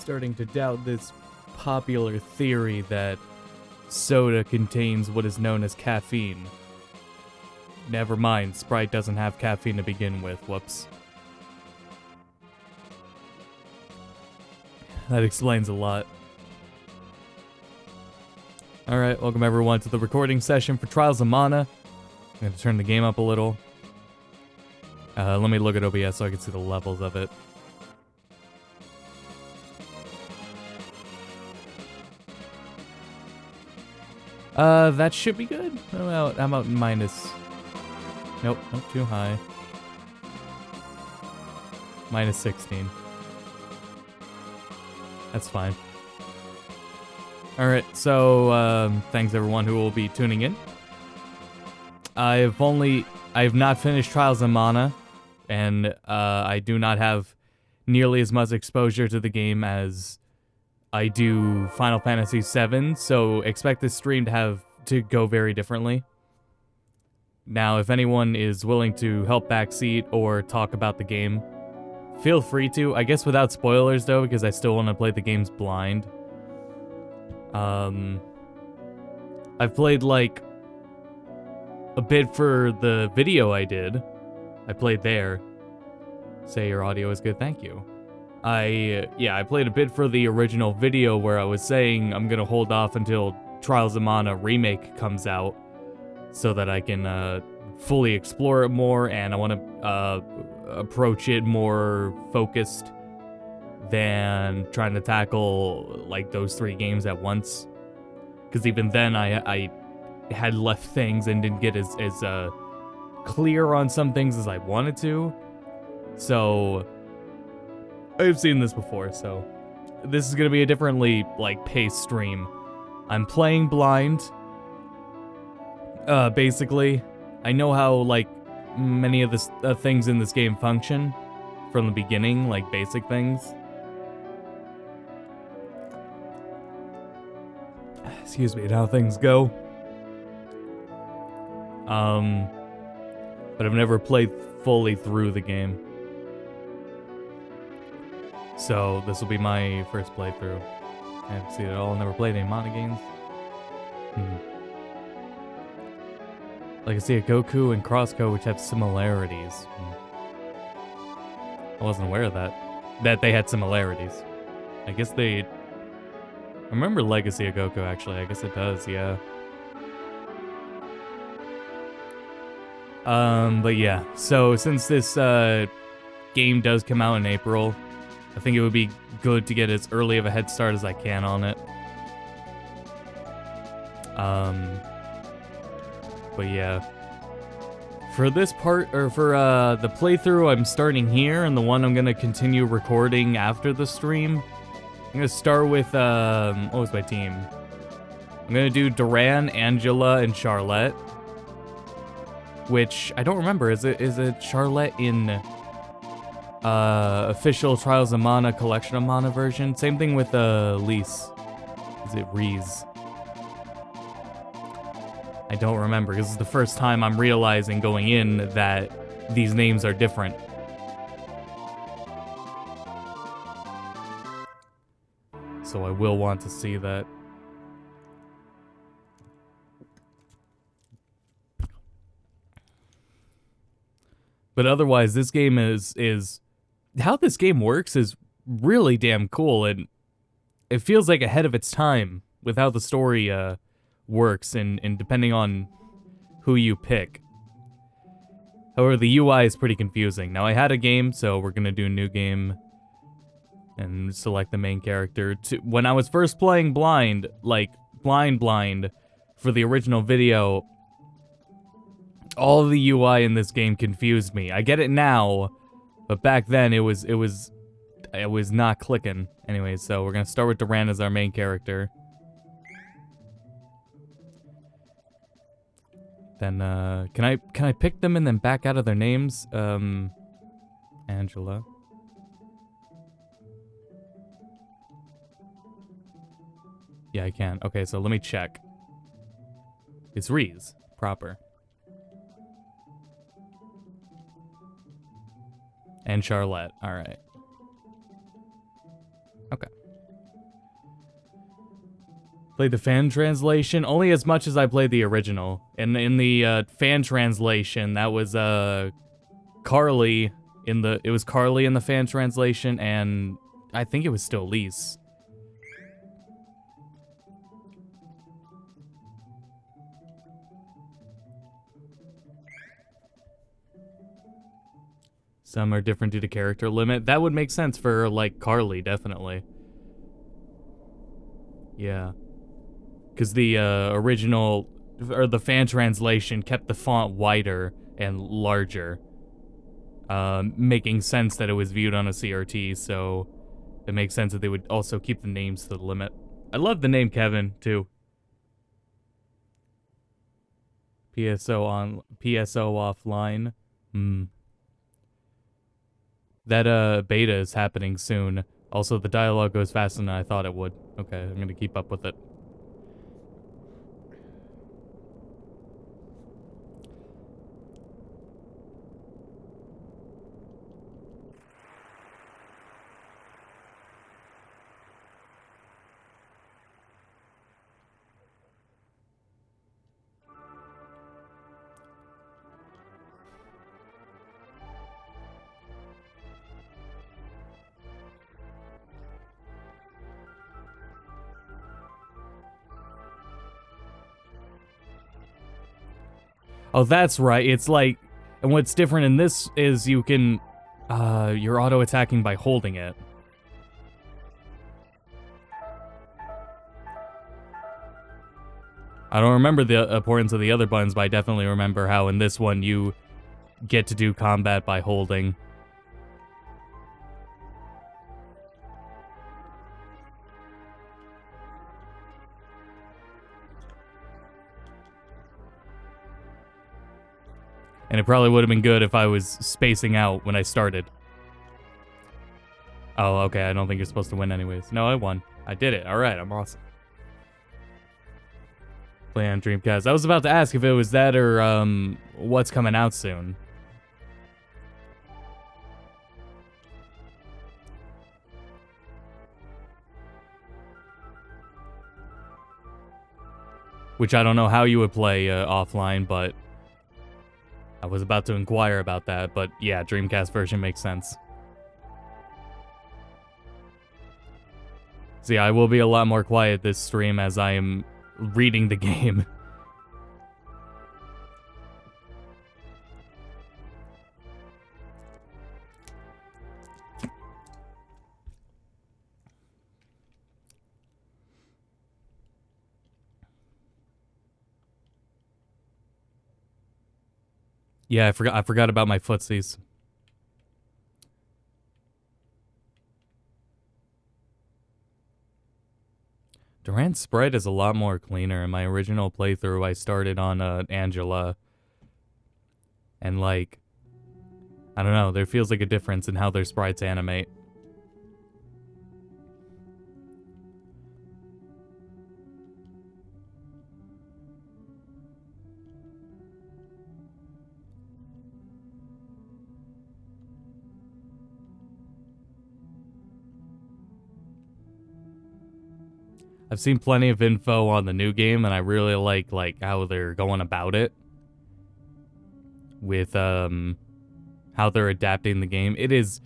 starting to doubt this popular theory that soda contains what is known as caffeine. Never mind, Sprite doesn't have caffeine to begin with, whoops. That explains a lot. Alright, welcome everyone to the recording session for Trials of Mana. I'm going to turn the game up a little. Let me look at OBS so I can see the levels of it. That should be good. I'm out minus... Nope, not too high. Minus 16. That's fine. Alright, so, thanks everyone who will be tuning in. I've not finished Trials of Mana, and, I do not have nearly as much exposure to the game as I do Final Fantasy VII, so expect this stream to go very differently. Now, if anyone is willing to help backseat or talk about the game, feel free to. I guess without spoilers, though, because I still want to play the games blind. I've played, like, a bit for the video I did. I played there. Say your audio is good, thank you. I played a bit for the original video where I was saying I'm gonna hold off until Trials of Mana Remake comes out so that I can fully explore it more, and I want to approach it more focused than trying to tackle like those 3 games at once. Because even then I had left things and didn't get as clear on some things as I wanted to. So I've seen this before, so this is gonna be a differently like paced stream. I'm playing blind. Basically, I know how like many of the things in this game function from the beginning, like basic things. Excuse me, and how things go. But I've never played fully through the game. So this will be my first playthrough. I haven't seen it all, never played any Mana games. Legacy of Goku and Crosscode, which have similarities. I wasn't aware of that. That they had similarities. I guess they... I remember Legacy of Goku, actually. I guess it does, yeah. But yeah. So, since this, game does come out in April, I think it would be good to get as early of a head start as I can on it. But yeah. For this part, or for the playthrough I'm starting here, and the one I'm gonna continue recording after the stream, I'm gonna start with, what was my team? I'm gonna do Duran, Angela, and Charlotte. Which, I don't remember, is it Charlotte in official Trials of Mana Collection of Mana version? Same thing with Lise. Is it Reese? I don't remember, because this is the first time I'm realizing going in that these names are different. So I will want to see that. But otherwise, this game is... How this game works is really damn cool, and it feels like ahead of its time with how the story, works, and depending on who you pick. However, the UI is pretty confusing. Now, I had a game, so we're gonna do a new game and select the main character. When I was first playing blind, like blind, for the original video, all of the UI in this game confused me. I get it now, but back then it was not clicking. Anyway, so we're gonna start with Duran as our main character. Then, can I pick them and then back out of their names? Angela. Yeah, I can. Okay, so let me check. It's Reese, proper. And Charlotte, alright. Okay. Played the fan translation only as much as I played the original. And in the fan translation, that was Carly it was Carly in the fan translation, and I think it was still Lise. Some are different due to character limit. That would make sense for, like, Carly, definitely. Yeah. Because the original, or the fan translation, kept the font wider and larger. Making sense that it was viewed on a CRT, so it makes sense that they would also keep the names to the limit. I love the name Kevin, too. PSO offline. That beta is happening soon. Also, the dialogue goes faster than I thought it would. Okay, I'm gonna keep up with it. Oh, that's right. It's like, and what's different in this is you can, you're auto-attacking by holding it. I don't remember the importance of the other buttons, but I definitely remember how in this one you get to do combat by holding. And it probably would have been good if I was spacing out when I started. Oh, okay, I don't think you're supposed to win anyways. No, I won. I did it. Alright, I'm awesome. Play on Dreamcast. I was about to ask if it was that or, what's coming out soon. Which I don't know how you would play offline, but I was about to inquire about that. But yeah, Dreamcast version makes sense. See, I will be a lot more quiet this stream as I am reading the game. Yeah, I forgot about my footsies. Durant's sprite is a lot more cleaner. In my original playthrough, I started on Angela. And like, I don't know, there feels like a difference in how their sprites animate. I've seen plenty of info on the new game, and I really like how they're going about it. With how they're adapting the game. It is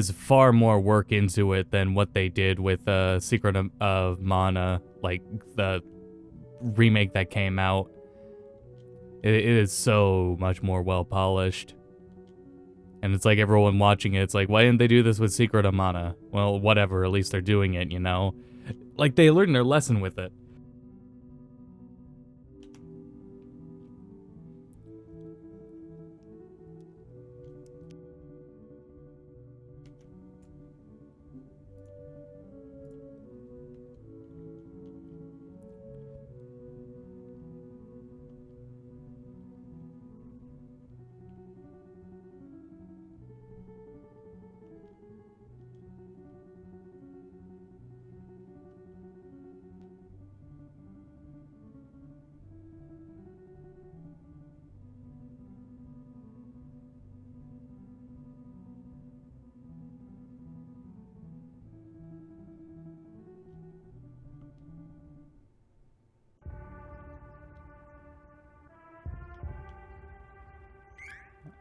far more work into it than what they did with Secret of Mana, like the remake that came out. It is so much more well polished. And it's like everyone watching it, it's like, why didn't they do this with Secret of Mana? Well, whatever, at least they're doing it, you know? Like, they learned their lesson with it.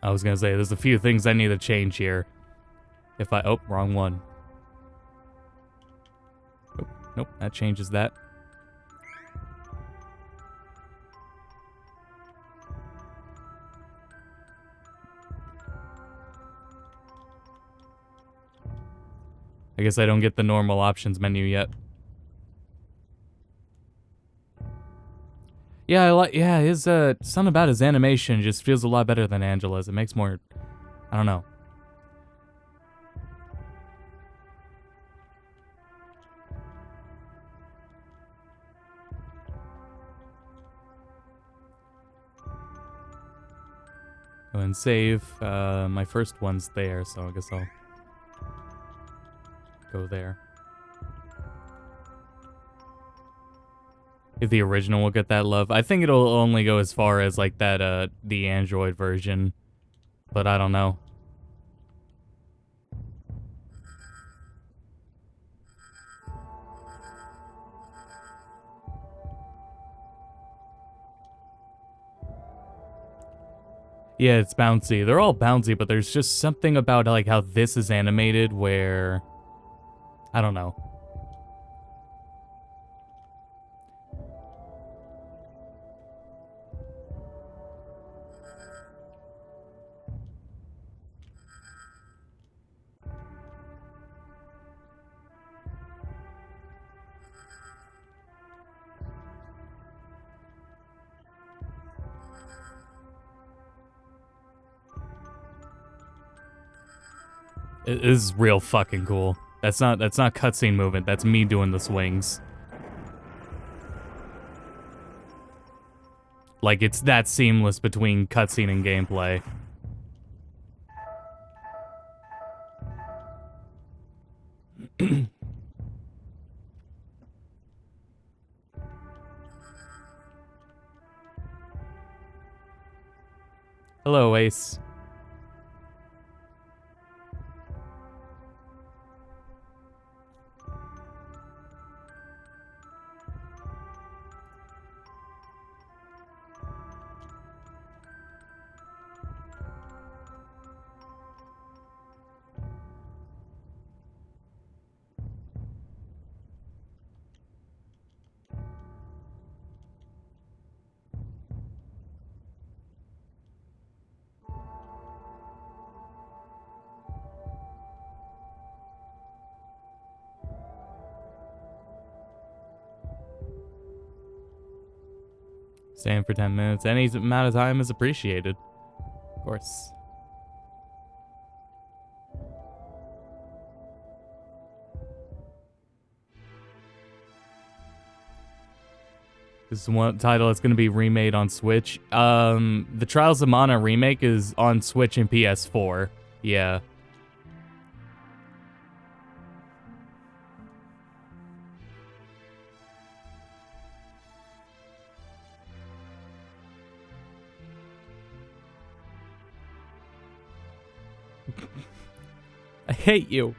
I was gonna say, there's a few things I need to change here. If I... Oh, wrong one. Oh, nope, that changes that. I guess I don't get the normal options menu yet. Yeah, I like. Yeah, his something about his animation just feels a lot better than Angela's. It makes more. I don't know. Go and save. My first one's there, so I guess I'll go there. If the original will get that love, I think it'll only go as far as like that the Android version, but I don't know. Yeah, it's bouncy. They're all bouncy, but there's just something about like how this is animated where I don't know. It is real fucking cool. That's not cutscene movement. That's me doing the swings. Like it's that seamless between cutscene and gameplay. Hello, Ace. Staying for 10 minutes. Any amount of time is appreciated. Of course. This is one title that's going to be remade on Switch. The Trials of Mana remake is on Switch and PS4. Yeah. I hate you.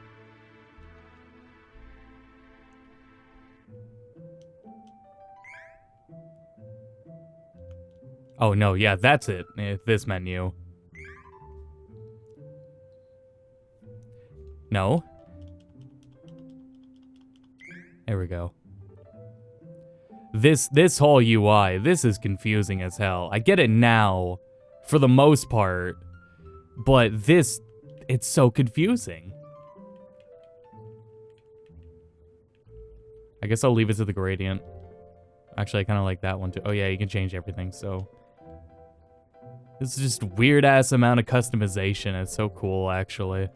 Oh no, yeah, that's it. This menu. No. There we go. This whole UI, this is confusing as hell. I get it now, for the most part, but this, it's so confusing. I guess I'll leave it to the gradient. Actually, I kind of like that one too. Oh yeah, you can change everything, so. This is just weird-ass amount of customization. It's so cool, actually.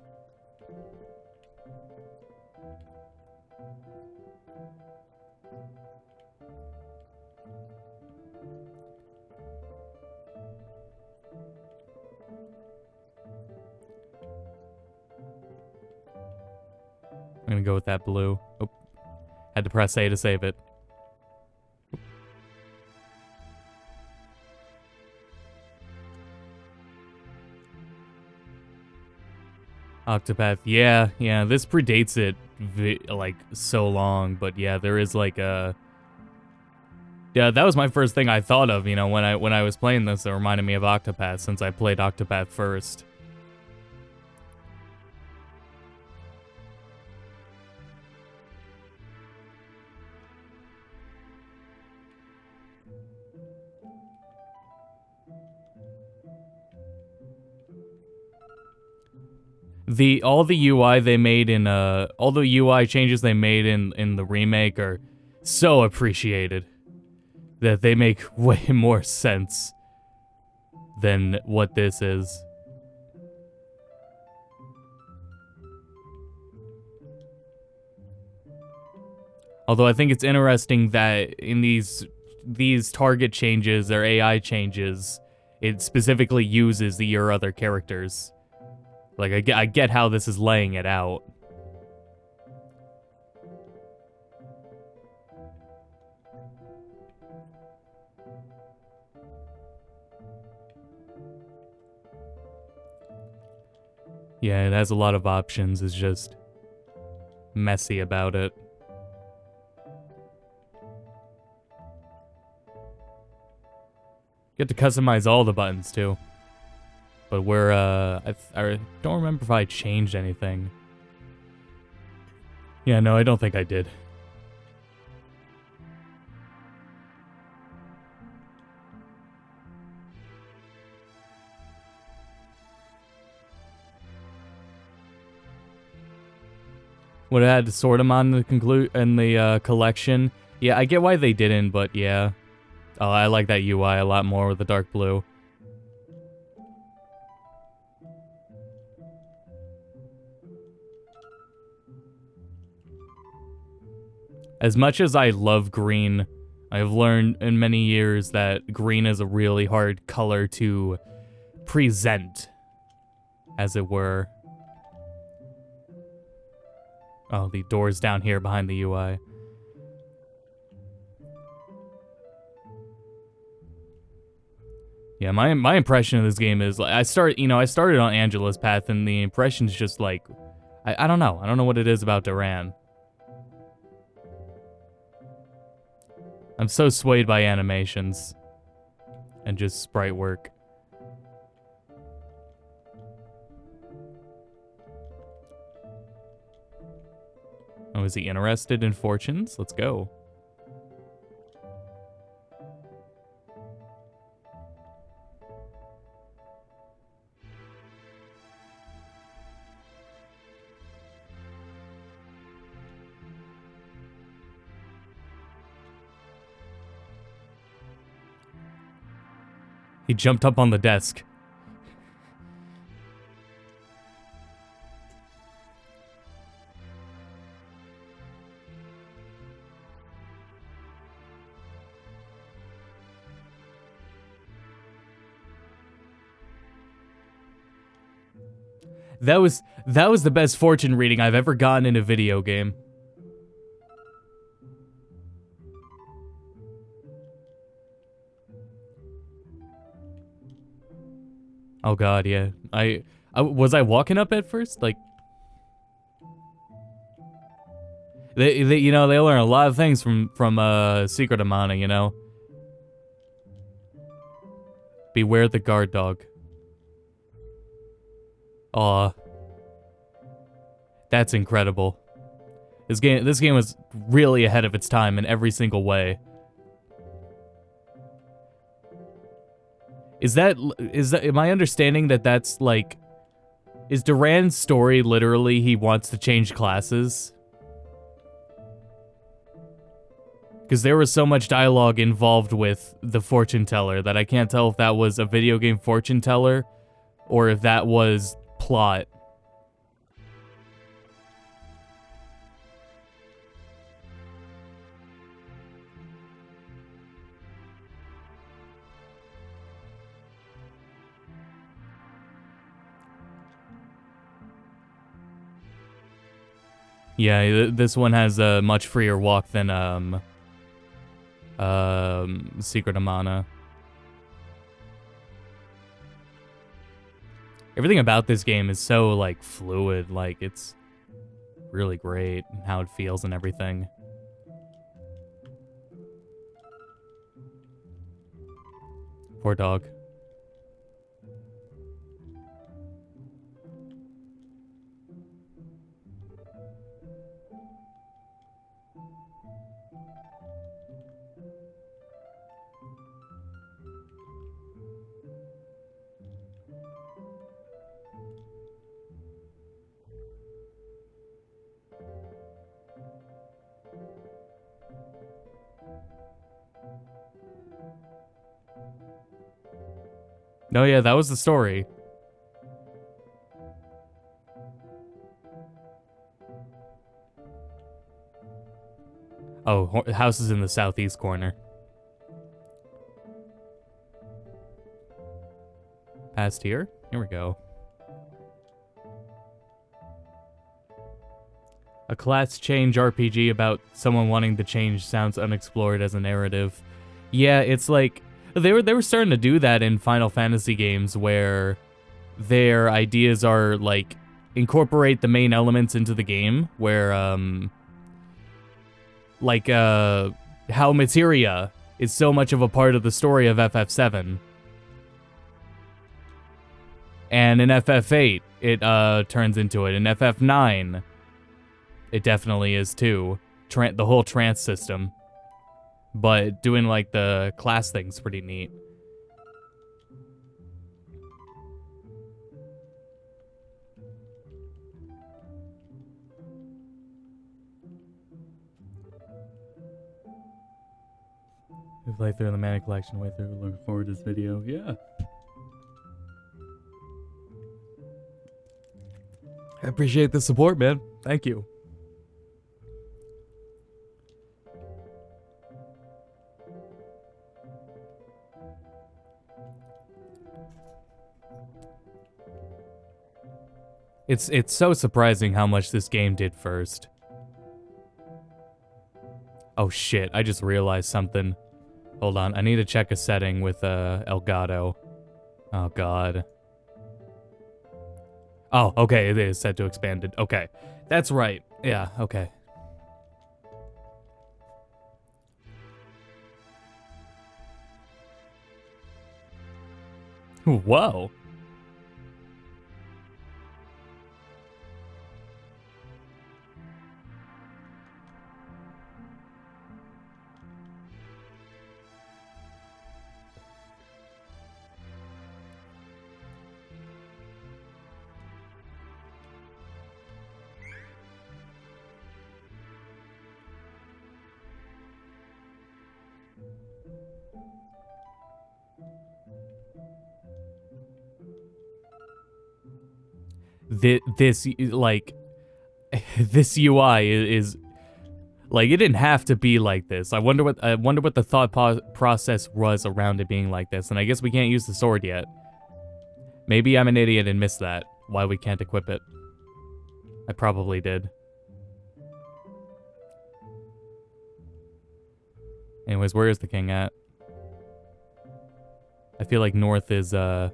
I'm gonna go with that blue. Oh, had to press A to save it. Octopath, yeah, this predates it, like, so long, but yeah, there is, like, a... Yeah, that was my first thing I thought of, you know, when I was playing this. It reminded me of Octopath since I played Octopath first. All the UI they made in all the UI changes they made in the remake are so appreciated that they make way more sense than what this is. Although I think it's interesting that in these target changes or AI changes, it specifically uses your other characters. Like, I get how this is laying it out. Yeah, it has a lot of options. It's just messy about it. Get to customize all the buttons, too. But I don't remember if I changed anything. Yeah, no, I don't think I did. Would have had to sort them on the collection. Yeah, I get why they didn't, but yeah. Oh, I like that UI a lot more with the dark blue. As much as I love green, I've learned in many years that green is a really hard color to present, as it were. Oh, the door's down here behind the UI. Yeah, my impression of this game is like I started on Angela's path, and the impression's just like I don't know. I don't know what it is about Duran. I'm so swayed by animations and just sprite work. Oh, is he interested in fortunes? Let's go. He jumped up on the desk. That was the best fortune reading I've ever gotten in a video game. Oh god, yeah. I was I walking up at first? Like they you know, they learn a lot of things from Secret of Mana, you know. Beware the guard dog. Aw. That's incredible. This game was really ahead of its time in every single way. Is that am I understanding that that's like is Duran's story literally he wants to change classes? Because there was so much dialogue involved with the fortune teller that I can't tell if that was a video game fortune teller or if that was plot. Yeah, this one has a much freer walk than Secret of Mana. Everything about this game is so like fluid, like it's really great how it feels and everything. Poor dog. No, yeah, that was the story. Oh, house is in the southeast corner. Past here? Here we go. A class change RPG about someone wanting to change sounds unexplored as a narrative. Yeah, it's like they were starting to do that in Final Fantasy games where their ideas are like incorporate the main elements into the game, where how materia is so much of a part of the story of FF7. And in FF8, it turns into it. In FF9, it definitely is too. The whole trance system. But doing like the class thing's pretty neat. We play through the Mana Collection way through. Looking forward to this video. Yeah. I appreciate the support, man. Thank you. It's so surprising how much this game did first. Oh shit, I just realized something. Hold on, I need to check a setting with Elgato. Oh god. Oh, okay, it is set to expanded. Okay. That's right. Yeah, okay. Whoa. This like this UI is like it didn't have to be like this. I wonder what the thought process was around it being like this. And I guess we can't use the sword yet. Maybe I'm an idiot and missed that. Why we can't equip it. I probably did. Anyways, where is the king at? I feel like north is Oh,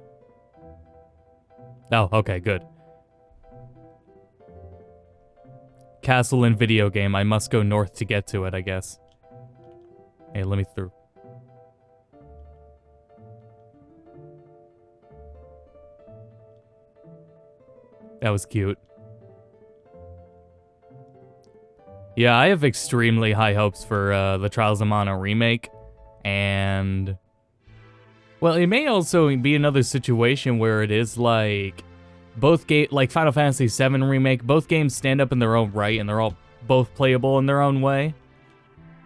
okay, good. Castle in video game. I must go north to get to it, I guess. Hey, let me through. That was cute. Yeah, I have extremely high hopes for the Trials of Mana remake. And... well, it may also be another situation where it is like... like Final Fantasy VII Remake, both games stand up in their own right, and they're all both playable in their own way.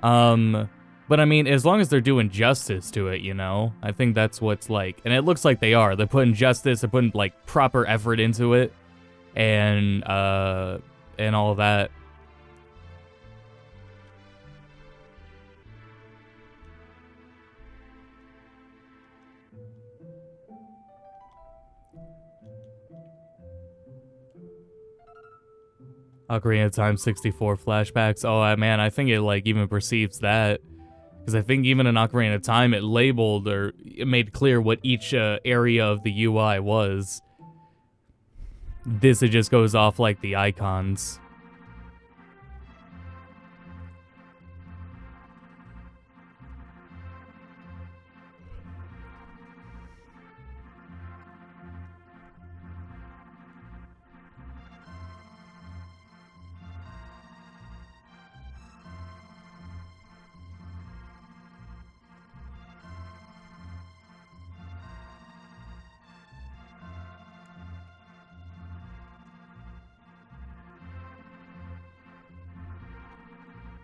But I mean, as long as they're doing justice to it, you know? I think that's what's like... and it looks like they are. They're putting justice, they're putting, like, proper effort into it. And all that. Ocarina of Time 64 flashbacks. Oh, man, I think it, like, even perceives that. Because I think even in Ocarina of Time, it labeled or it made clear what each area of the UI was. This, it just goes off, like, the icons.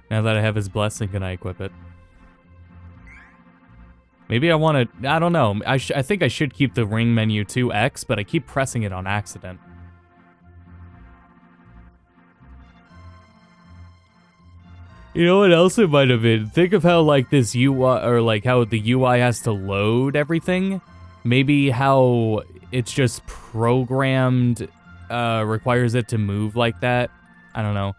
Now that I have his blessing, can I equip it? Maybe I want to... I don't know. I think I should keep the ring menu 2X, but I keep pressing it on accident. You know what else it might have been? Think of how, like, this UI... Or, like, how the UI has to load everything. Maybe how it's just programmed... requires it to move like that. I don't know.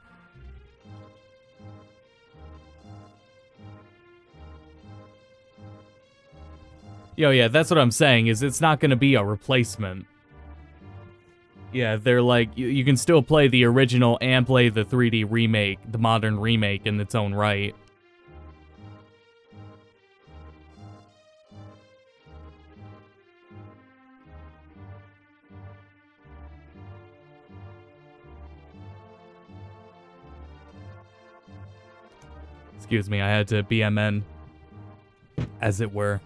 Yo, yeah, that's what I'm saying, is it's not going to be a replacement. Yeah, they're like, you can still play the original and play the 3D remake, the modern remake in its own right. Excuse me, I had to BMN, as it were.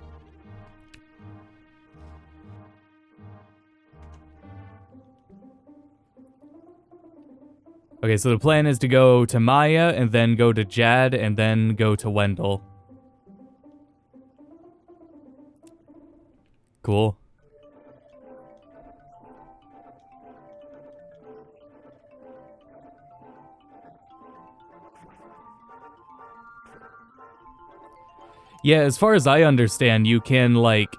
Okay, so the plan is to go to Maya, and then go to Jad, and then go to Wendell. Cool. Yeah, as far as I understand, you can, like...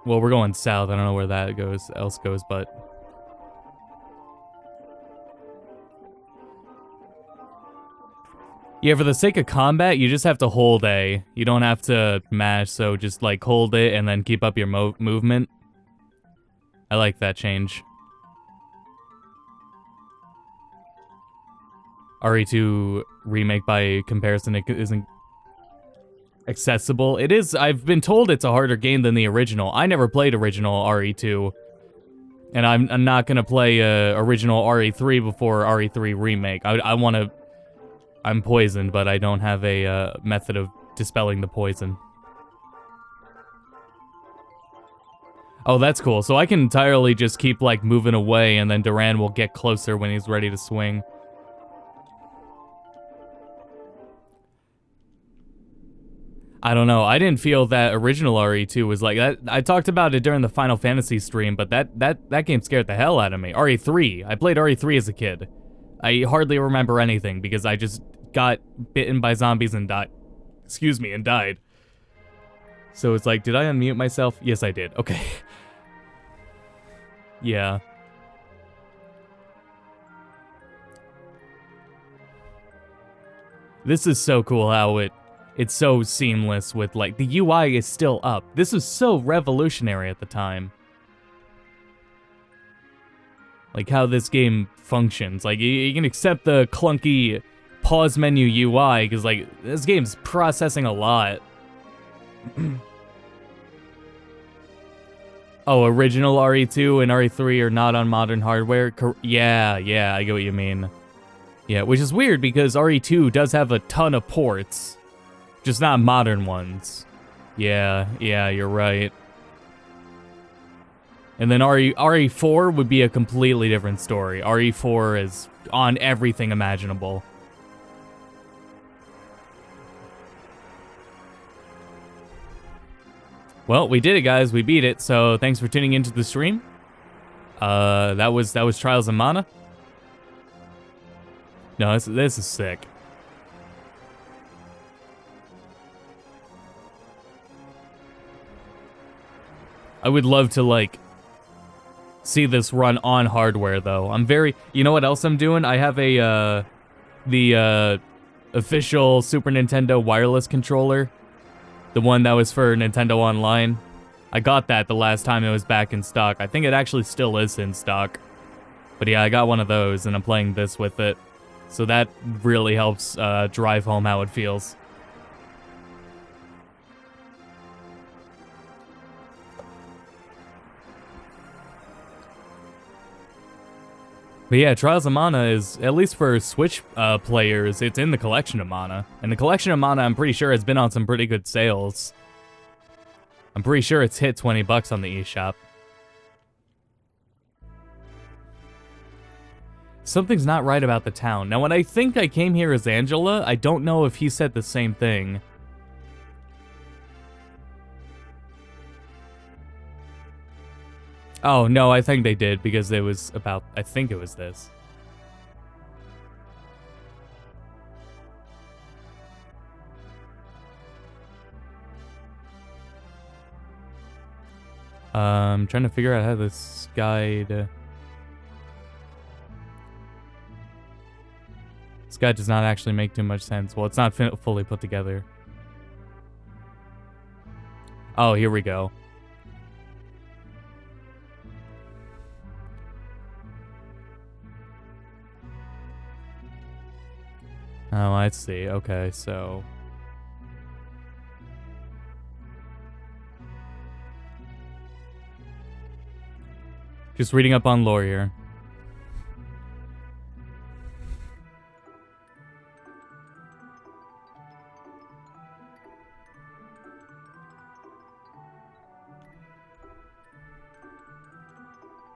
Well, we're going south. I don't know where that else goes, but... Yeah, for the sake of combat, you just have to hold A. You don't have to mash, so just, like, hold it and then keep up your movement. I like that change. RE2 remake by comparison isn't accessible. It is, I've been told it's a harder game than the original. I never played original RE2. And I'm not gonna play original RE3 before RE3 remake. I want to... I'm poisoned, but I don't have a method of dispelling the poison. Oh, that's cool. So I can entirely just keep, like, moving away, and then Duran will get closer when he's ready to swing. I don't know. I didn't feel that original RE2 was like that. I talked about it during the Final Fantasy stream, but that game scared the hell out of me. RE3. I played RE3 as a kid. I hardly remember anything because I just got bitten by zombies and died. Excuse me, and died. So it's like, did I unmute myself? Yes, I did. Okay. Yeah. This is so cool how it's so seamless with, like, the UI is still up. This was so revolutionary at the time. Like, how this game functions. Like, you can accept the clunky pause menu UI, because, like, this game's processing a lot. Oh, original RE2 and RE3 are not on modern hardware? Yeah, I get what you mean. Yeah, which is weird, because RE2 does have a ton of ports. Just not modern ones. Yeah, you're right. And then RE4 would be a completely different story. RE4 is on everything imaginable. Well, we did it, guys. We beat it. So thanks for tuning into the stream. That was Trials of Mana. No, this is sick. I would love to, like, see this run on hardware, though. You know what else I'm doing? I have the official Super Nintendo wireless controller. The one that was for Nintendo Online. I got that the last time it was back in stock. I think it actually still is in stock. But yeah, I got one of those, and I'm playing this with it. So that really helps drive home how it feels. But yeah, Trials of Mana is, at least for Switch players, it's in the Collection of Mana. And the Collection of Mana, I'm pretty sure, has been on some pretty good sales. I'm pretty sure it's hit $20 on the eShop. Something's not right about the town. Now, when I think I came here as Angela, I don't know if he said the same thing. Oh, no, I think they did, because it was about... I think it was this. I'm trying to figure out how this guide... This guide does not actually make too much sense. Well, it's not fully put together. Oh, here we go. Oh, I see. Okay, so... Just reading up on lore here.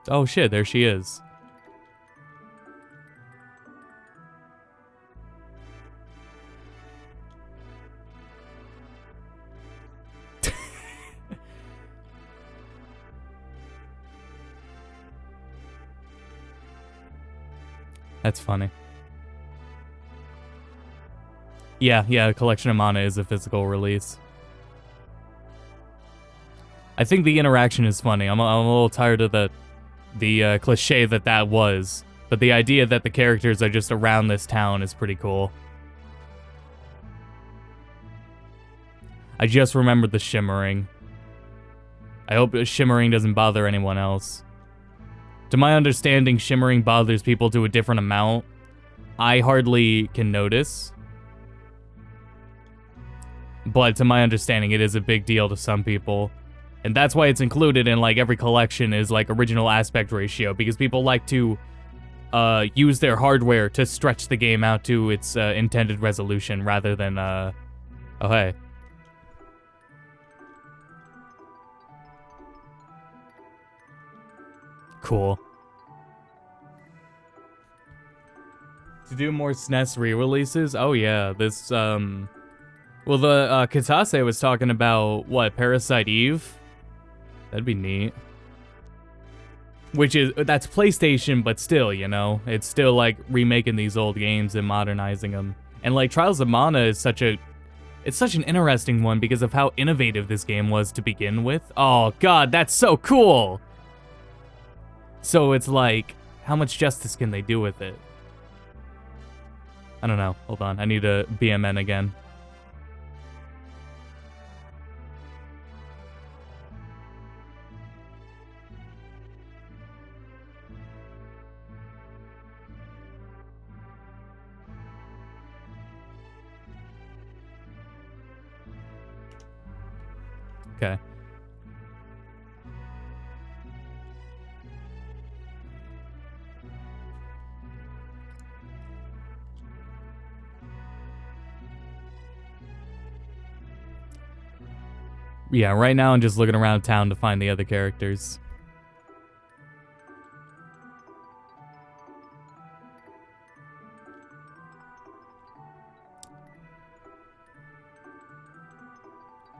Oh shit, there she is. That's funny. Yeah, Collection of Mana is a physical release. I think the interaction is funny. I'm a little tired of the cliche that was. But the idea that the characters are just around this town is pretty cool. I just remembered the shimmering. I hope shimmering doesn't bother anyone else. To my understanding, shimmering bothers people to a different amount. I hardly can notice. But to my understanding, it is a big deal to some people. And that's why it's included in, like, every collection is, like, original aspect ratio. Because people like to use their hardware to stretch the game out to its intended resolution rather than, Oh, hey. Cool. To do more SNES re-releases? Oh yeah, this, well, the, Kitase was talking about, what, Parasite Eve? That'd be neat. Which is, that's PlayStation, but still, you know? It's still, like, remaking these old games and modernizing them. And, like, Trials of Mana is such an interesting one because of how innovative this game was to begin with. Oh, God, that's so cool! So it's like, how much justice can they do with it? I don't know. Hold on. I need a BMN again. Okay. Yeah, right now I'm just looking around town to find the other characters.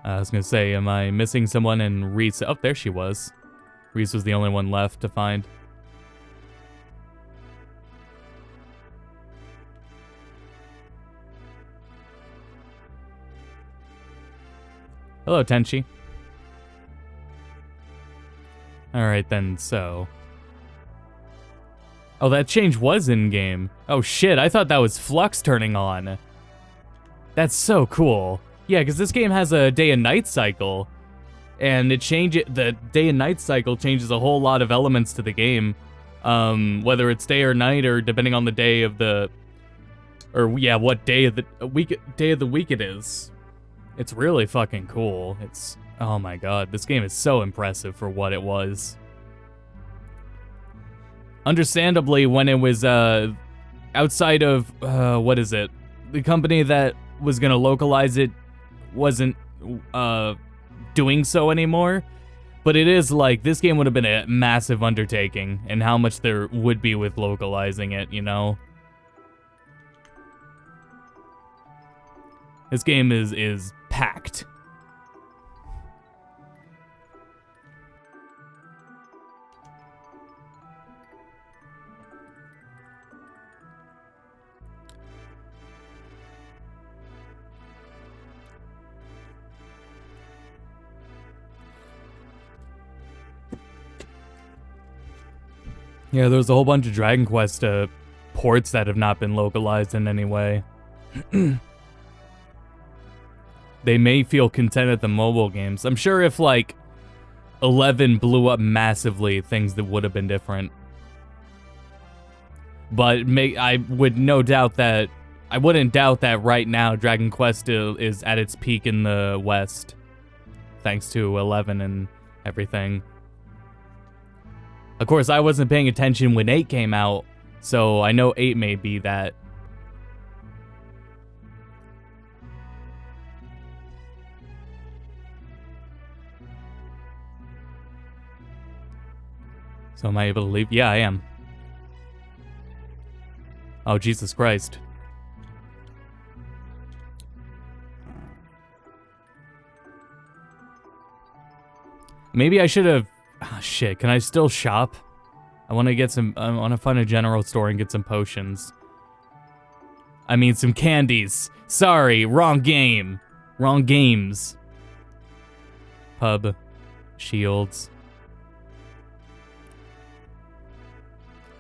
I was gonna say, am I missing someone? And Reese... Oh, there she was. Reese was the only one left to find. Hello, Tenchi. Alright then, so... Oh, that change was in-game. Oh shit, I thought that was Flux turning on. That's so cool. Yeah, because this game has a day and night cycle. And the day and night cycle changes a whole lot of elements to the game. Whether it's day or night, or depending on the day of the... Or, yeah, what day of the week it is. It's really fucking cool. It's... Oh my god, this game is so impressive for what it was. Understandably, when it was, outside of, what is it? The company that was gonna localize it wasn't, doing so anymore. But it is like, this game would have been a massive undertaking, and how much there would be with localizing it, you know? This game is packed. Yeah, there's a whole bunch of Dragon Quest ports that have not been localized in any way. They may feel content at the mobile games. I'm sure if, like, 11 blew up massively, things that would have been different. But I wouldn't doubt that right now Dragon Quest is at its peak in the West. Thanks to 11 and everything. Of course, I wasn't paying attention when 8 came out, so I know 8 may be that. So am I able to leave? Yeah, I am. Oh, Jesus Christ. Maybe I should have... Oh, shit, can I still shop? I want to get some... I want to find a general store and get some potions. I mean, some candies. Sorry, wrong game. Wrong games. Pub. Shields.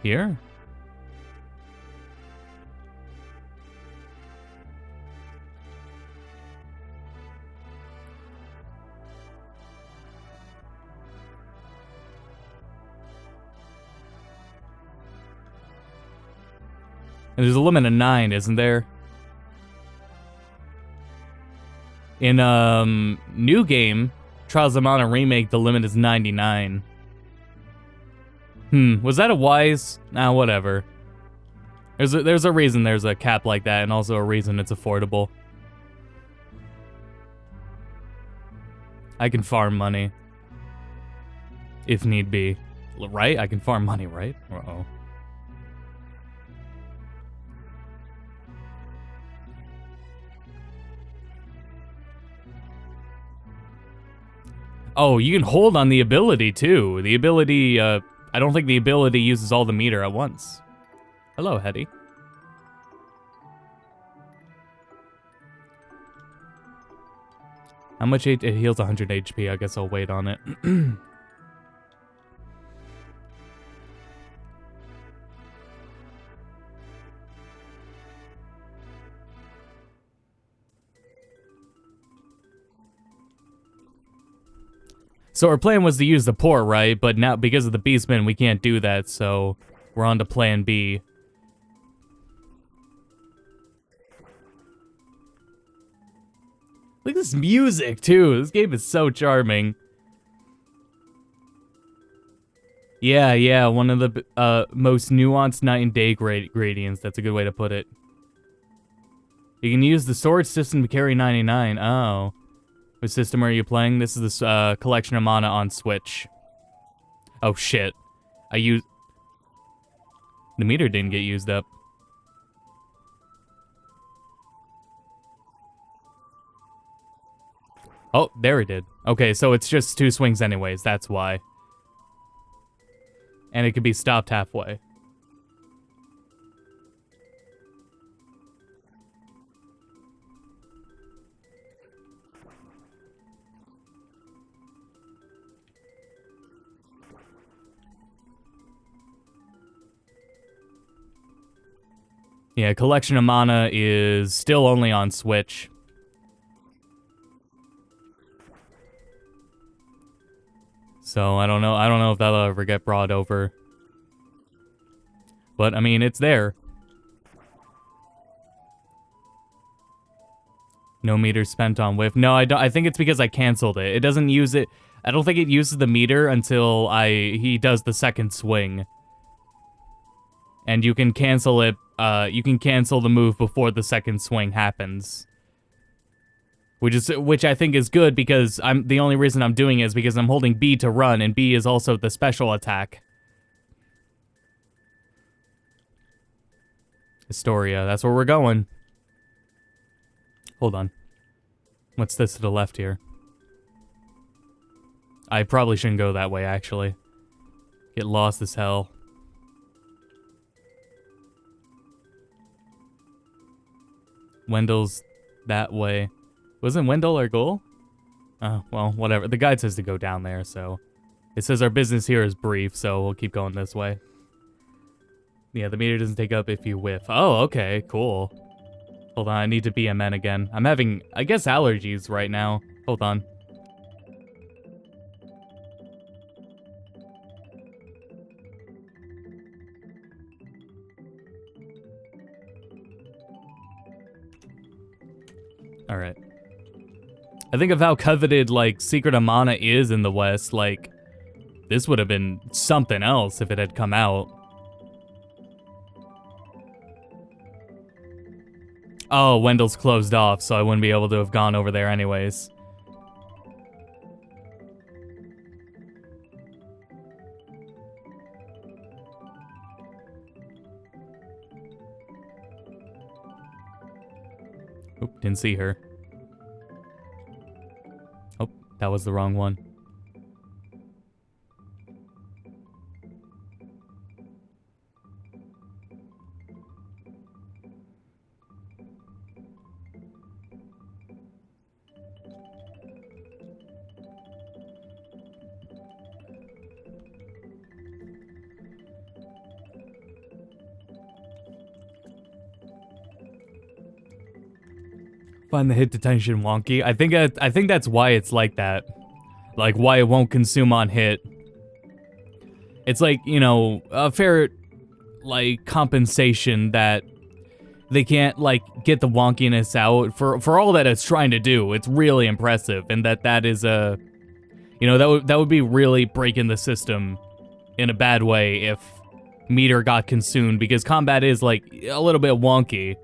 Here? And there's a limit of 9, isn't there? In new game, Trials of Mana Remake, the limit is 99. Was that a wise? Nah, whatever. There's a reason there's a cap like that, and also a reason it's affordable. I can farm money. If need be. Right? I can farm money, right? Uh-oh. Oh, you can hold on the ability, too. The ability, I don't think the ability uses all the meter at once. Hello, Hetty. How much it heals 100 HP? I guess I'll wait on it. So our plan was to use the port, right? But now, because of the Beastman, we can't do that, so we're on to plan B. Look at this music, too. This game is so charming. Yeah, one of the most nuanced night and day gradients. That's a good way to put it. You can use the storage system to carry 99. Oh. What system are you playing? This is this Collection of Mana on Switch. Oh shit. The meter didn't get used up. Oh, there it did. Okay, so it's just 2 swings anyways, that's why. And it could be stopped halfway. Yeah, Collection of Mana is still only on Switch. So I don't know if that'll ever get brought over. But I mean, it's there. No meter spent on whiff. No, I think it's because I canceled it. It doesn't use it. I don't think it uses the meter until he does the second swing. And you can cancel it. You can cancel the move before the second swing happens. which I think is good because the only reason I'm doing it is because I'm holding B to run, and B is also the special attack. Historia, that's where we're going. Hold on. What's this to the left here? I probably shouldn't go that way, actually. Get lost as hell. Wendell's that way. Wasn't Wendell our goal? Oh, well, whatever. The guide says to go down there, so... It says our business here is brief, so we'll keep going this way. Yeah, the meter doesn't take up if you whiff. Oh, okay, cool. Hold on, I need to BMN again. I'm having, I guess, allergies right now. Hold on. Alright. I think of how coveted, like, Secret of Mana is in the West, like, this would have been something else if it had come out. Oh, Wendell's closed off, so I wouldn't be able to have gone over there anyways. Oop, didn't see her. Oh, that was the wrong one. Find the hit detention wonky. I think that's why it's like that. Like, why it won't consume on hit. It's like, you know, a fair, like, compensation that they can't, like, get the wonkiness out. For all that it's trying to do, it's really impressive. And that is a... You know, that would be really breaking the system in a bad way if meter got consumed. Because combat is, like, a little bit wonky.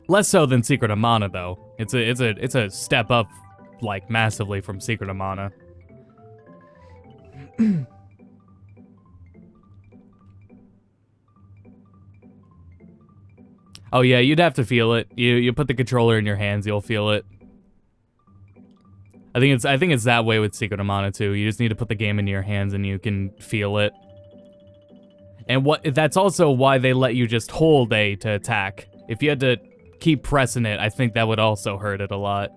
Less so than Secret of Mana, though. It's a step up, like, massively from Secret of Mana. Oh yeah, you'd have to feel it. You put the controller in your hands, you'll feel it. I think it's that way with Secret of Mana too. You just need to put the game into your hands and you can feel it. And that's also why they let you just hold A to attack. If you had to keep pressing it, I think that would also hurt it a lot.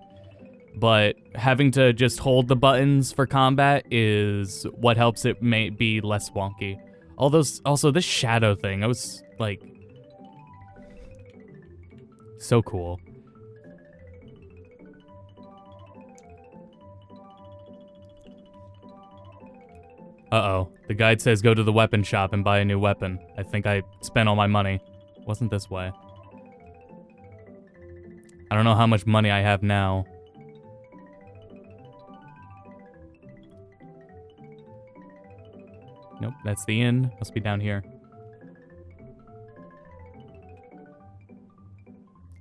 But having to just hold the buttons for combat is what helps it be less wonky. Also, this shadow thing, I was like, so cool. Uh-oh, the guide says go to the weapon shop and buy a new weapon. I think I spent all my money. Wasn't this way. I don't know how much money I have now. Nope, that's the inn. Must be down here.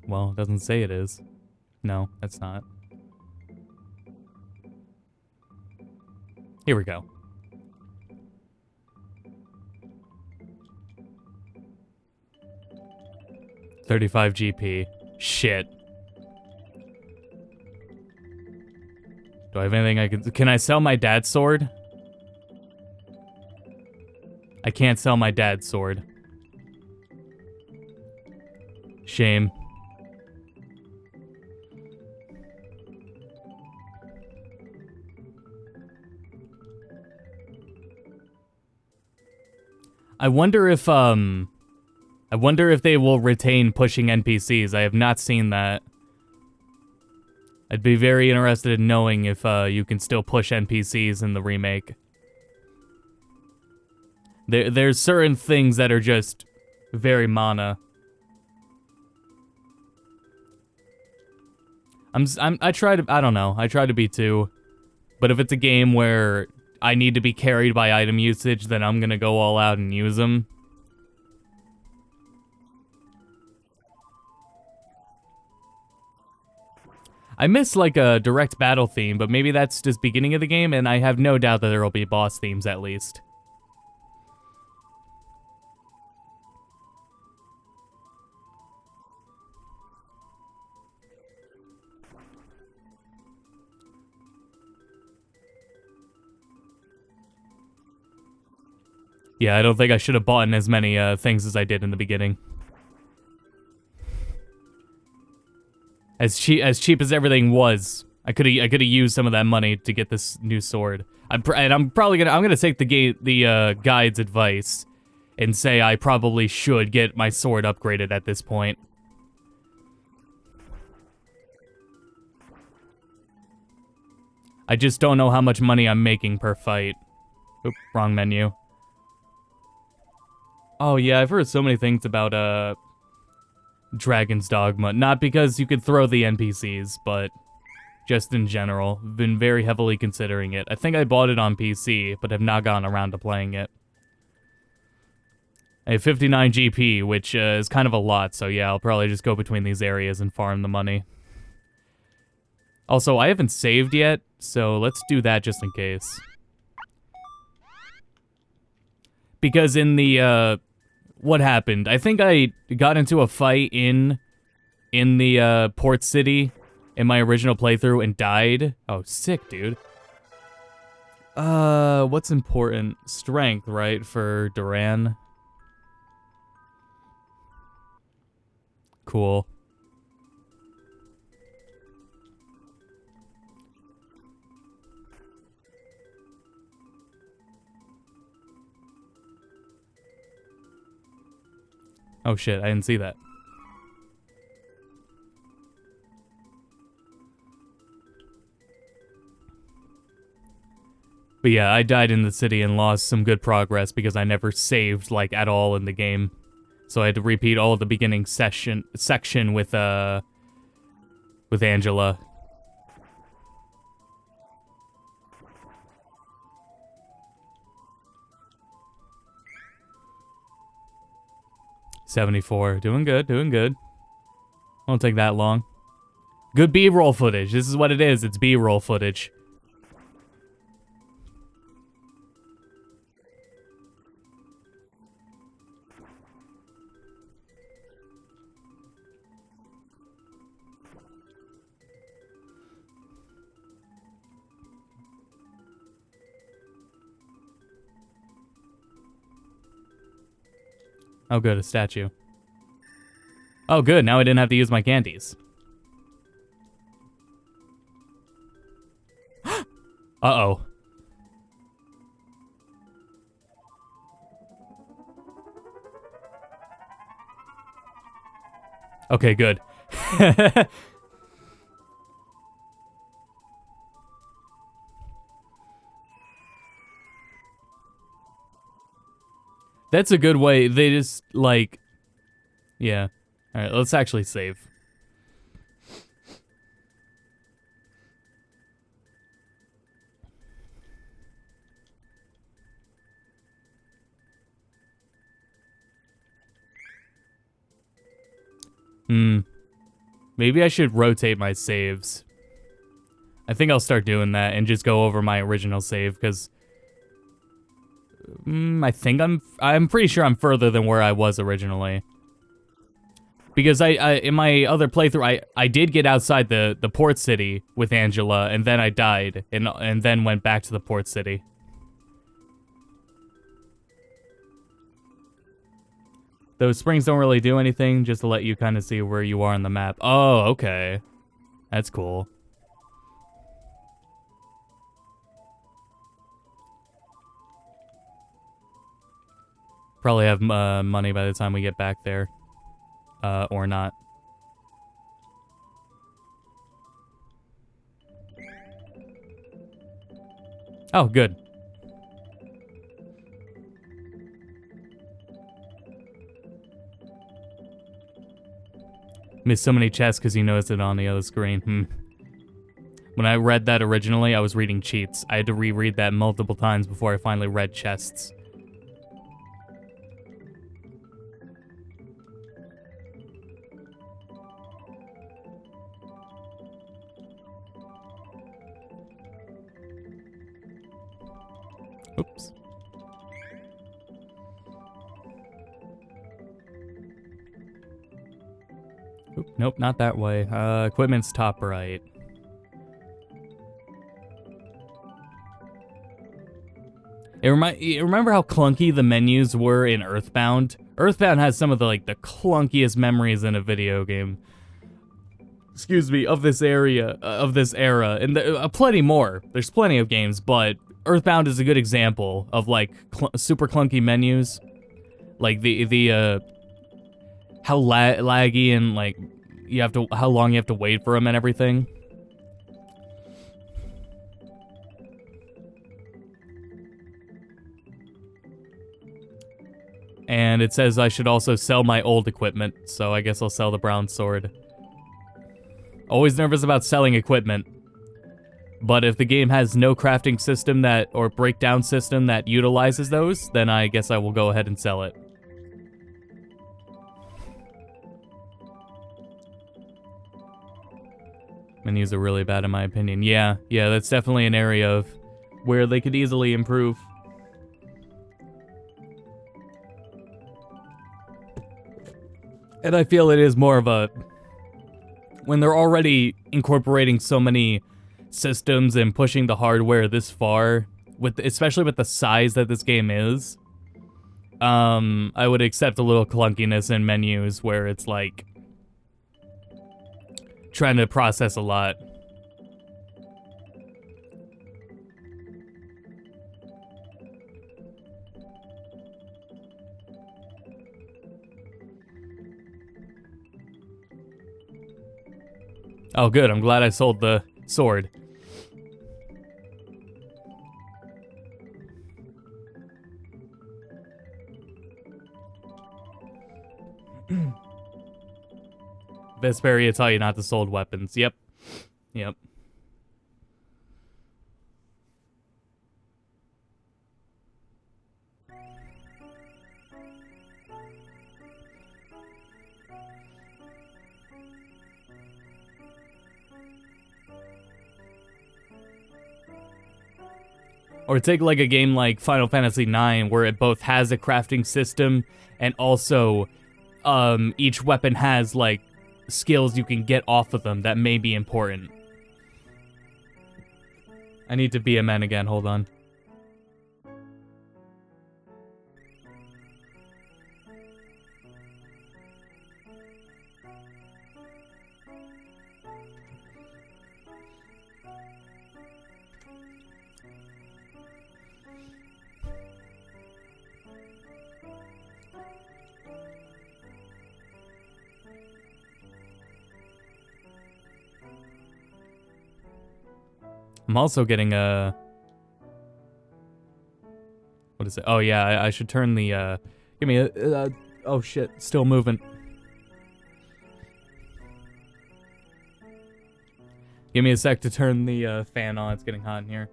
Well, it doesn't say it is. No, that's not. Here we go. $35 GP. Shit. Do I have anything I can I sell my dad's sword? I can't sell my dad's sword. Shame. I wonder if they will retain pushing NPCs. I have not seen that. I'd be very interested in knowing if you can still push NPCs in the remake. There's certain things that are just very Mana. I try to be too. But if it's a game where I need to be carried by item usage, then I'm gonna go all out and use them. I miss like a direct battle theme, but maybe that's just beginning of the game, and I have no doubt that there will be boss themes at least. Yeah, I don't think I should have bought in as many things as I did in the beginning. As cheap as everything was, I could have used some of that money to get this new sword. I'm probably gonna take the guide's advice and say I probably should get my sword upgraded at this point. I just don't know how much money I'm making per fight. Oop, wrong menu. Oh yeah, I've heard so many things about Dragon's Dogma. Not because you could throw the NPCs, but just in general. Been very heavily considering it. I think I bought it on PC, but have not gotten around to playing it. I have 59 GP, which is kind of a lot, so yeah, I'll probably just go between these areas and farm the money. Also, I haven't saved yet, so let's do that just in case. Because in the, what happened? I think I got into a fight in the, port city in my original playthrough and died. Oh, sick, dude. What's important? Strength, right, for Duran? Cool. Oh shit, I didn't see that. But yeah, I died in the city and lost some good progress because I never saved, like, at all in the game. So I had to repeat all of the beginning section with Angela. $74. Doing good, doing good. Won't take that long. Good B-roll footage. This is what it is. It's B-roll footage. Oh, good, a statue. Oh, good, now I didn't have to use my candies. Uh-oh. Okay, good. That's a good way. They just, like... Yeah. Alright, let's actually save. Maybe I should rotate my saves. I think I'll start doing that and just go over my original save, because... I think I'm pretty sure I'm further than where I was originally. Because I in my other playthrough, I did get outside the port city with Angela, and then I died, and then went back to the port city. Those springs don't really do anything, just to let you kind of see where you are on the map. Oh, okay. That's cool. Probably have money by the time we get back there. Or not. Oh, good. Missed so many chests because you noticed it on the other screen. When I read that originally, I was reading cheats. I had to reread that multiple times before I finally read chests. Oops. Oop, nope, not that way. Equipment's top right. Remember how clunky the menus were in Earthbound? Earthbound has some of the the clunkiest memories in a video game. Excuse me, of this era, and plenty more. There's plenty of games, but Earthbound is a good example of super clunky menus, like how laggy and how long you have to wait for them and everything. And it says I should also sell my old equipment, so I guess I'll sell the brown sword. Always nervous about selling equipment. But if the game has no crafting system or breakdown system that utilizes those, then I guess I will go ahead and sell it. Menus are really bad in my opinion. Yeah, that's definitely an area of where they could easily improve. And I feel it is more of a... when they're already incorporating so many systems and pushing the hardware this far, especially with the size that this game is, I would accept a little clunkiness in menus where it's trying to process a lot. Oh, good. I'm glad I sold the sword. Vesperia taught you not to sold weapons. Yep. Or take a game like Final Fantasy IX, where it both has a crafting system and also each weapon has skills you can get off of them that may be important. I need to be a man again, hold on. I'm also getting a... what is it? Oh yeah, I should turn the, give me a, oh shit, still moving. Give me a sec to turn the fan on, it's getting hot in here.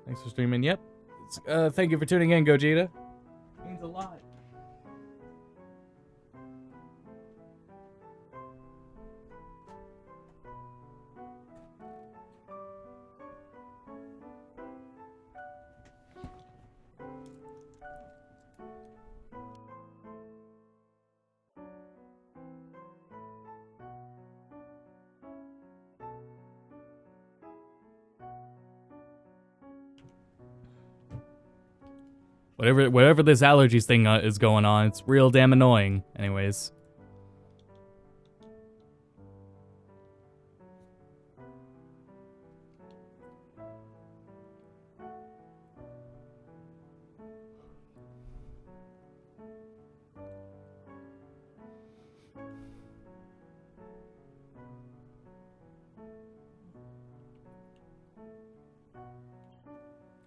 Thanks for streaming, yep. Thank you for tuning in, Gogeta. It means a lot. Whatever this allergies thing is going on, it's real damn annoying. Anyways.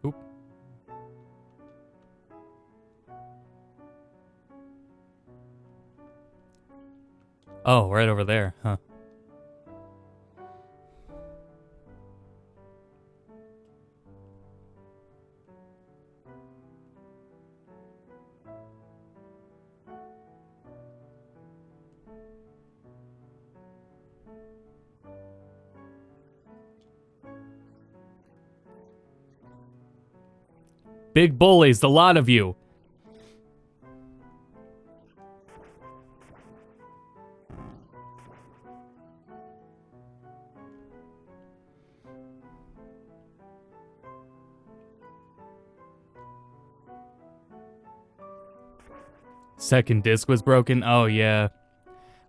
Oop. Oh, right over there, huh. big bullies, the lot of you. Second disc was broken? Oh, yeah.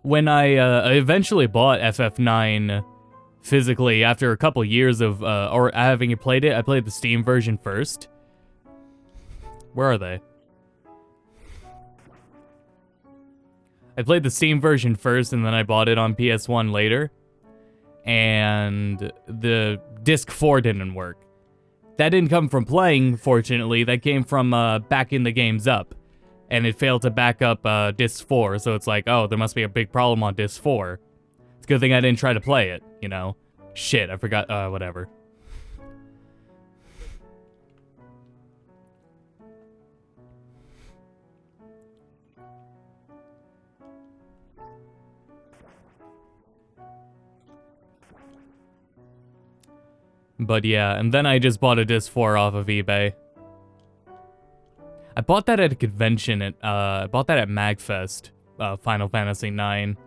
When I eventually bought FF9 physically after a couple years of, or having played it, I played the Steam version first. Where are they? I played the Steam version first, and then I bought it on PS1 later. And the disc 4 didn't work. That didn't come from playing, fortunately. That came from backing the games up. And it failed to back up disc 4, so it's like, oh, there must be a big problem on disc 4. It's a good thing I didn't try to play it, you know? Shit, I forgot, whatever. But yeah, and then I just bought a disc 4 off of eBay. I bought that at a convention at, I bought that at MagFest, Final Fantasy IX.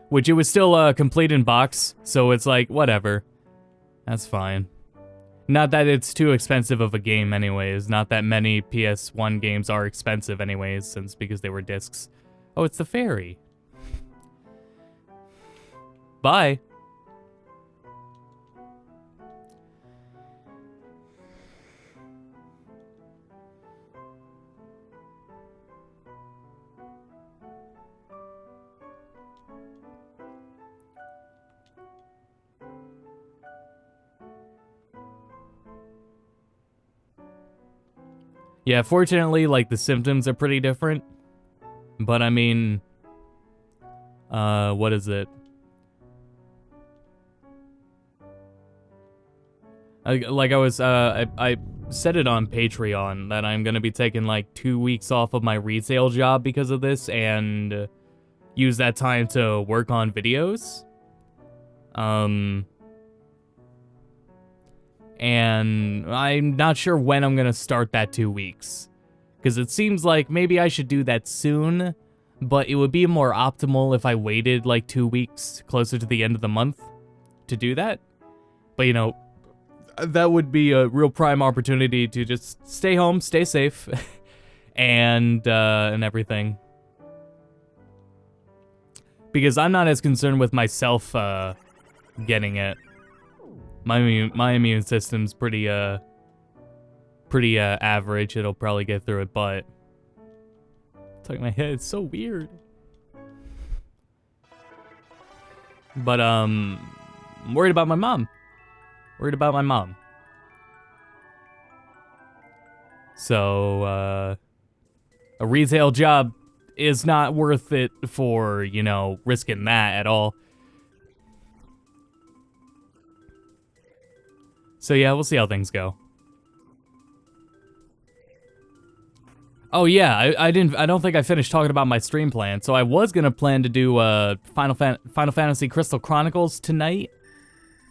Which it was still, complete in box, so it's like, whatever. That's fine. Not that it's too expensive of a game anyways, not that many PS1 games are expensive anyways, since because they were discs. Oh, it's the fairy. Bye. Yeah, fortunately, like, the symptoms are pretty different. But, I mean... what is it? I said it on Patreon that I'm gonna be taking, like, 2 weeks off of my retail job because of this, and use that time to work on videos. And I'm not sure when I'm gonna start that 2 weeks. Because it seems like maybe I should do that soon, but it would be more optimal if I waited like 2 weeks closer to the end of the month to do that. But you know, that would be a real prime opportunity to just stay home, stay safe, and everything. Because I'm not as concerned with myself getting it. My immune system's pretty average. It'll probably get through it, but tucking my head, it's so weird. But I'm worried about my mom. Worried about my mom. So a retail job is not worth it for, you know, risking that at all. So yeah, we'll see how things go. Oh yeah, I don't think I finished talking about my stream plan. So I was gonna plan to do Final Fantasy Crystal Chronicles tonight.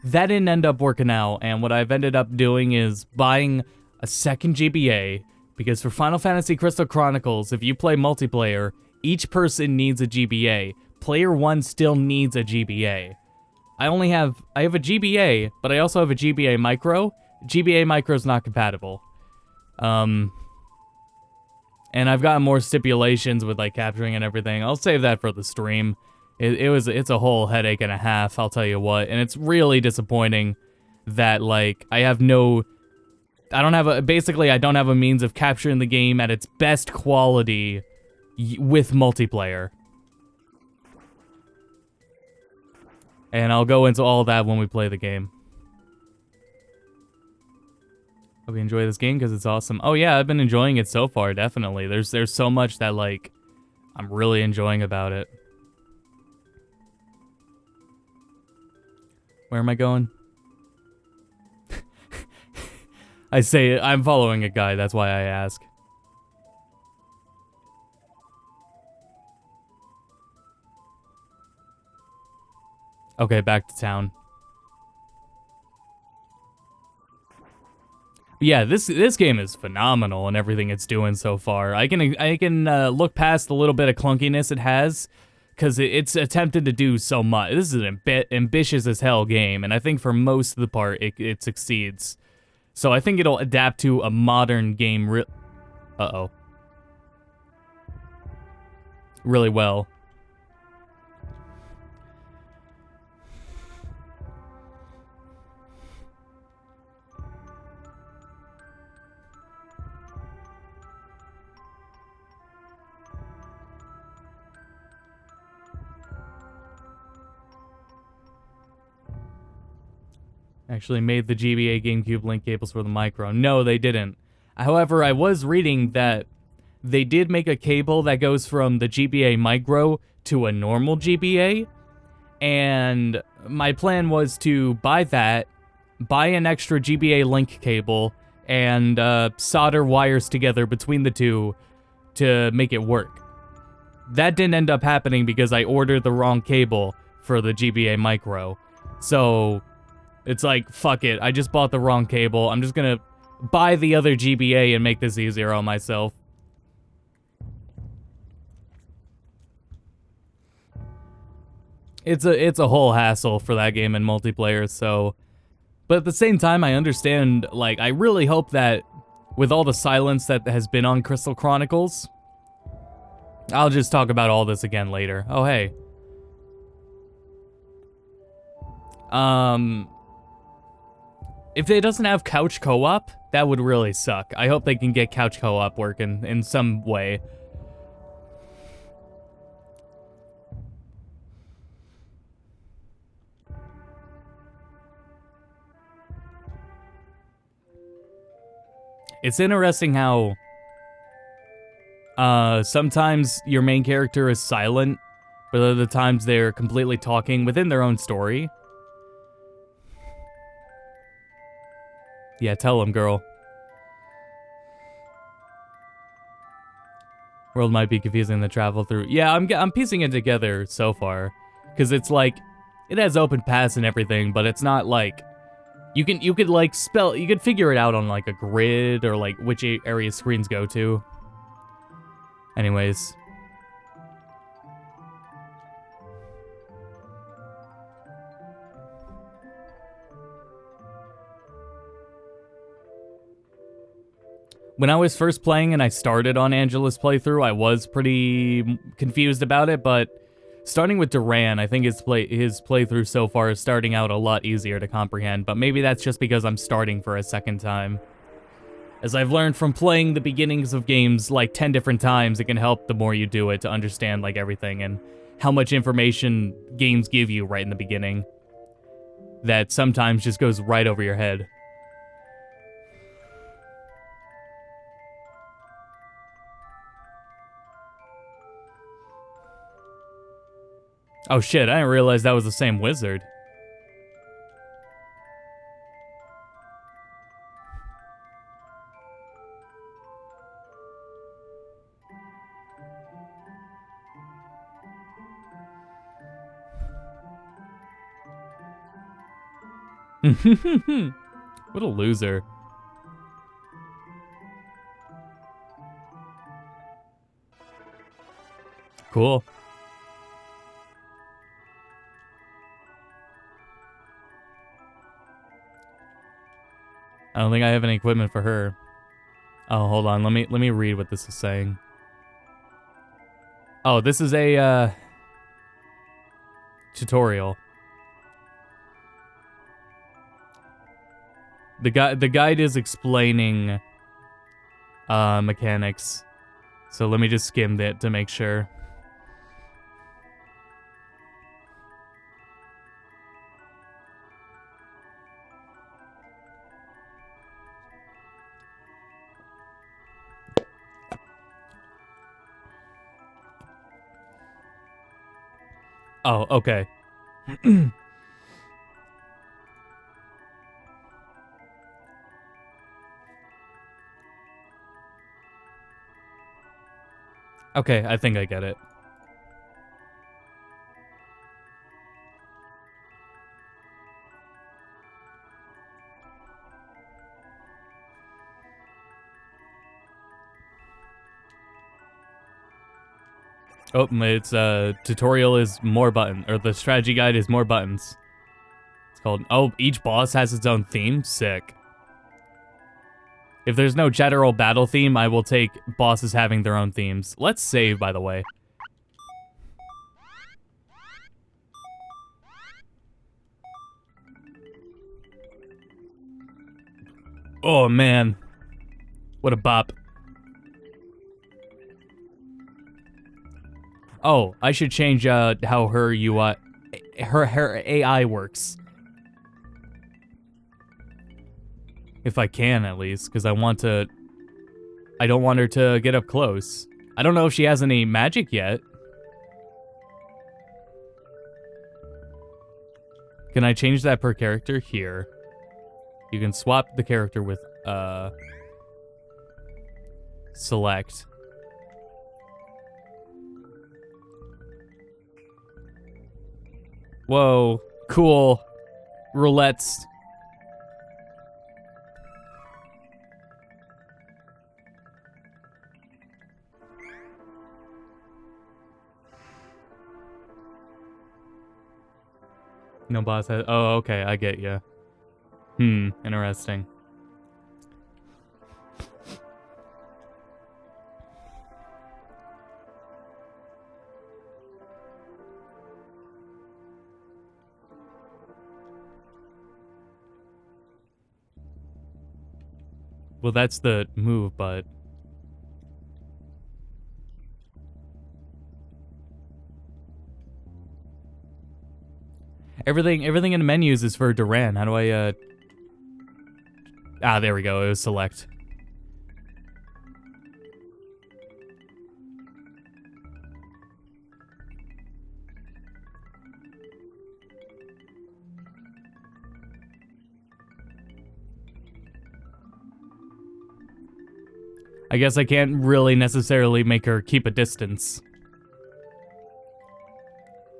That didn't end up working out, and what I've ended up doing is buying a second GBA, because for Final Fantasy Crystal Chronicles, if you play multiplayer, each person needs a GBA. Player 1 still needs a GBA. I have a GBA, but I also have a GBA Micro. GBA Micro's not compatible. And I've got more stipulations with, like, capturing and everything. I'll save that for the stream. It's a whole headache and a half, I'll tell you what. And it's really disappointing that, like, I don't have a means of capturing the game at its best quality with multiplayer. And I'll go into all that when we play the game. Hope you enjoy this game because it's awesome. Oh yeah, I've been enjoying it so far, definitely. There's so much that, like, I'm really enjoying about it. Where am I going? I say I'm following a guide, that's why I ask. Okay, back to town. Yeah, this game is phenomenal in everything it's doing so far. I can look past the little bit of clunkiness it has, because it's attempted to do so much. This is an ambitious as hell game, and I think for most of the part it succeeds. So I think it'll adapt to a modern game really well. Actually made the GBA GameCube link cables for the micro. No, they didn't. However, I was reading that they did make a cable that goes from the GBA micro to a normal GBA, and my plan was to buy that, buy an extra GBA link cable, and solder wires together between the two to make it work. That didn't end up happening because I ordered the wrong cable for the GBA micro. So it's like, fuck it, I just bought the wrong cable. I'm just gonna buy the other GBA and make this easier on myself. It's a whole hassle for that game in multiplayer, so... But at the same time, I understand, like, I really hope that with all the silence that has been on Crystal Chronicles... I'll just talk about all this again later. Oh, hey. If it doesn't have couch co-op, that would really suck. I hope they can get couch co-op working in some way. It's interesting how sometimes your main character is silent, but other times they're completely talking within their own story. Yeah, tell him, girl. World might be confusing to travel through. Yeah, I'm piecing it together so far, because it's like it has open paths and everything, but it's not like you could like you could figure it out on like a grid or like which area screens go to. Anyways. When I was first playing and I started on Angela's playthrough, I was pretty confused about it, but starting with Duran, I think his playthrough so far is starting out a lot easier to comprehend, but maybe that's just because I'm starting for a second time. As I've learned from playing the beginnings of games like 10 different times, it can help the more you do it to understand like everything and how much information games give you right in the beginning that sometimes just goes right over your head. Oh shit, I didn't realize that was the same wizard. What a loser. Cool. I don't think I have any equipment for her. Oh, hold on. Let me read what this is saying. Oh, this is a tutorial. The guide is explaining mechanics. So let me just skim it to make sure. Oh, okay. Okay, I think I get it. Oh, it's tutorial is more button, or the strategy guide is more buttons. It's called, oh, each boss has its own theme? Sick. If there's no general battle theme, I will take bosses having their own themes. Let's save, by the way. Oh, man. What a bop. Oh, I should change how her UI, her AI works. If I can, at least, because I don't want her to get up close. I don't know if she has any magic yet. Can I change that per character? Here. You can swap the character with, select. Whoa, cool. Roulettes. No boss has, oh, okay, I get ya. Interesting. Well, that's the move, but... Everything in the menus is for Duran. How do I, Ah, there we go. It was select. I guess I can't really necessarily make her keep a distance.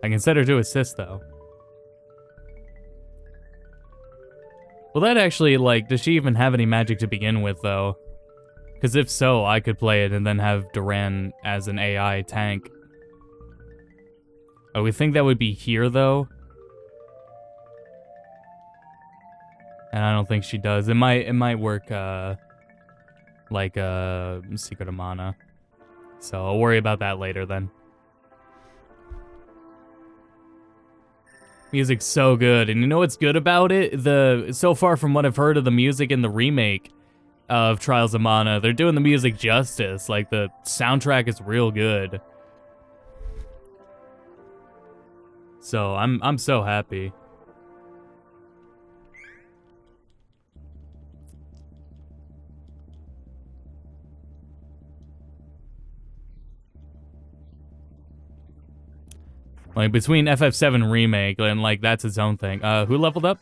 I can set her to assist, though. Well, that actually, like, does she even have any magic to begin with, though? Because if so, I could play it and then have Duran as an AI tank. Oh, we think that would be here, though? And I don't think she does. It might work, like, Secret of Mana. So I'll worry about that later, then. Music's so good, and you know what's good about it? So far from what I've heard of the music in the remake of Trials of Mana, they're doing the music justice. Like, the soundtrack is real good. So I'm so happy. Like, between FF7 Remake and, like, that's its own thing. Who leveled up?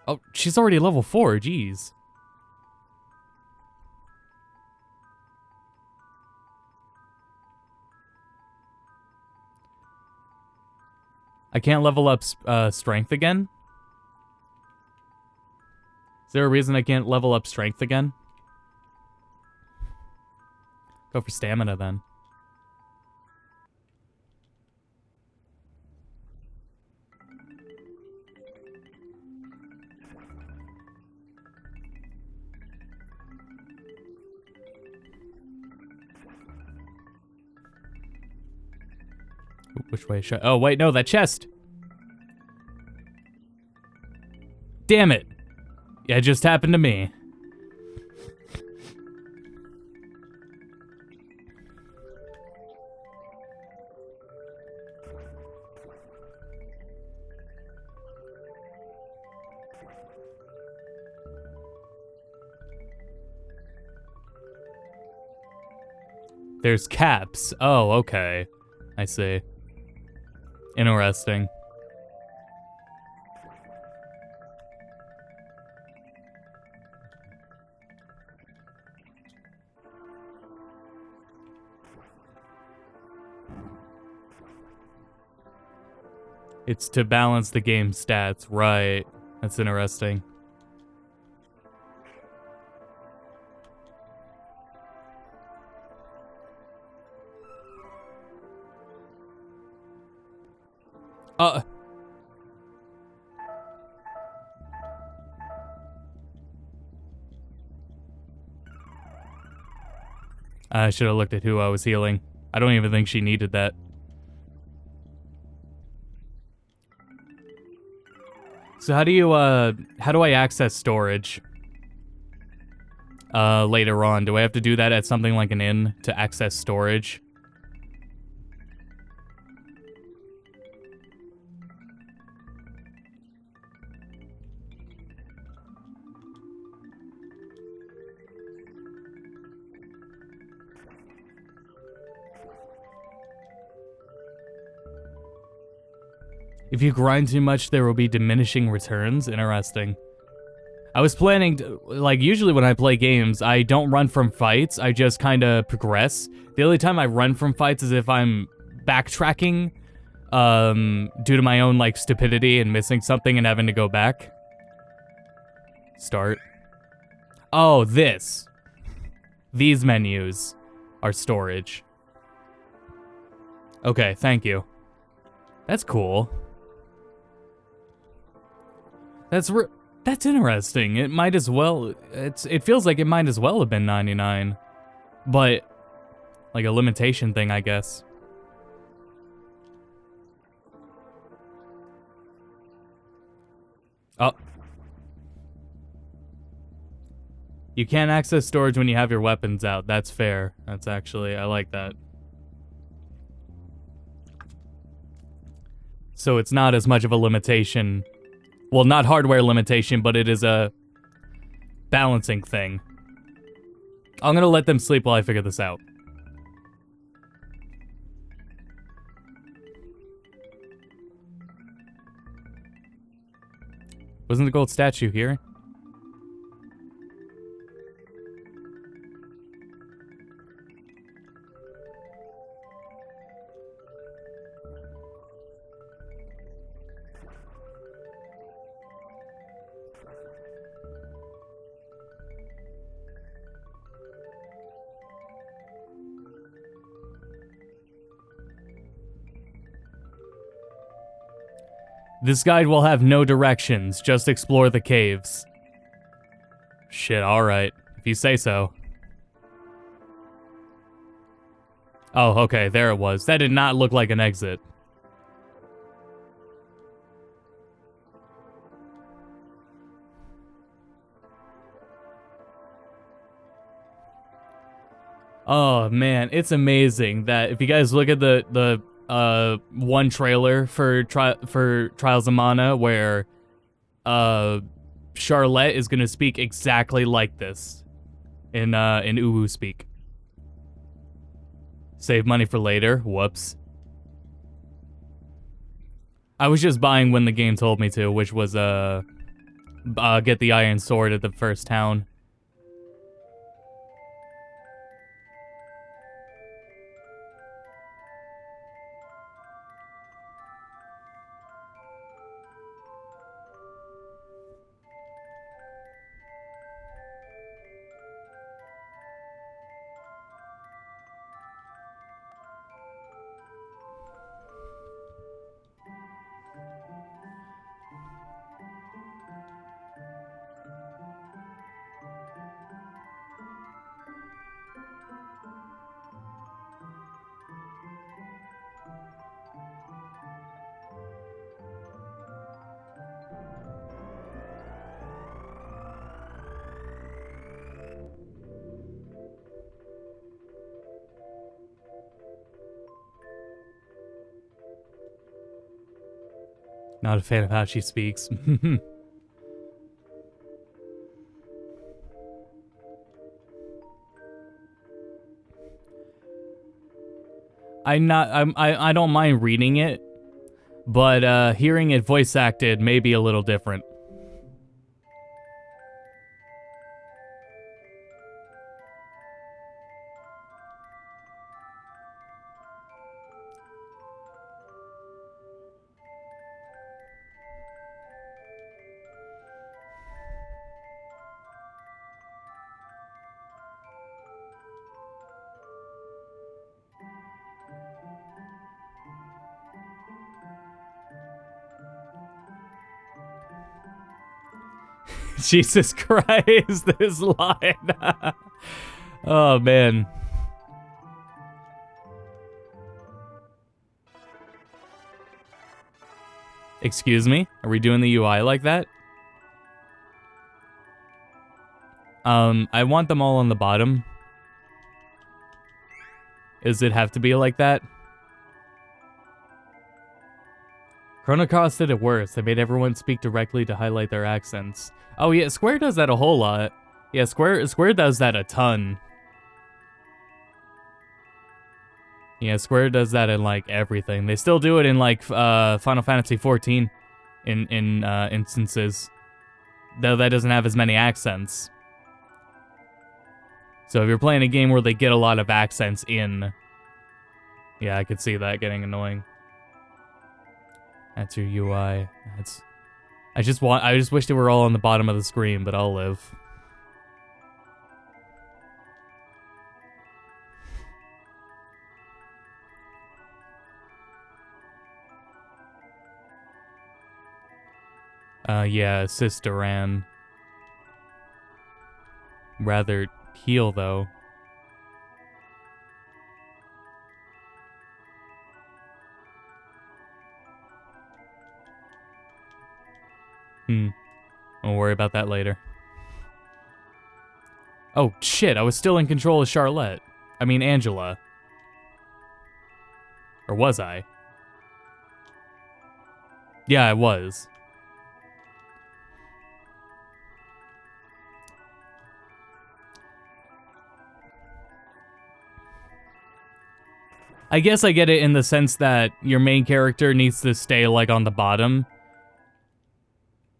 Oh, she's already level 4, jeez. I can't level up strength again? Is there a reason I can't level up strength again? Go for stamina, then. Which way should... Oh, wait, no, that chest! Damn it! Yeah, it just happened to me. There's caps. Oh, okay. I see. Interesting. It's to balance the game's stats, right. That's interesting. Uh. I should have looked at who I was healing. I don't even think she needed that. So how do I access storage? Later on, do I have to do that at something like an inn to access storage? If you grind too much, there will be diminishing returns. Interesting. I was planning to, like, usually when I play games, I don't run from fights, I just kind of progress. The only time I run from fights is if I'm backtracking, due to my own, like, stupidity and missing something and having to go back. Start. Oh, this. These menus are storage. Okay, thank you. That's cool. That's interesting. It might as well. It feels like it might as well have been 99, but like a limitation thing, I guess. Oh. You can't access storage when you have your weapons out. That's fair. That's actually, I like that. So it's not as much of a limitation. Well, not hardware limitation, but it is a balancing thing. I'm gonna let them sleep while I figure this out. Wasn't the gold statue here? This guide will have no directions, just explore the caves. Shit, alright. If you say so. Oh, okay, there it was. That did not look like an exit. Oh man, it's amazing that if you guys look at the one trailer for Trials of Mana where Charlotte is gonna speak exactly like this in Uwu speak. Save money for later. Whoops. I was just buying when the game told me to, which was get the iron sword at the first town. Not a fan of how she speaks. I don't mind reading it, but hearing it voice acted may be a little different. Jesus Christ, this line. Oh, man. Excuse me? Are we doing the UI like that? I want them all on the bottom. Does it have to be like that? Chrono Cross did it worse. They made everyone speak directly to highlight their accents. Oh yeah, Square does that a whole lot. Yeah, Square does that a ton. Yeah, Square does that in like everything. They still do it in like Final Fantasy XIV in instances. Though that doesn't have as many accents. So if you're playing a game where they get a lot of accents in, yeah, I could see that getting annoying. That's your UI. I just wish they were all on the bottom of the screen, but I'll live. Yeah, assist Duran. Rather heal, though. We'll worry about that later. Oh, shit, I was still in control of Charlotte. I mean, Angela. Or was I? Yeah, I was. I guess I get it in the sense that your main character needs to stay, like, on the bottom.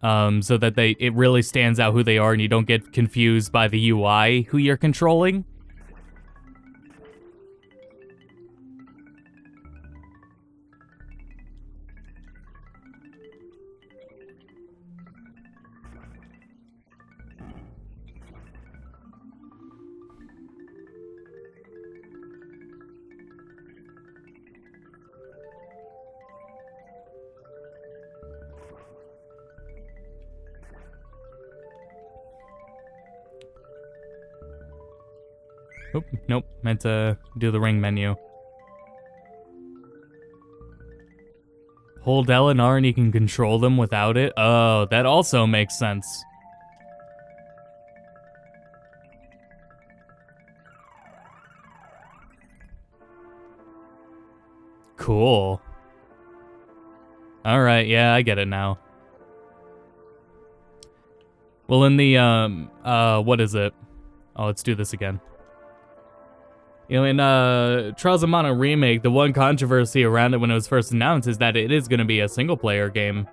So that it really stands out who they are and you don't get confused by the UI who you're controlling. Oh, nope. Meant to do the ring menu. Hold L and R and you can control them without it? Oh, that also makes sense. Cool. Alright, yeah, I get it now. Well, in the, what is it? Oh, let's do this again. You know, in Trials of Mana Remake, the one controversy around it when it was first announced is that it is going to be a single-player game.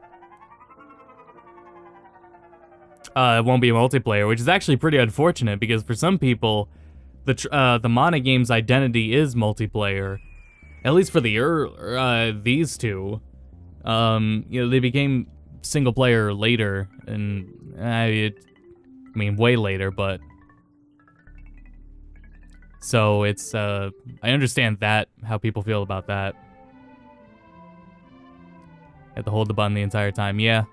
It won't be a multiplayer, which is actually pretty unfortunate because for some people, the Mana game's identity is multiplayer. At least for these two. You know, they became single-player later, and I mean, way later, but... So it's, I understand that, how people feel about that. You have to hold the button the entire time, yeah.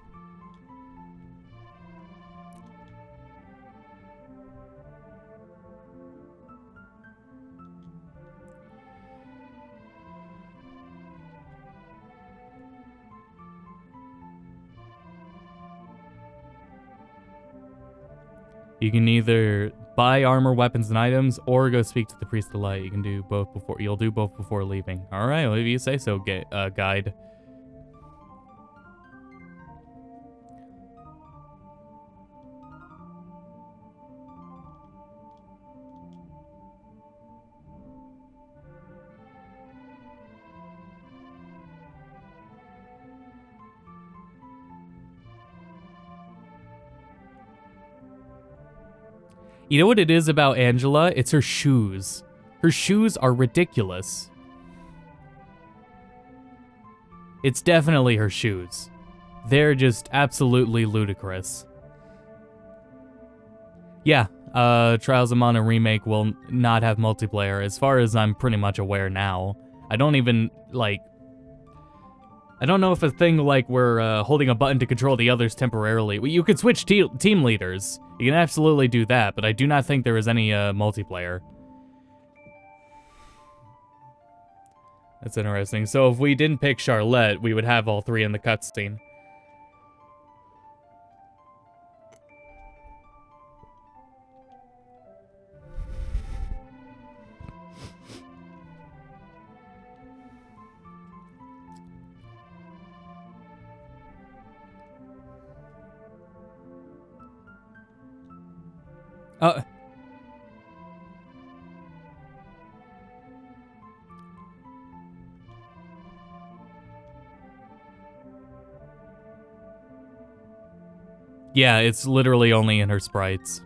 You can either buy armor, weapons, and items, or go speak to the Priest of Light. You can do both before. You'll do both before leaving. All right, well, if you say so, guide. You know what it is about Angela? It's her shoes. Her shoes are ridiculous. It's definitely her shoes. They're just absolutely ludicrous. Yeah, Trials of Mana Remake will not have multiplayer, as far as I'm pretty much aware now. I don't even, like... I don't know if a thing like we're holding a button to control the others temporarily. Well, you could switch team leaders. You can absolutely do that, but I do not think there is any multiplayer. That's interesting. So if we didn't pick Charlotte, we would have all three in the cutscene. Yeah, it's literally only in her sprites.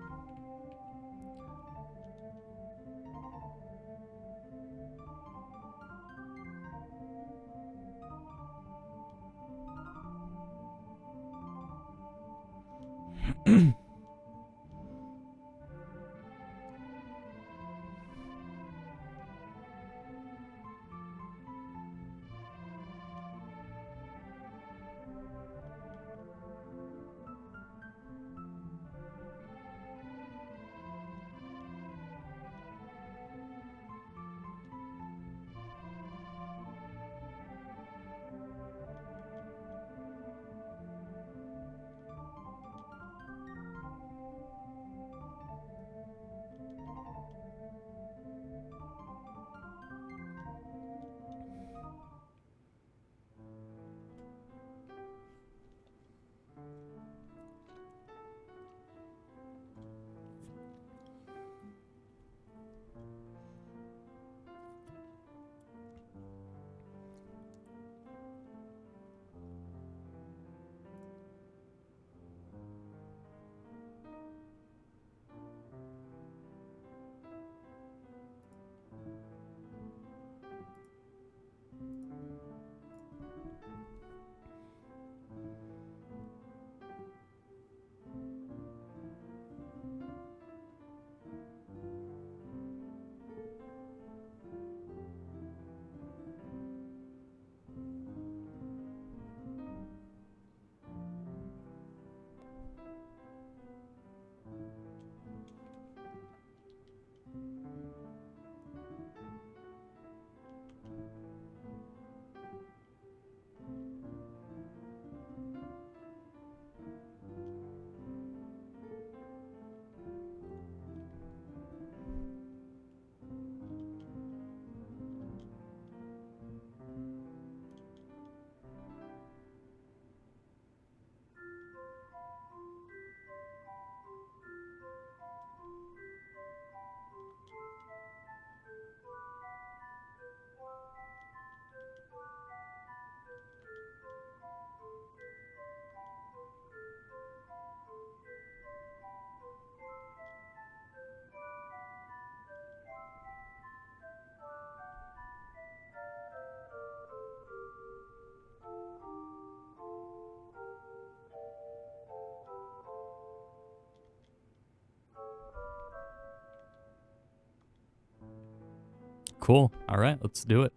Cool. All right, let's do it.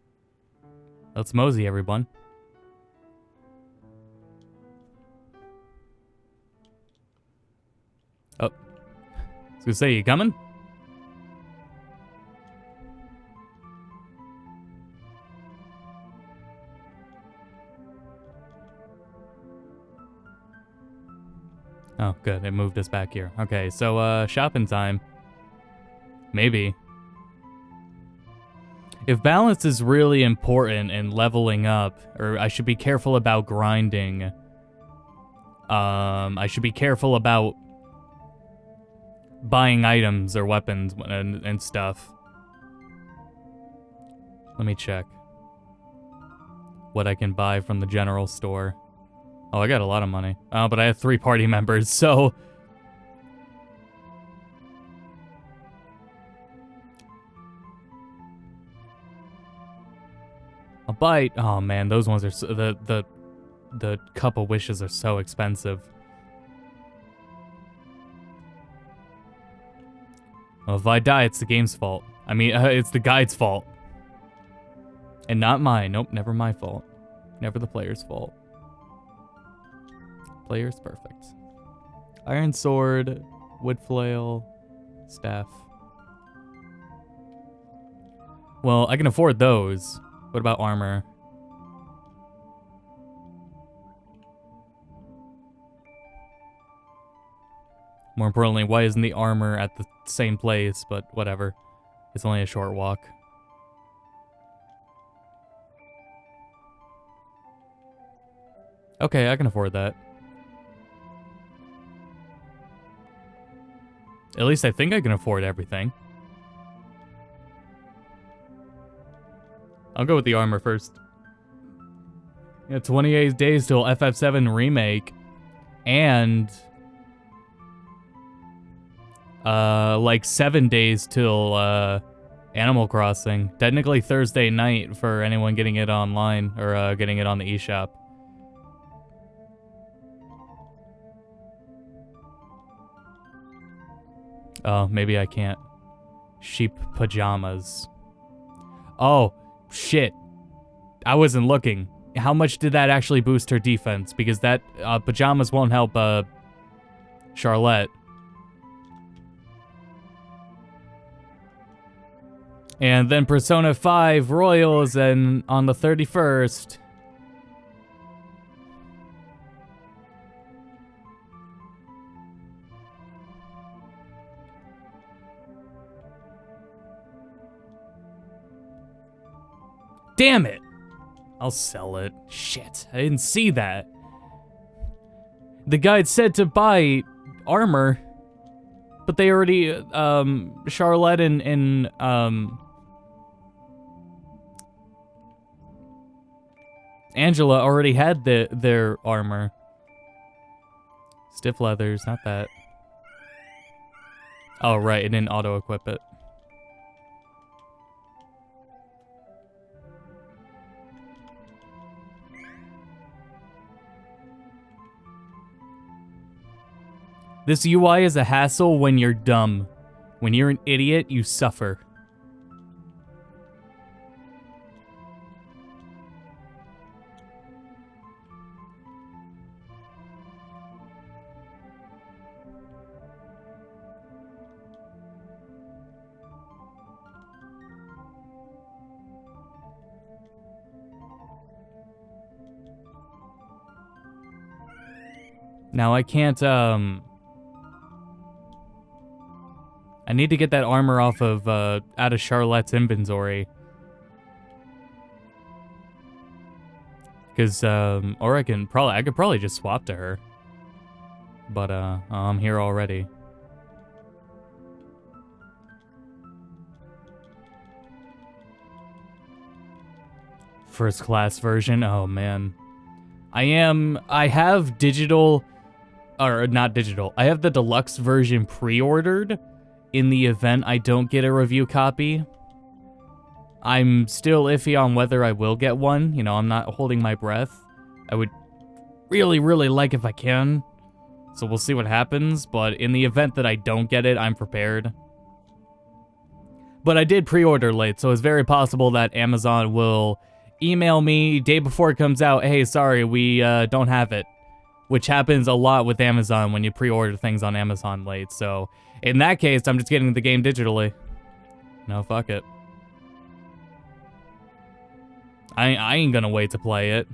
Let's mosey, everyone. Oh. I was gonna say, you coming? Oh, good. It moved us back here. Okay, so, shopping time. Maybe. If balance is really important in leveling up, or I should be careful about grinding. I should be careful about buying items or weapons and stuff. Let me check what I can buy from the general store. Oh, I got a lot of money. Oh, but I have 3 party members, so... I'll buy... Oh, man, those ones are... The Cup of Wishes are so expensive. Well, if I die, it's the game's fault. I mean, it's the guide's fault. And not mine. Nope, never my fault. Never the player's fault. Player's perfect. Iron sword, wood flail, staff. Well, I can afford those. What about armor? More importantly, why isn't the armor at the same place? But whatever. It's only a short walk. Okay, I can afford that. At least I think I can afford everything. I'll go with the armor first. Yeah, 28 days till FF7 remake. And like 7 days till Animal Crossing. Technically Thursday night for anyone getting it online or getting it on the eShop. Oh, maybe I can't. Sheep pajamas. Oh, shit. I wasn't looking. How much did that actually boost her defense? Because that pajamas won't help Charlotte. And then Persona 5 Royals and on the 31st. Damn it! I'll sell it. Shit, I didn't see that. The guide said to buy armor, but they already, Charlotte and Angela already had their armor. Stiff leathers, not that. Oh, right, it didn't auto-equip it. This UI is a hassle when you're dumb. When you're an idiot, you suffer. Now I can't, I need to get that armor off of, out of Charlotte's inventory. Cause, or I could probably just swap to her. But, I'm here already. First class version, oh man. I have digital, or not digital, I have the deluxe version pre-ordered. In the event I don't get a review copy. I'm still iffy on whether I will get one. You know, I'm not holding my breath. I would really, really like if I can. So we'll see what happens. But in the event that I don't get it, I'm prepared. But I did pre-order late, so it's very possible that Amazon will email me day before it comes out, hey, sorry, we don't have it. Which happens a lot with Amazon when you pre-order things on Amazon late, so in that case, I'm just getting the game digitally. No, fuck it. I ain't gonna wait to play it.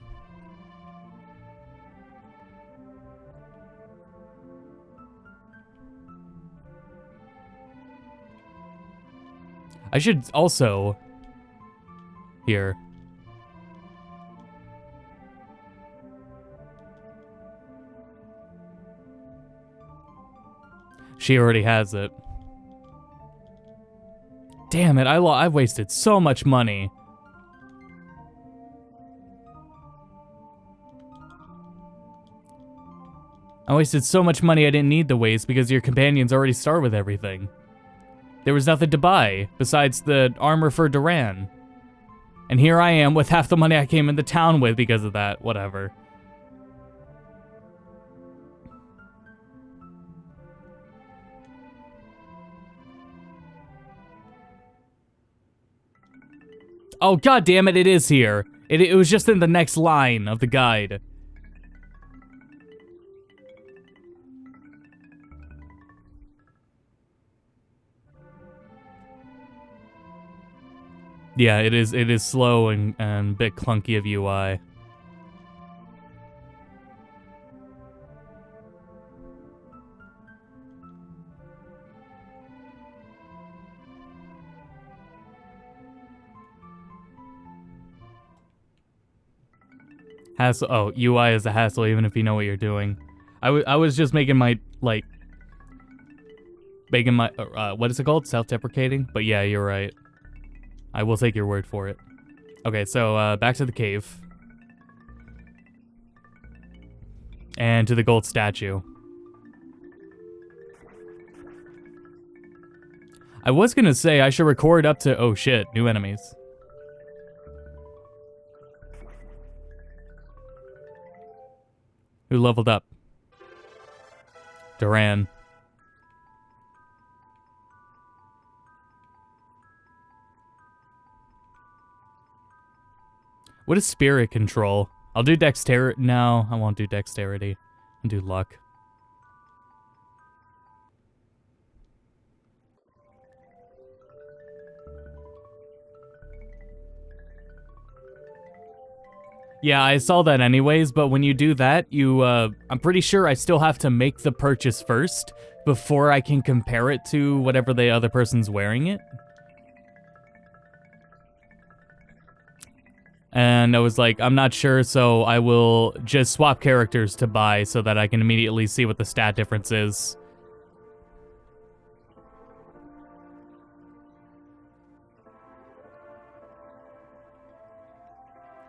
I should also... Here. She already has it. Damn it, I wasted so much money. I wasted so much money I didn't need to waste because your companions already start with everything. There was nothing to buy besides the armor for Duran. And here I am with half the money I came into town with because of that. Whatever. Oh, god damn it, it is here. It was just in the next line of the guide. Yeah, it is slow and a bit clunky of UI. Hassle. Oh, UI is a hassle even if you know what you're doing. I was just making my, like, making my, what is it called? Self-deprecating? But yeah, you're right. I will take your word for it. Okay, so, back to the cave. And to the gold statue. I was gonna say I should record up to, oh shit, new enemies. Who leveled up? Duran. What is spirit control? I'll do dexterity. No, I won't do dexterity. I'll do luck. Yeah, I saw that anyways, but when you do that, I'm pretty sure I still have to make the purchase first before I can compare it to whatever the other person's wearing it. And I was like, I'm not sure, so I will just swap characters to buy so that I can immediately see what the stat difference is.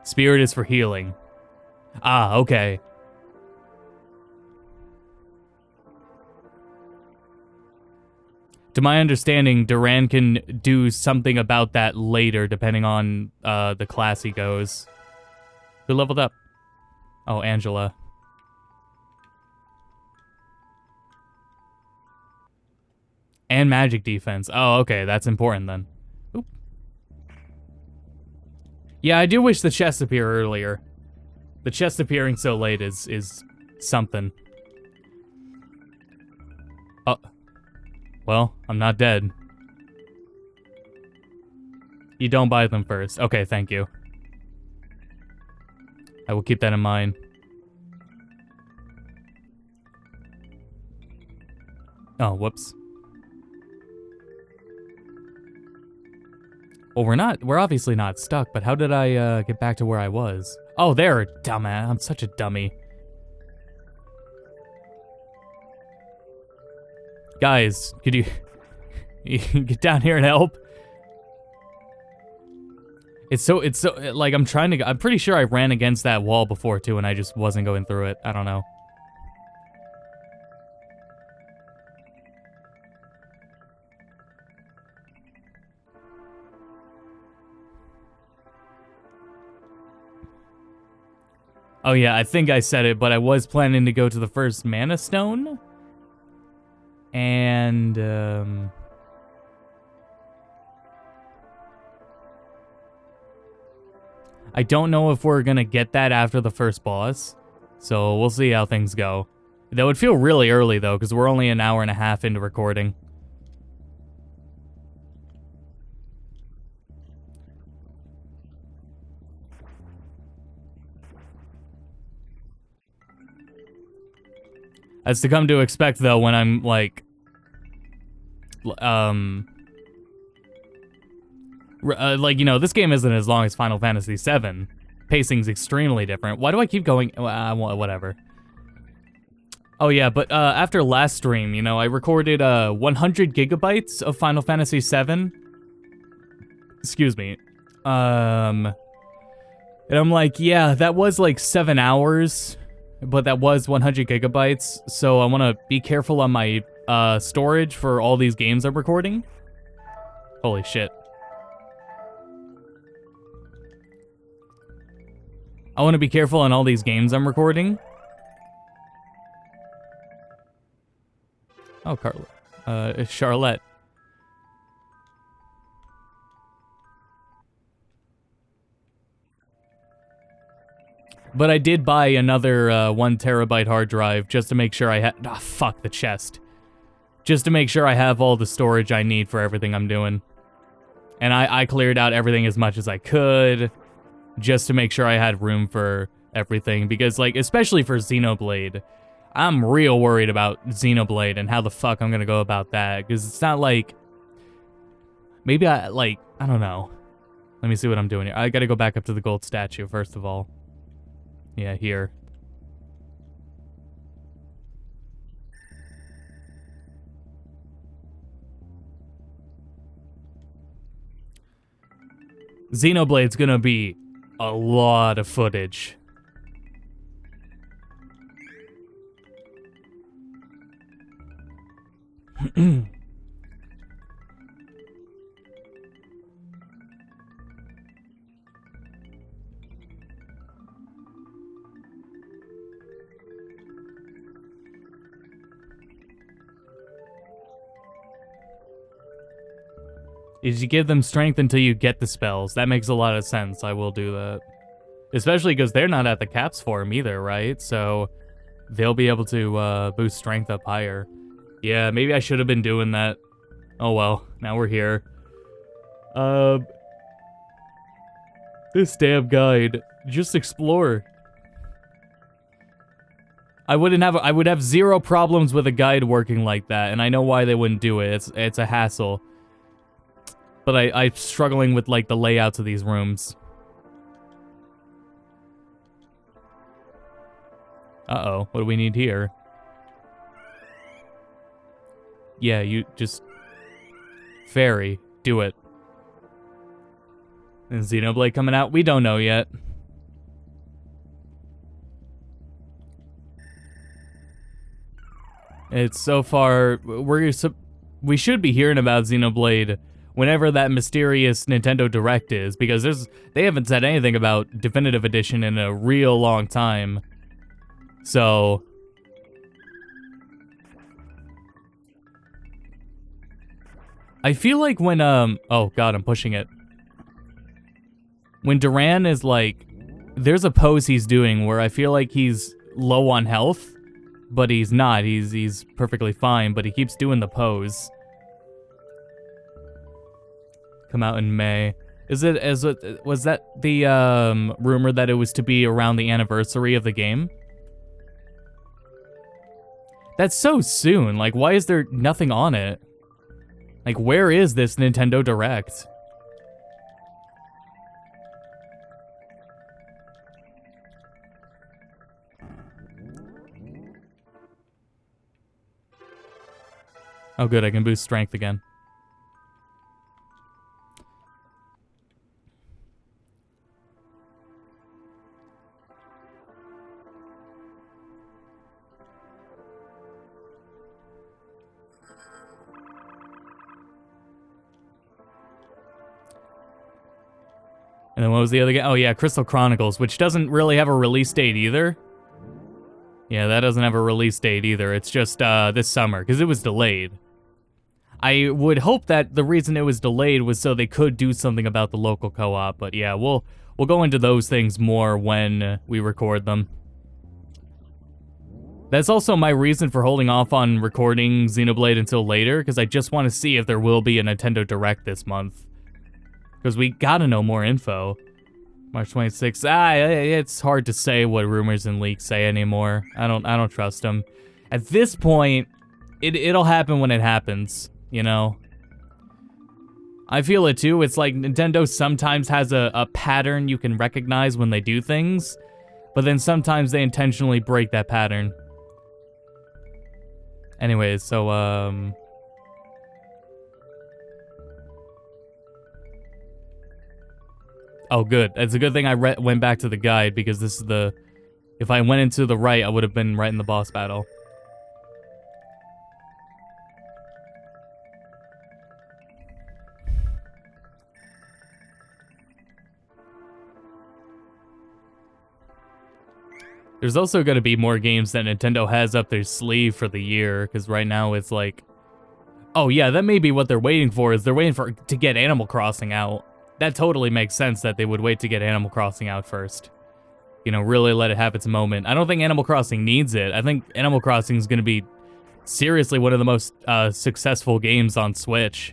Spirit is for healing. Ah, okay. To my understanding, Duran can do something about that later, depending on the class he goes. Who leveled up? Oh, Angela. And magic defense. Oh, okay, that's important then. Oop. Yeah, I do wish the chest appeared earlier. The chest appearing so late is something. Oh. Well, I'm not dead. You don't buy them first. Okay, thank you. I will keep that in mind. Oh, whoops. Well, we're obviously not stuck, but how did I get back to where I was? Oh, there, dumbass. I'm such a dummy. Guys, could you get down here and help? It's so, like, I'm pretty sure I ran against that wall before, too, and I just wasn't going through it. I don't know. Oh, yeah, I think I said it, but I was planning to go to the first Mana Stone. And, I don't know if we're gonna get that after the first boss, so we'll see how things go. That would feel really early, though, because we're only an hour and a half into recording. As to come to expect, though, when I'm, like, like, you know, this game isn't as long as Final Fantasy VII. Pacing's extremely different. Why do I keep going? Whatever. Oh, yeah, but after last stream, you know, I recorded 100 gigabytes of Final Fantasy VII. Excuse me. And I'm like, yeah, that was like 7 hours, but that was 100 gigabytes, so I want to be careful on my storage for all these games I'm recording. Holy shit. I want to be careful on all these games I'm recording. Oh, it's Charlotte. But I did buy another 1 terabyte hard drive just to make sure I had... Ah, fuck the chest. Just to make sure I have all the storage I need for everything I'm doing. And I cleared out everything as much as I could, just to make sure I had room for everything. Because, like, especially for Xenoblade, I'm real worried about Xenoblade and how the fuck I'm gonna go about that. Because it's not like... Maybe I don't know. Let me see what I'm doing here. I gotta go back up to the gold statue, first of all. Yeah, here. Xenoblade's gonna be a lot of footage. Is you give them strength until you get the spells. That makes a lot of sense. I will do that. Especially because they're not at the caps for them either, right? So they'll be able to boost strength up higher. Yeah, maybe I should have been doing that. Oh well, now we're here. This damn guide. Just explore. I would have zero problems with a guide working like that, and I know why they wouldn't do it. It's a hassle. But I'm struggling with, like, the layouts of these rooms. Uh-oh, what do we need here? Yeah, you just... Fairy, do it. Is Xenoblade coming out? We don't know yet. It's so far... We should be hearing about Xenoblade whenever that mysterious Nintendo Direct is, because they haven't said anything about Definitive Edition in a real long time. So... I feel like when, oh god, I'm pushing it. When Duran is like... There's a pose he's doing where I feel like he's low on health, but he's not. He's perfectly fine, but he keeps doing the pose. Come out in May. Was that the rumor that it was to be around the anniversary of the game? That's so soon. Like, why is there nothing on it? Like, where is this Nintendo Direct? Oh good, I can boost strength again. And then what was the other game? Oh yeah, Crystal Chronicles, which doesn't really have a release date either. Yeah, that doesn't have a release date either. It's just this summer, because it was delayed. I would hope that the reason it was delayed was so they could do something about the local co-op, but yeah, we'll go into those things more when we record them. That's also my reason for holding off on recording Xenoblade until later, because I just want to see if there will be a Nintendo Direct this month. Because we gotta know more info. March 26th. It's hard to say what rumors and leaks say anymore. I don't trust them. At this point, it'll happen when it happens, you know? I feel it too. It's like Nintendo sometimes has a pattern you can recognize when they do things, but then sometimes they intentionally break that pattern. Anyways, so, oh, good. It's a good thing I went back to the guide, because this is the... If I went into the right, I would have been right in the boss battle. There's also going to be more games that Nintendo has up their sleeve for the year, because right now it's like... Oh yeah, that may be what they're waiting for, is they're waiting to get Animal Crossing out. That totally makes sense that they would wait to get Animal Crossing out first. you know, really let it have its moment. I don't think Animal Crossing needs it. I think Animal Crossing is going to be seriously one of the most successful games on Switch.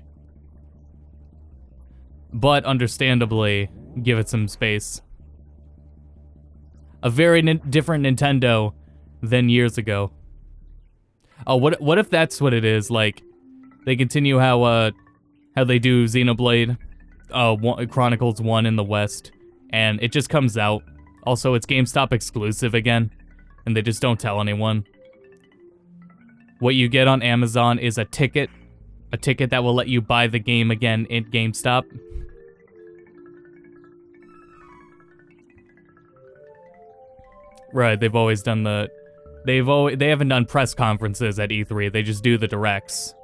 But understandably, give it some space. A very different Nintendo than years ago. Oh, what if that's what it is? Like, they continue how they do Xenoblade Chronicles 1 in the West, and it just comes out. Also, it's GameStop exclusive again, and they just don't tell anyone. What you get on Amazon is a ticket that will let you buy the game again in GameStop. Right, they've always done they haven't done press conferences at E3, they just do the directs.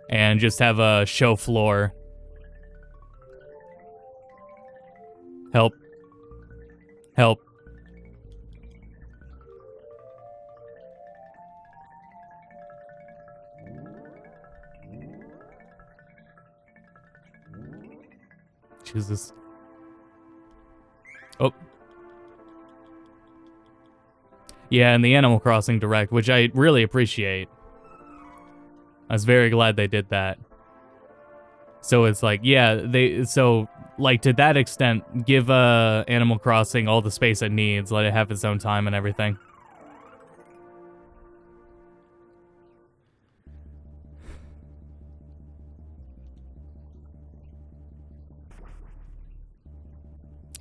And just have a show floor. Help. Help. Jesus. Oh. Yeah, and the Animal Crossing Direct, which I really appreciate. I was very glad they did that. So it's like, yeah, like, to that extent, give Animal Crossing all the space it needs, let it have its own time and everything.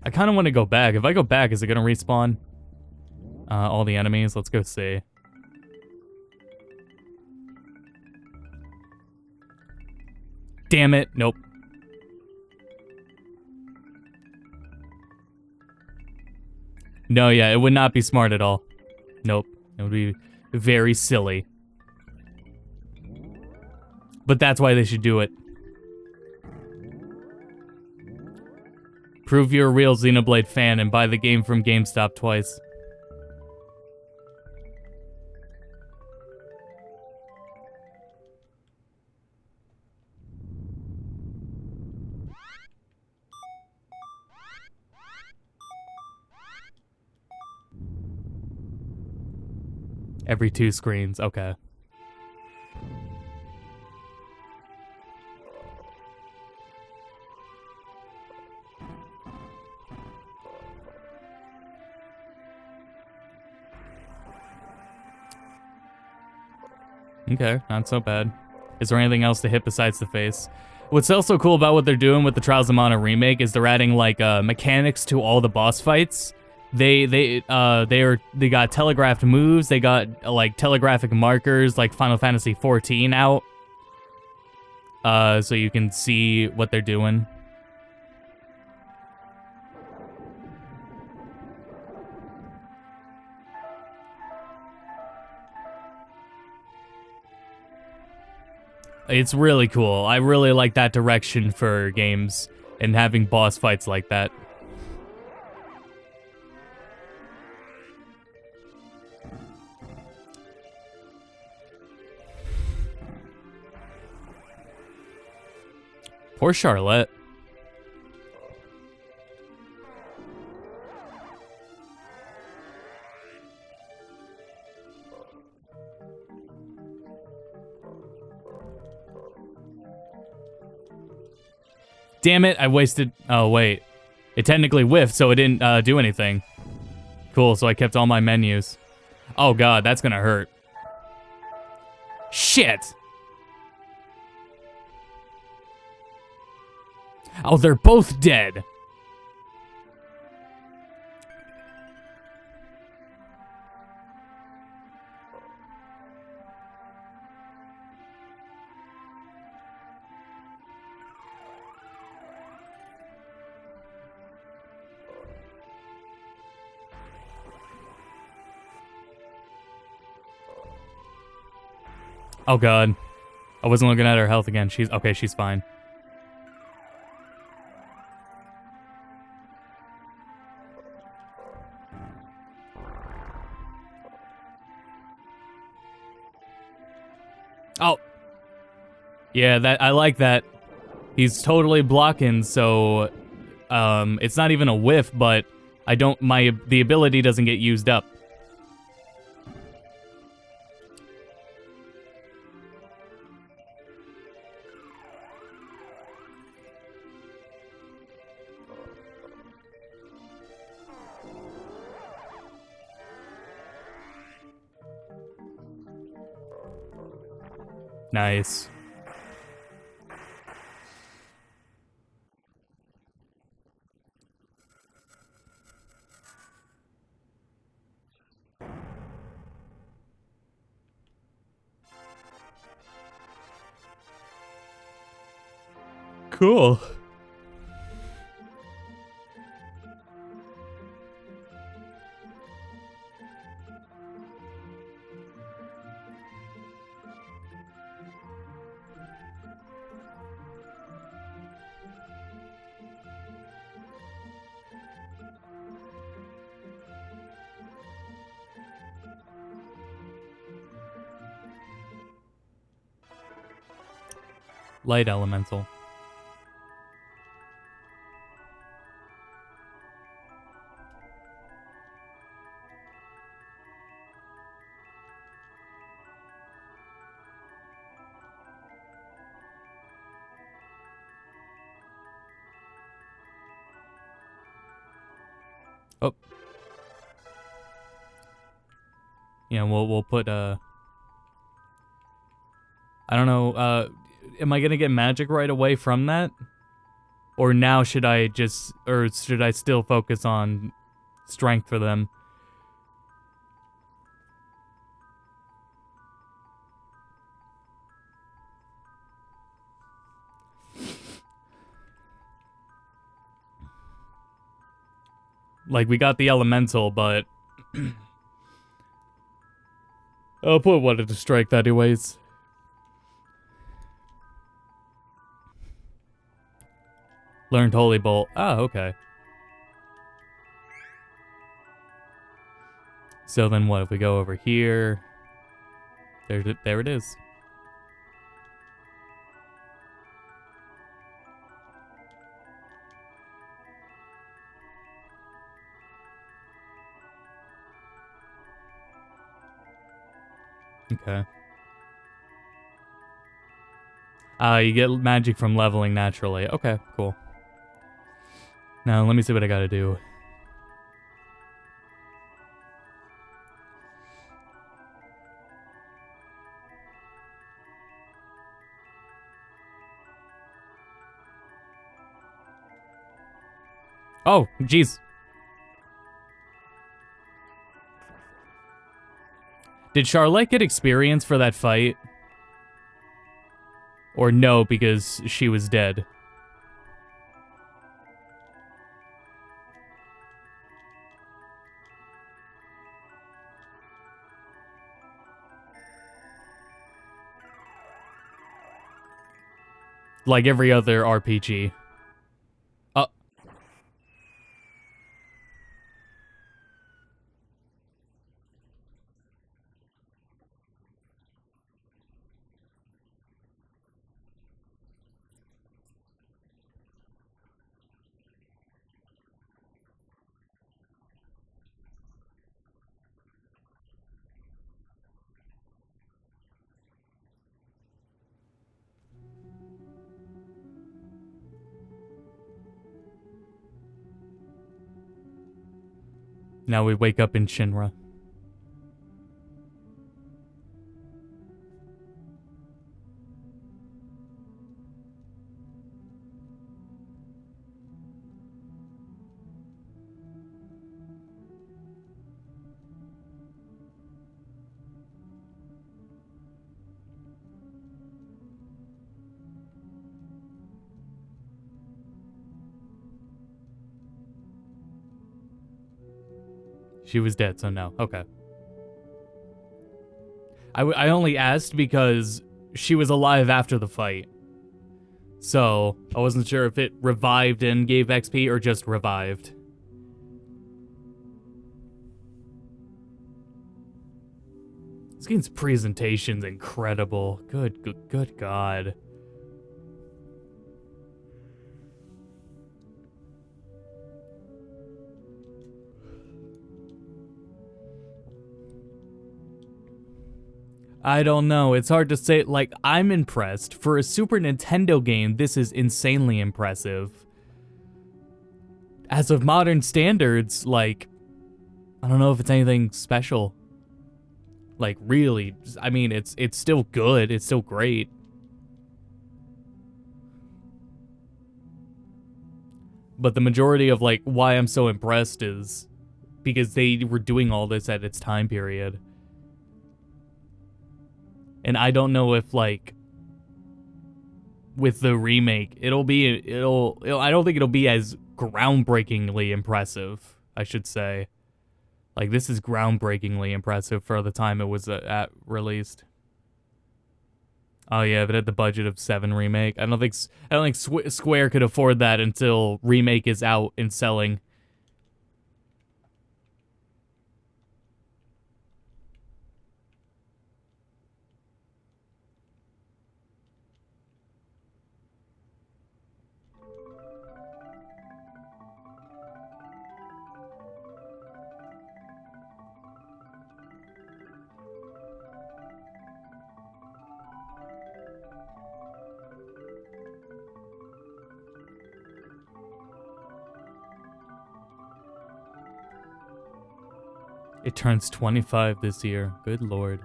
I kind of want to go back. If I go back, is it going to respawn all the enemies? Let's go see. Damn it. Nope. No, yeah, it would not be smart at all. Nope. It would be very silly. But that's why they should do it. Prove you're a real Xenoblade fan and buy the game from GameStop twice. Every 2 screens, okay. Okay, not so bad. Is there anything else to hit besides the face? What's also cool about what they're doing with the Trials of Mana remake is they're adding like mechanics to all the boss fights. They got telegraphed moves. They got like telegraphic markers, like Final Fantasy XIV out, so you can see what they're doing. It's really cool. I really like that direction for games and having boss fights like that. Poor Charlotte. Damn it, I wasted... Oh, wait. It technically whiffed, so it didn't do anything. Cool, so I kept all my menus. Oh god, that's gonna hurt. Shit! Oh, they're both dead. Oh god. I wasn't looking at her health again. She's okay, she's fine. Oh. Yeah, that I like that. He's totally blocking, so it's not even a whiff, but the ability doesn't get used up. Nice. Cool. Light elemental. Oh. Yeah, we'll put I don't know, am I gonna get magic right away from that? Or now should I still focus on strength for them? Like, we got the elemental, but I'll put one to strike that anyways. Learned Holy Bolt. Oh, okay. So then what if we go over here? There it is. Okay. You get magic from leveling naturally. Okay, cool. Now, let me see what I gotta do. Oh, jeez. Did Charlotte get experience for that fight? Or no, because she was dead? Like every other RPG. Now we wake up in Shinra. She was dead, so no. Okay. I only asked because she was alive after the fight. So, I wasn't sure if it revived and gave XP or just revived. This game's presentation's incredible. Good God. I don't know. It's hard to say. Like, I'm impressed. For a Super Nintendo game, this is insanely impressive. As of modern standards, like, I don't know if it's anything special. Like, really, I mean, it's still good. It's still great. But the majority of, like, why I'm so impressed is because they were doing all this at its time period. And I don't know if, like, with the remake, I don't think it'll be as groundbreakingly impressive, I should say. Like, this is groundbreakingly impressive for the time it was released. Oh yeah, if it had the budget of 7 remake, I don't think Square could afford that until remake is out and selling. It turns 25 this year. Good lord.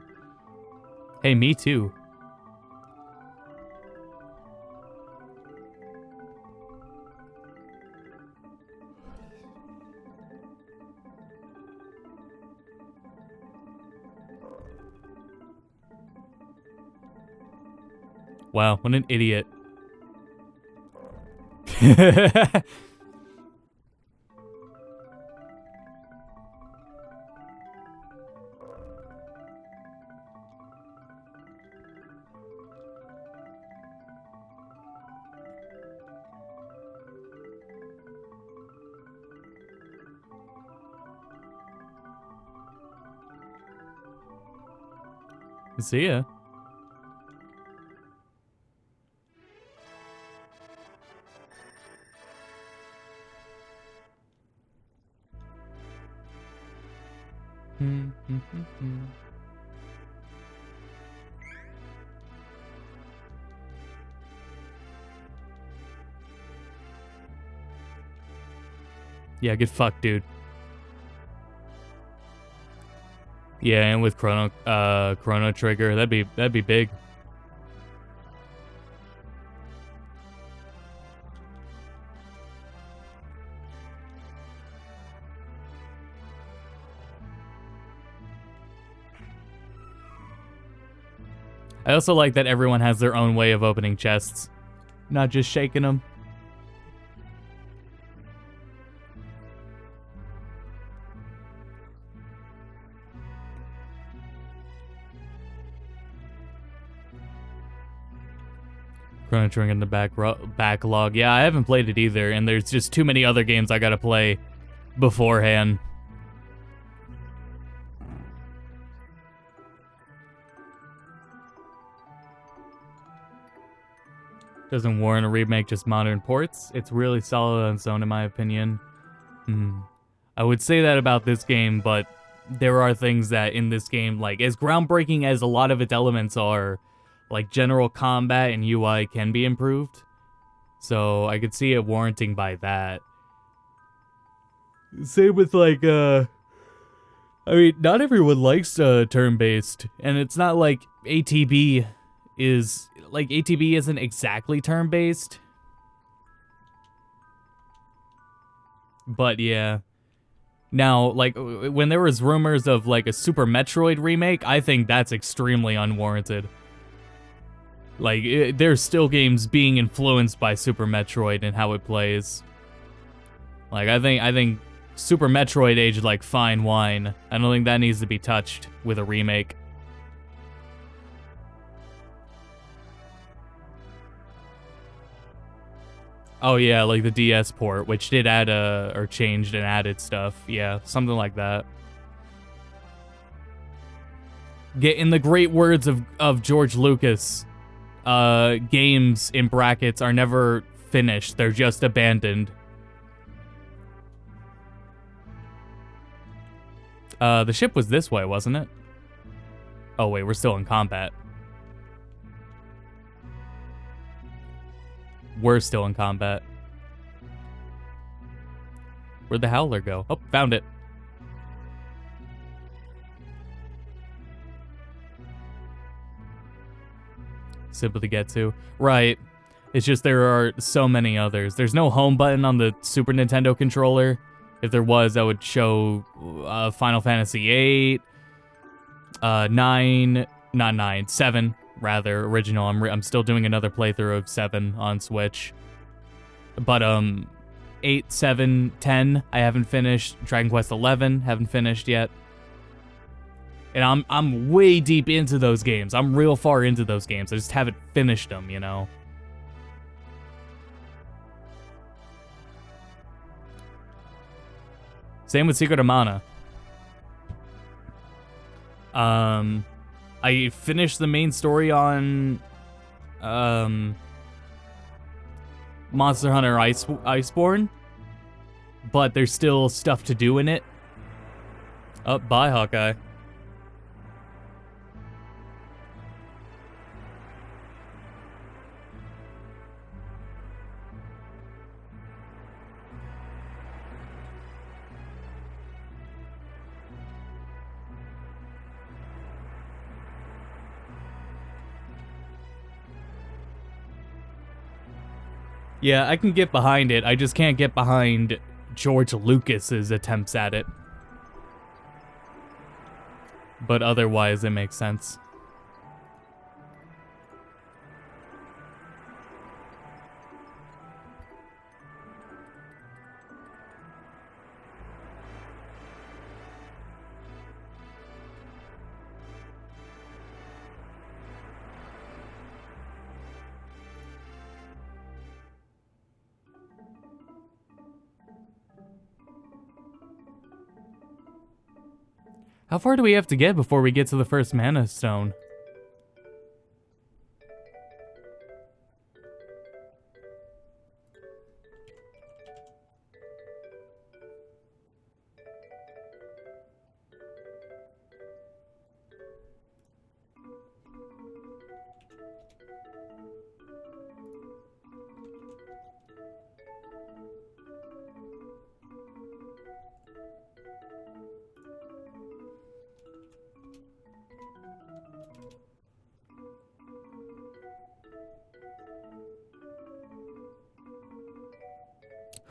Hey, me too. Wow, what an idiot. See ya. Yeah, get fucked, dude. Yeah, and with Chrono Trigger, that'd be big. I also like that everyone has their own way of opening chests, not just shaking them. Chrono Trigger in the backlog. Yeah, I haven't played it either, and there's just too many other games I gotta play beforehand. Doesn't warrant a remake, just modern ports. It's really solid on its own, in my opinion. I would say that about this game, but there are things that in this game, like, as groundbreaking as a lot of its elements are, like, general combat and UI can be improved. So I could see it warranting by that. Same with, like, I mean, not everyone likes turn-based, and it's not like ATB is... Like, ATB isn't exactly turn-based. But, yeah. Now, like, when there was rumors of, like, a Super Metroid remake, I think that's extremely unwarranted. Like, there's still games being influenced by Super Metroid and how it plays. Like, I think Super Metroid aged like fine wine. I don't think that needs to be touched with a remake. Oh yeah, like the DS port, which did add or changed and added stuff. Yeah, something like that. Get in the great words of George Lucas, games in brackets are never finished, they're just abandoned. The ship was this way, wasn't it? Oh, wait, we're still in combat. We're still in combat. Where'd the Howler go? Oh, found it. Simple to get to. Right. It's just there are so many others. There's no home button on the Super Nintendo controller. If there was, that would show Final Fantasy VIII, 9, not 9, 7, rather, original. I'm still doing another playthrough of 7 on Switch. But 8, 7, 10, I haven't finished. Dragon Quest 11, haven't finished yet. And I'm way deep into those games. I'm real far into those games. I just haven't finished them, you know? Same with Secret of Mana. I finished the main story on Monster Hunter Iceborne, but there's still stuff to do in it. Oh, bye, Hawkeye. Yeah, I can get behind it. I just can't get behind George Lucas's attempts at it. But otherwise, it makes sense. How far do we have to get before we get to the first Mana Stone?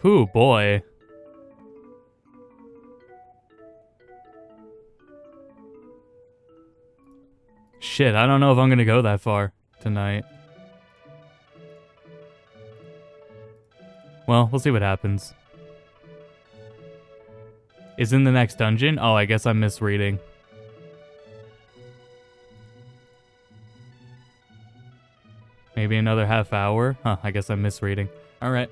Ooh, boy. Shit, I don't know if I'm gonna go that far tonight. Well, we'll see what happens. Is in the next dungeon? Oh, I guess I'm misreading. Maybe another half hour? Huh, I guess I'm misreading. Alright.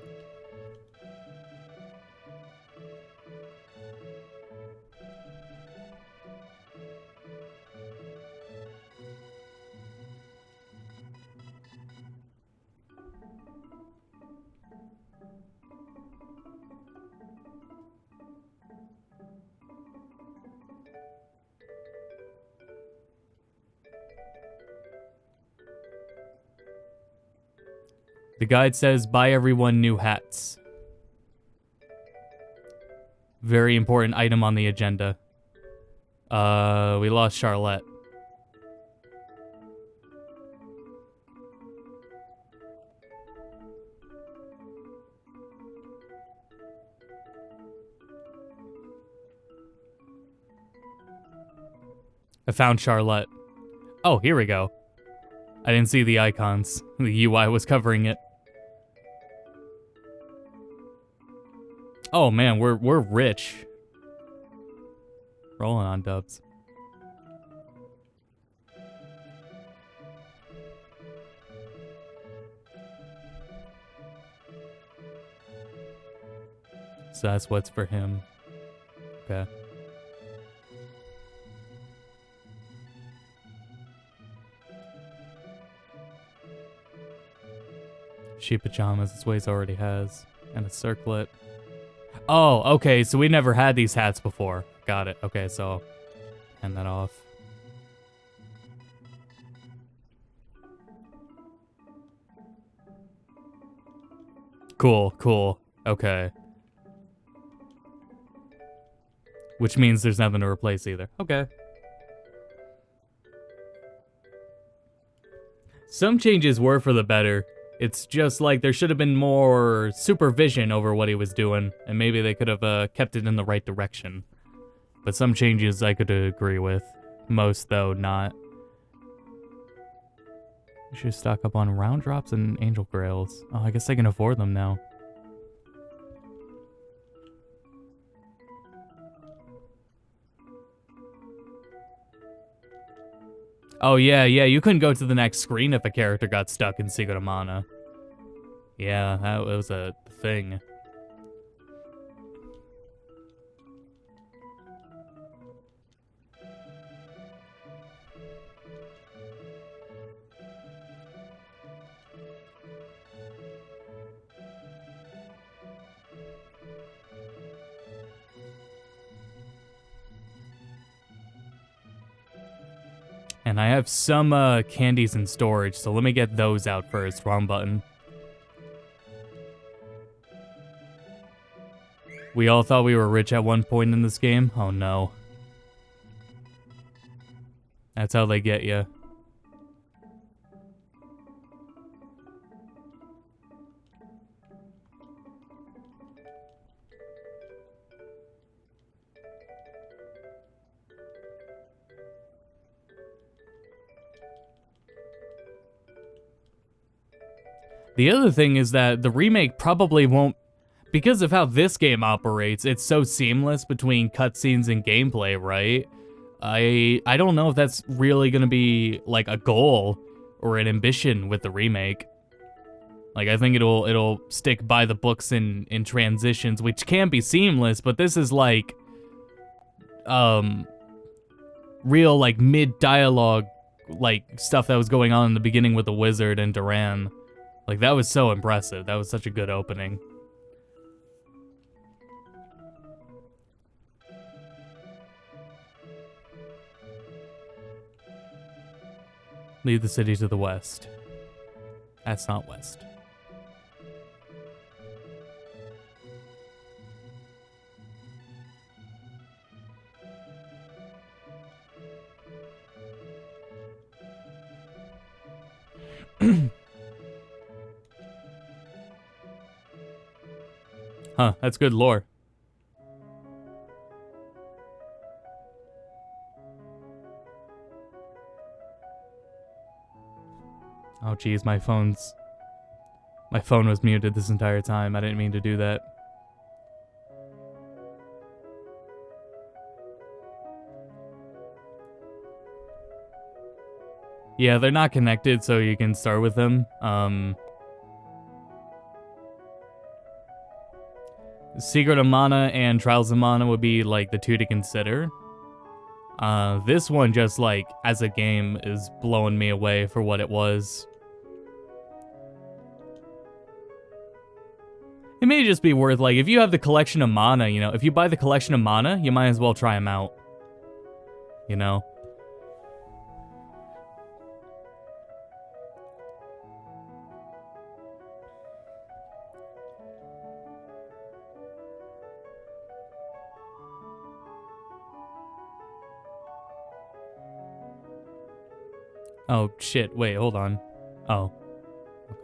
The guide says, buy everyone new hats. Very important item on the agenda. We lost Charlotte. I found Charlotte. Oh, here we go. I didn't see the icons. The UI was covering it. Oh man, we're rich. Rolling on dubs. So that's what's for him. Okay. Sheep pajamas, this ways already has. And a circlet. Oh, okay, so we never had these hats before. Got it. Okay, so hand that off. Cool. Okay. Which means there's nothing to replace either. Okay. Some changes were for the better. It's just like there should have been more supervision over what he was doing, and maybe they could have kept it in the right direction. But some changes I could agree with. Most, though, not. You should stock up on round drops and angel grails. Oh, I guess I can afford them now. Oh, yeah, you couldn't go to the next screen if a character got stuck in Secret of Mana. Yeah, that was a thing. And I have some candies in storage, so let me get those out first. Wrong button. We all thought we were rich at one point in this game. Oh no. That's how they get you. The other thing is that the remake probably won't, because of how this game operates, it's so seamless between cutscenes and gameplay, right? I don't know if that's really gonna be like a goal or an ambition with the remake. Like I think it'll stick by the books in transitions, which can be seamless, but this is like real like mid dialogue like stuff that was going on in the beginning with the wizard and Duran. Like, that was so impressive. That was such a good opening. Leave the city to the west. That's not west. Huh, that's good lore. Oh geez, my phone was muted this entire time. I didn't mean to do that. Yeah, they're not connected, so you can start with them. Secret of Mana and Trials of Mana would be like the two to consider. This one just like as a game is blowing me away for what it was. It may just be worth like if you have the collection of mana, you know, if you buy the collection of mana, you might as well try them out. You know? Oh, shit. Wait, hold on. Oh. Okay.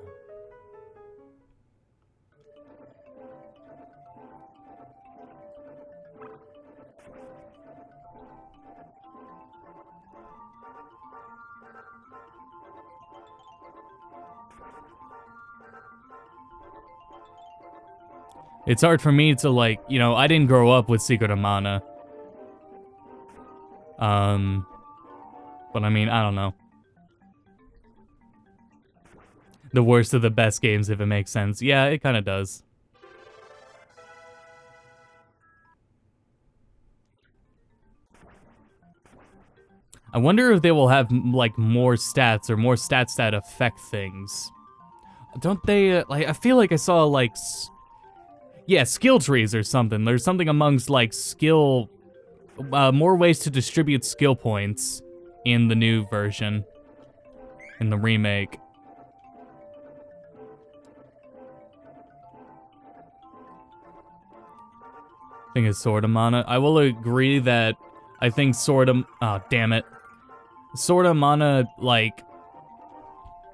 It's hard for me to, like, you know, I didn't grow up with Secret of Mana. But I mean, I don't know. The worst of the best games, if it makes sense. Yeah, it kind of does. I wonder if they will have, like, more stats or more stats that affect things. Don't they, like, I feel like I saw, like, yeah, skill trees or something. There's something amongst, like, skill, more ways to distribute skill points in the new version, in the remake. I think it's Sword of Mana. I will agree that I think Sword of... Oh, damn it. Sword of Mana, like,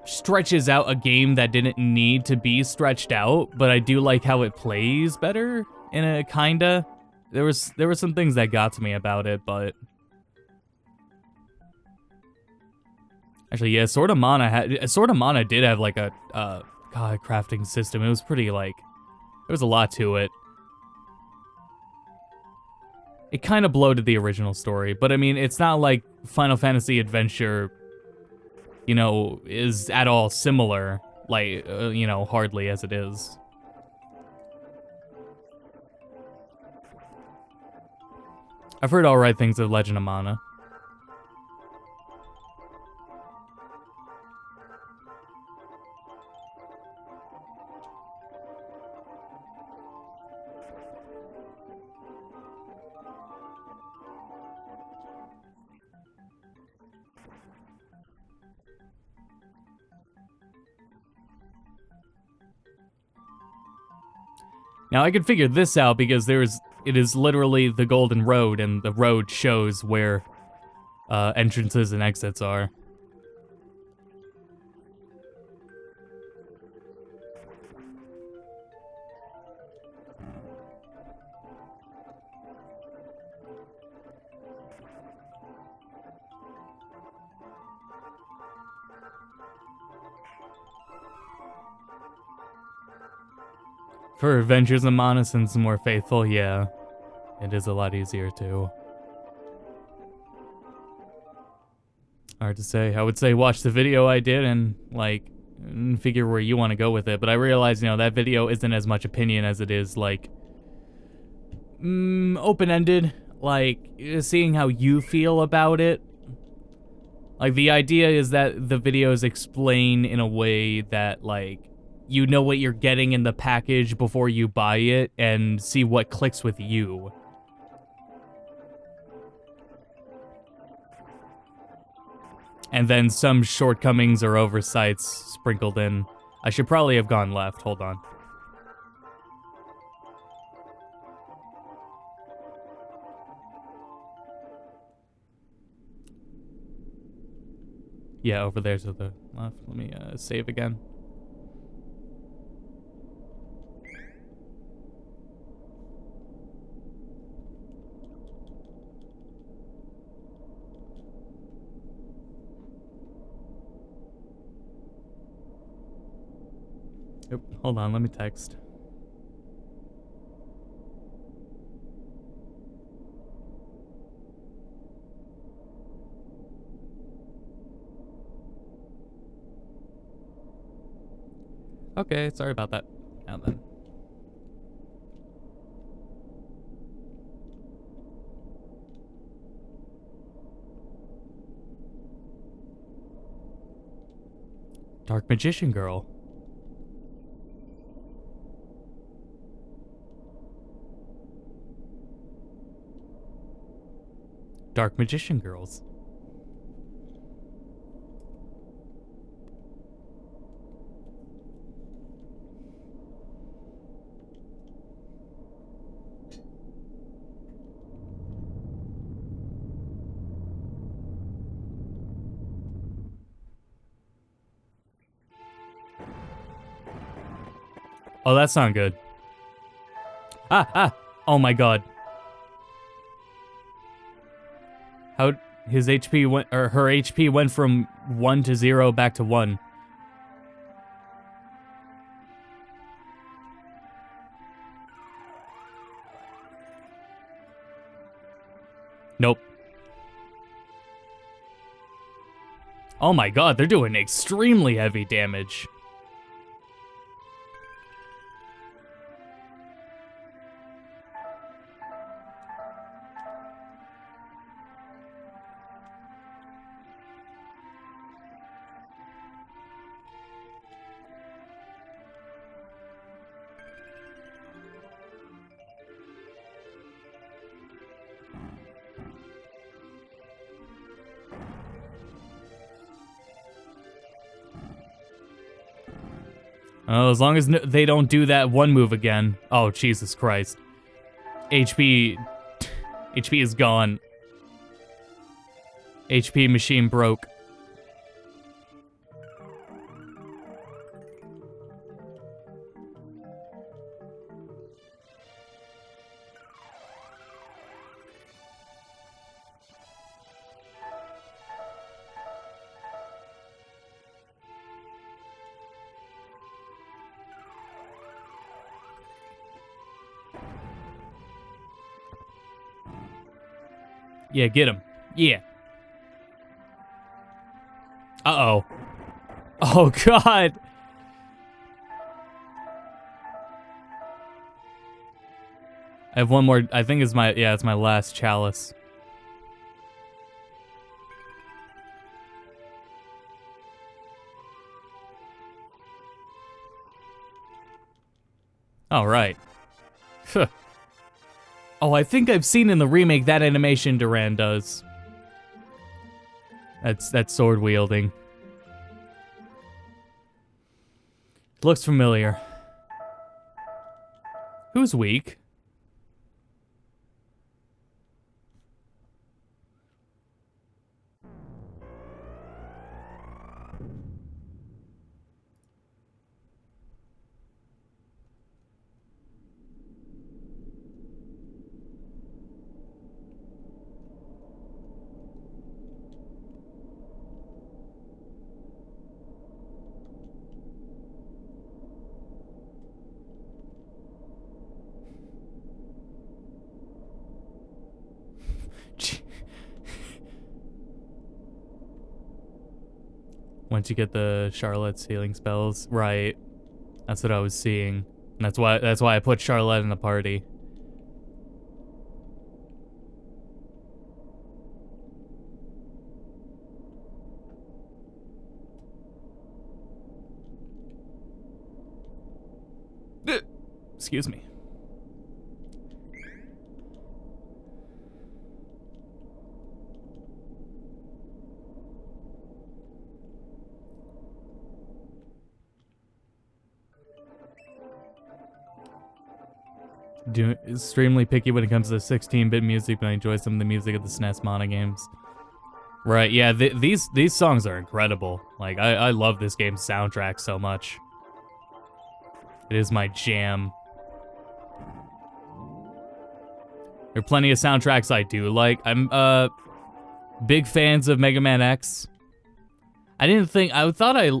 stretches out a game that didn't need to be stretched out, but I do like how it plays better in a kinda. There were some things that got to me about it, but actually, yeah, Sword of Mana did have like a god crafting system. It was pretty like there was a lot to it. It kind of bloated the original story, but I mean, it's not like Final Fantasy Adventure, you know, is at all similar, like, you know, hardly as it is. I've heard alright things of Legend of Mana. Now I could figure this out because it is literally the Golden Road, and the road shows where entrances and exits are. For Adventures in Mana, since it's more faithful, yeah. It is a lot easier too. Hard to say. I would say watch the video I did and, like, figure where you want to go with it. But I realize, you know, that video isn't as much opinion as it is, like, open-ended. Like, seeing how you feel about it. Like, the idea is that the videos explain in a way that, like, you know what you're getting in the package before you buy it and see what clicks with you. And then some shortcomings or oversights sprinkled in. I should probably have gone left. Hold on. Yeah, over there to the left. Let me save again. Yep, hold on, let me text. Okay, sorry about that. Now then. Dark Magician Girl. Dark Magician Girls. Oh, that's not good. Oh my god. How his HP went, or her HP went from 1 to 0 back to 1. Nope. Oh my god, they're doing extremely heavy damage. Oh, as long as they don't do that one move again. Oh, Jesus Christ. HP is gone. HP machine broke. Yeah, get him. Yeah. Uh-oh. Oh, God. I have one more. I think it's my last chalice. All right. Huh. Oh, I think I've seen in the remake that animation Duran does. That's sword wielding. Looks familiar. Who's weak? Once you get the Charlotte's healing spells, right? That's what I was seeing. And that's why I put Charlotte in the party. Excuse me. Extremely picky when it comes to 16-bit music, but I enjoy some of the music of the SNES Mana games. Right, yeah, these songs are incredible. Like, I love this game's soundtrack so much. It is my jam. There are plenty of soundtracks I do like. I'm big fans of Mega Man X. I thought I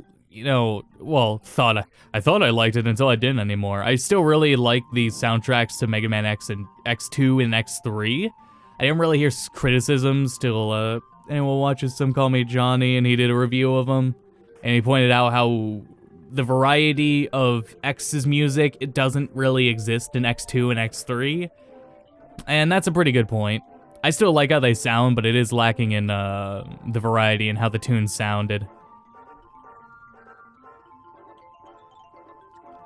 liked it until I didn't anymore. I still really like the soundtracks to Mega Man X and X2 and X3. I didn't really hear criticisms till anyone watches Some Call Me Johnny, and he did a review of them, and he pointed out how the variety of X's music, it doesn't really exist in X2 and X3, and that's a pretty good point. I still like how they sound, but it is lacking in the variety and how the tunes sounded.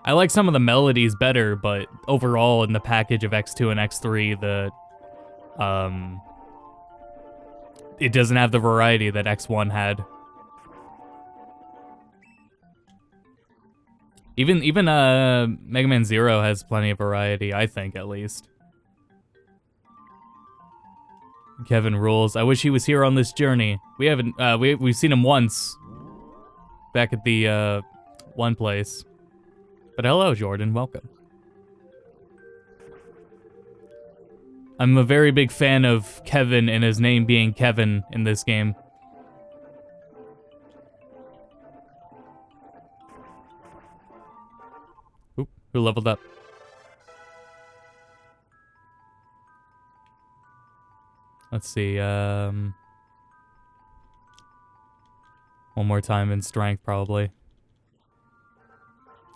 I like some of the melodies better, but overall in the package of X2 and X3, it doesn't have the variety that X1 had. Even Mega Man Zero has plenty of variety, I think, at least. Kevin rules. I wish he was here on this journey. We haven't we've seen him once back at the one place. But hello, Jordan. Welcome. I'm a very big fan of Kevin and his name being Kevin in this game. Oop, who leveled up? Let's see, one more time in strength, probably.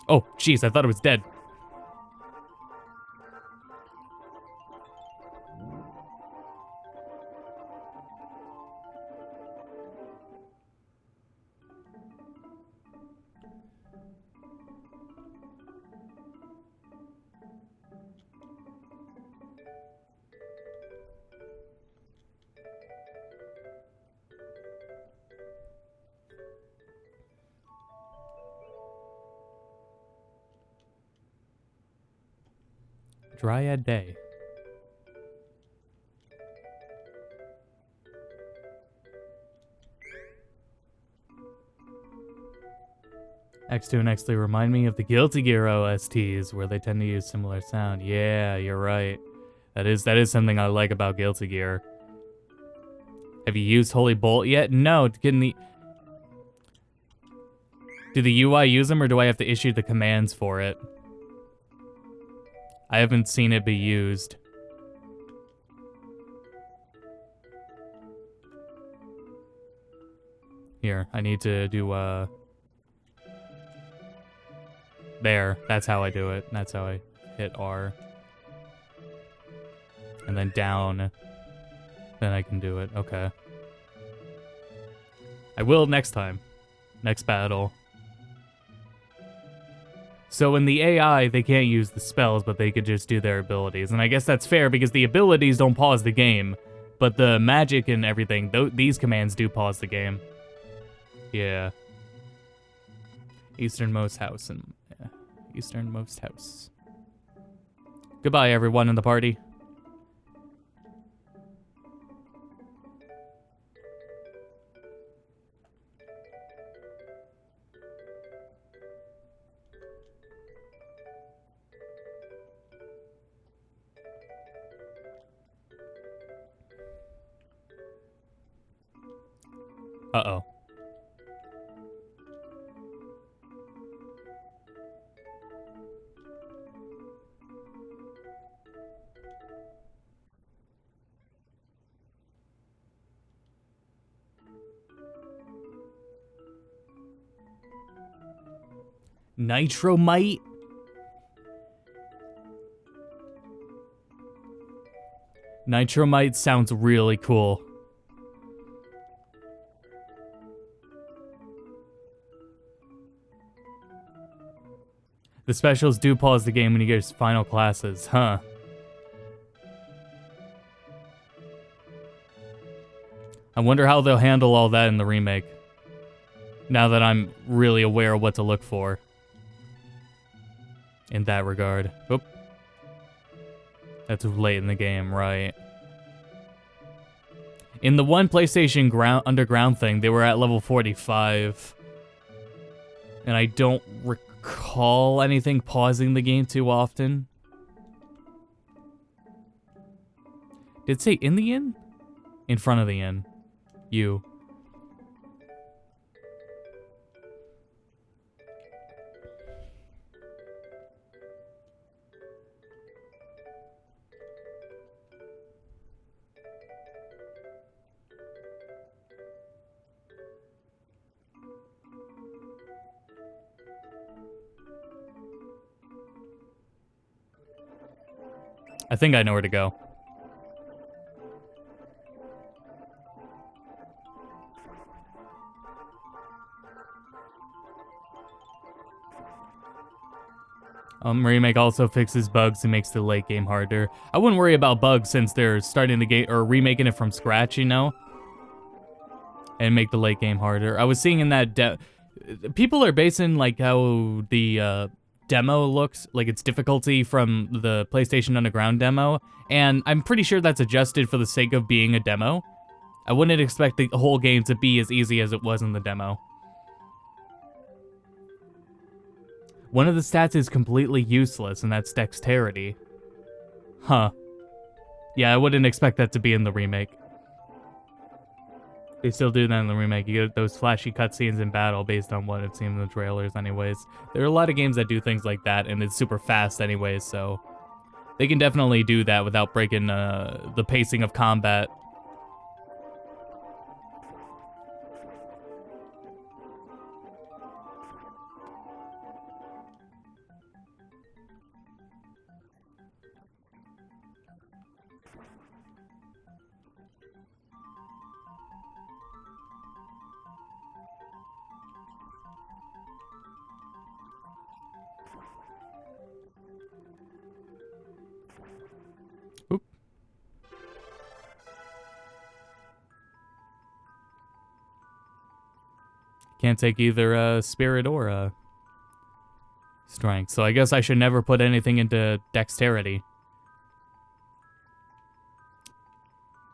Oh, jeez, I thought it was dead. Dryad Day. X2 and X3 remind me of the Guilty Gear OSTs, where they tend to use similar sound. Yeah, you're right. That is something I like about Guilty Gear. Have you used Holy Bolt yet? No. Do the UI use them, or do I have to issue the commands for it? I haven't seen it be used. Here, I need to do, there. That's how I do it. That's how I hit R. And then down. Then I can do it. Okay. I will next time. Next battle. So in the AI, they can't use the spells, but they could just do their abilities. And I guess that's fair because the abilities don't pause the game. But the magic and everything, these commands do pause the game. Yeah. Easternmost house. Easternmost house. Goodbye, everyone in the party. Uh-oh. Nitromite? Nitromite sounds really cool. The specials do pause the game when you get to final classes, huh? I wonder how they'll handle all that in the remake. Now that I'm really aware of what to look for. In that regard. Oop. That's late in the game, right. In the one PlayStation Underground thing, they were at level 45. And I don't recall anything pausing the game too often. Did it say in the inn? In front of the inn. You. I think I know where to go. Remake also fixes bugs and makes the late game harder. I wouldn't worry about bugs since they're starting the game or remaking it from scratch, you know? And make the late game harder. I was seeing in that people are basing like how the demo looks, like its difficulty from the PlayStation Underground demo, and I'm pretty sure that's adjusted for the sake of being a demo. I wouldn't expect the whole game to be as easy as it was in the demo. One of the stats is completely useless, and that's dexterity. Huh. Yeah, I wouldn't expect that to be in the remake. They still do that in the remake. You get those flashy cutscenes in battle based on what it seemed in the trailers anyways. There are a lot of games that do things like that, and it's super fast anyways, so... They can definitely do that without breaking the pacing of combat. Oop. Can't take either spirit or strength, so I guess I should never put anything into dexterity.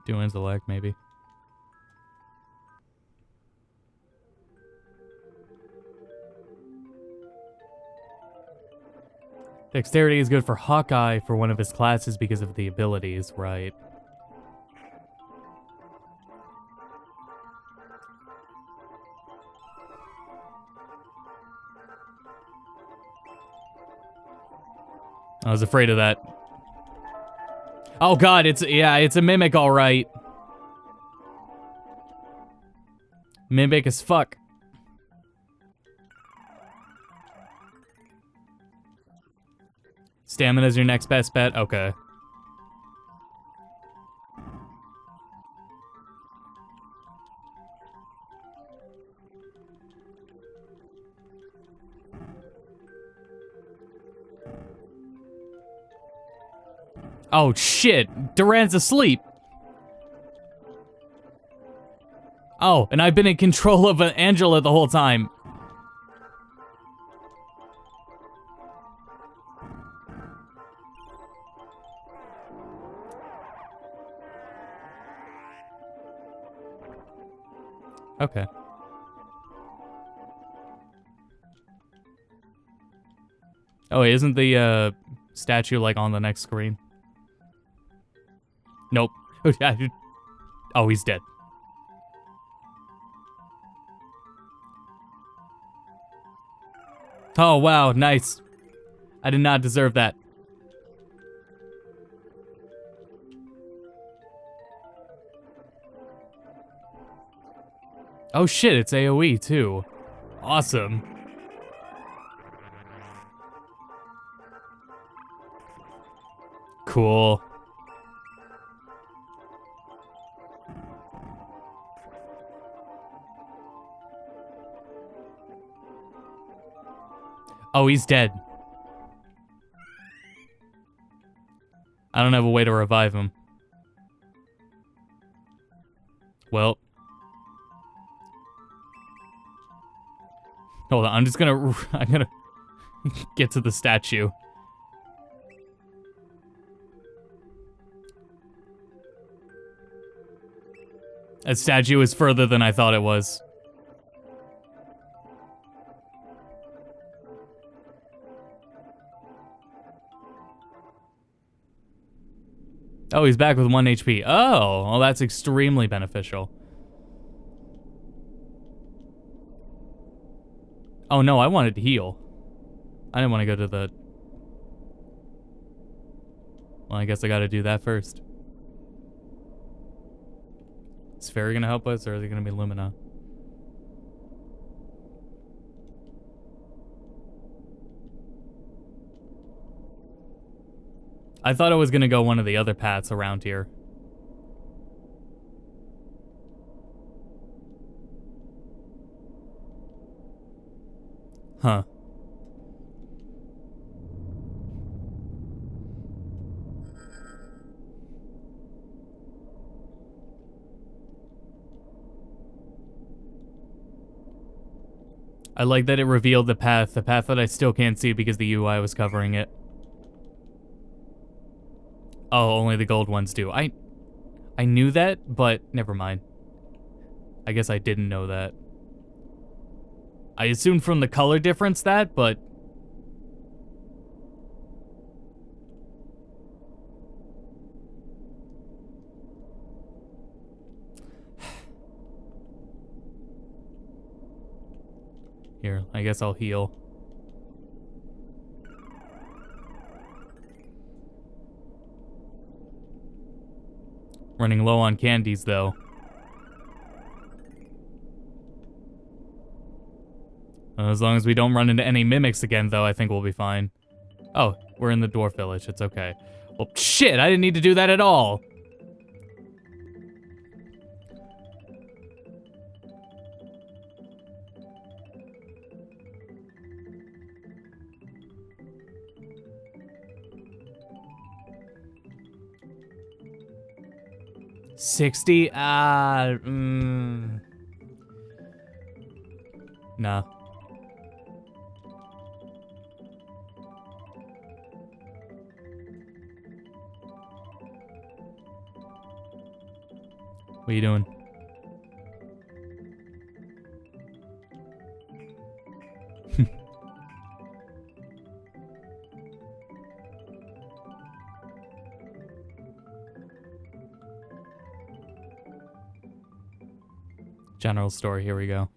Do intellect, maybe. Dexterity is good for Hawkeye for one of his classes because of the abilities, right? I was afraid of that. Oh god, it's a mimic, alright. Mimic as fuck. Stamina's your next best bet? Okay. Oh shit, Duran's asleep. Oh, and I've been in control of Angela the whole time. Okay. Oh, isn't the statue like on the next screen? Nope. Oh, he's dead. Oh, wow, nice. I did not deserve that. Oh shit, it's AoE too. Awesome. Cool. Oh, he's dead. I don't have a way to revive him. Well. Hold on, I'm gonna get to the statue. That statue is further than I thought it was. Oh, he's back with 1 HP. Oh, well, that's extremely beneficial. Oh no, I wanted to heal. I didn't want to go to the... Well, I guess I gotta do that first. Is Fairy gonna help us, or is it gonna be Lumina? I thought I was gonna go one of the other paths around here. Huh. I like that it revealed the path that I still can't see because the UI was covering it. Oh, only the gold ones do. I knew that, but never mind. I guess I didn't know that. I assumed from the color difference that, but... Here, I guess I'll heal. Running low on candies, though. As long as we don't run into any mimics again, though, I think we'll be fine. Oh, we're in the dwarf village. It's okay. Well, shit, I didn't need to do that at all. $60? Nah. What are you doing? General store, here we go.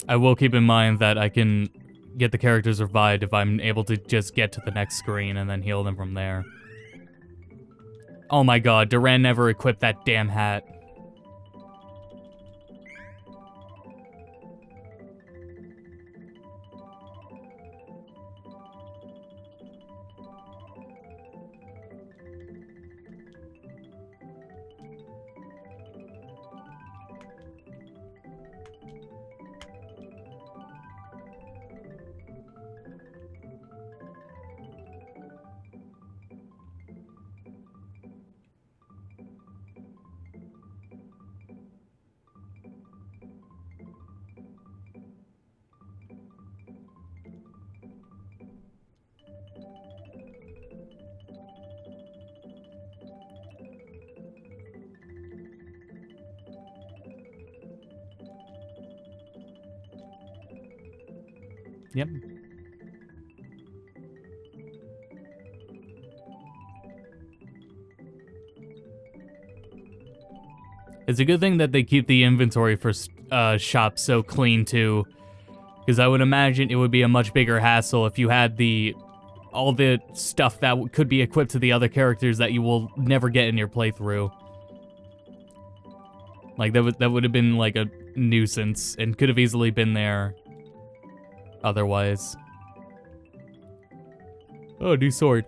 I will keep in mind that I can get the characters revived if I'm able to just get to the next screen and then heal them from there. Oh my god, Duran never equipped that damn hat. Yep. It's a good thing that they keep the inventory for shops so clean too, because I would imagine it would be a much bigger hassle if you had all the stuff that could be equipped to the other characters that you will never get in your playthrough. Like that would have been like a nuisance and could have easily been there otherwise. Oh, new sword.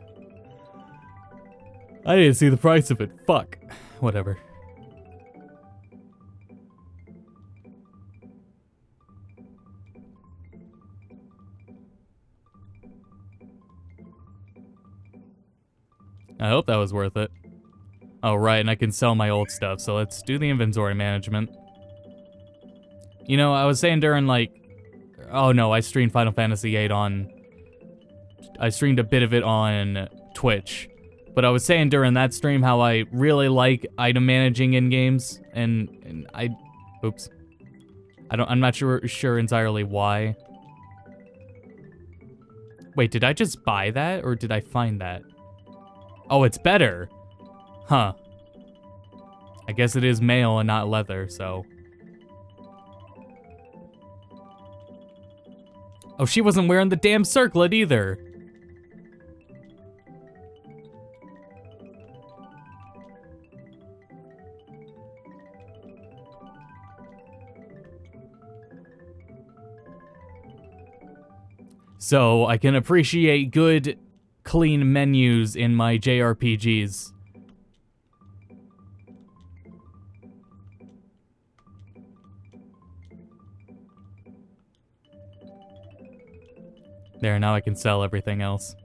I didn't see the price of it. Fuck. Whatever. I hope that was worth it. Oh, right, and I can sell my old stuff, so let's do the inventory management. You know, I was saying during, like... Oh, no, I streamed Final Fantasy VIII on... I streamed a bit of it on Twitch. But I was saying during that stream how I really like item managing in games, and I... Oops. I'm not sure entirely why. Wait, did I just buy that, or did I find that? Oh, it's better. Huh. I guess it is mail and not leather, so... Oh, she wasn't wearing the damn circlet either. So, I can appreciate good, clean menus in my JRPGs. There, now I can sell everything else.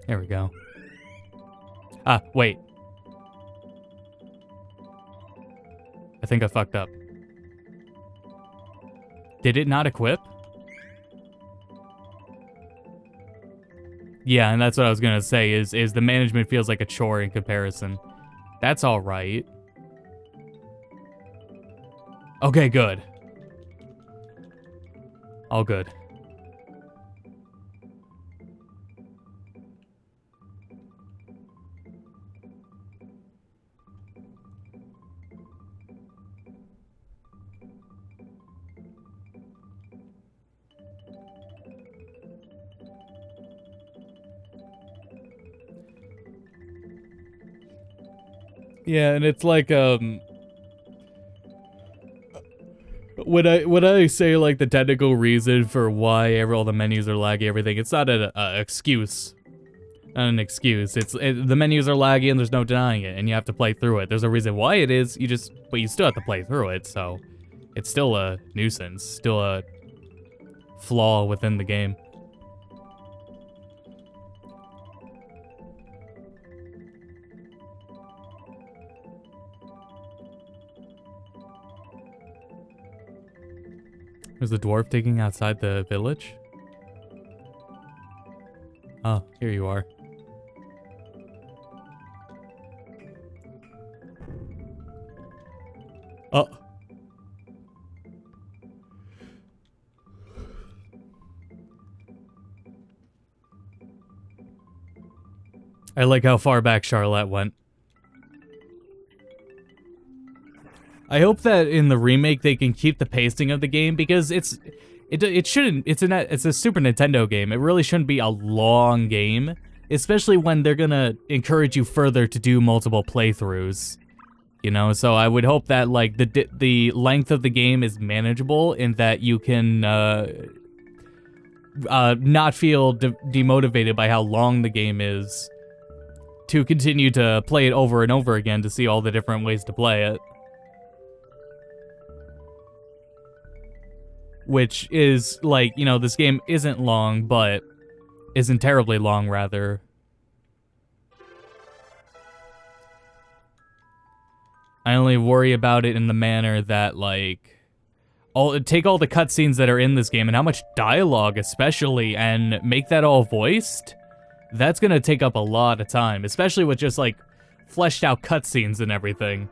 There we go. Ah, wait. I think I fucked up. Did it not equip? Yeah, and that's what I was gonna say, is the management feels like a chore in comparison. That's alright. Okay, good. All good. Yeah, and it's like, when I say, like, the technical reason for why all the menus are laggy, everything, it's not an excuse. Not an excuse. The menus are laggy and there's no denying it, and you have to play through it. There's a reason why it is. But you still have to play through it. So it's still a nuisance, still a flaw within the game. Was the dwarf digging outside the village? Oh, here you are. Oh. I like how far back Charlotte went. I hope that in the remake they can keep the pacing of the game, because it shouldn't, it's a Super Nintendo game. It really shouldn't be a long game, especially when they're gonna encourage you further to do multiple playthroughs. You know, so I would hope that like the length of the game is manageable, and that you can not feel demotivated by how long the game is, to continue to play it over and over again to see all the different ways to play it. Which is, like, you know, this game isn't long, but isn't terribly long, rather. I only worry about it in the manner that, like, take all the cutscenes that are in this game and how much dialogue, especially, and make that all voiced. That's gonna take up a lot of time, especially with just, like, fleshed out cutscenes and everything.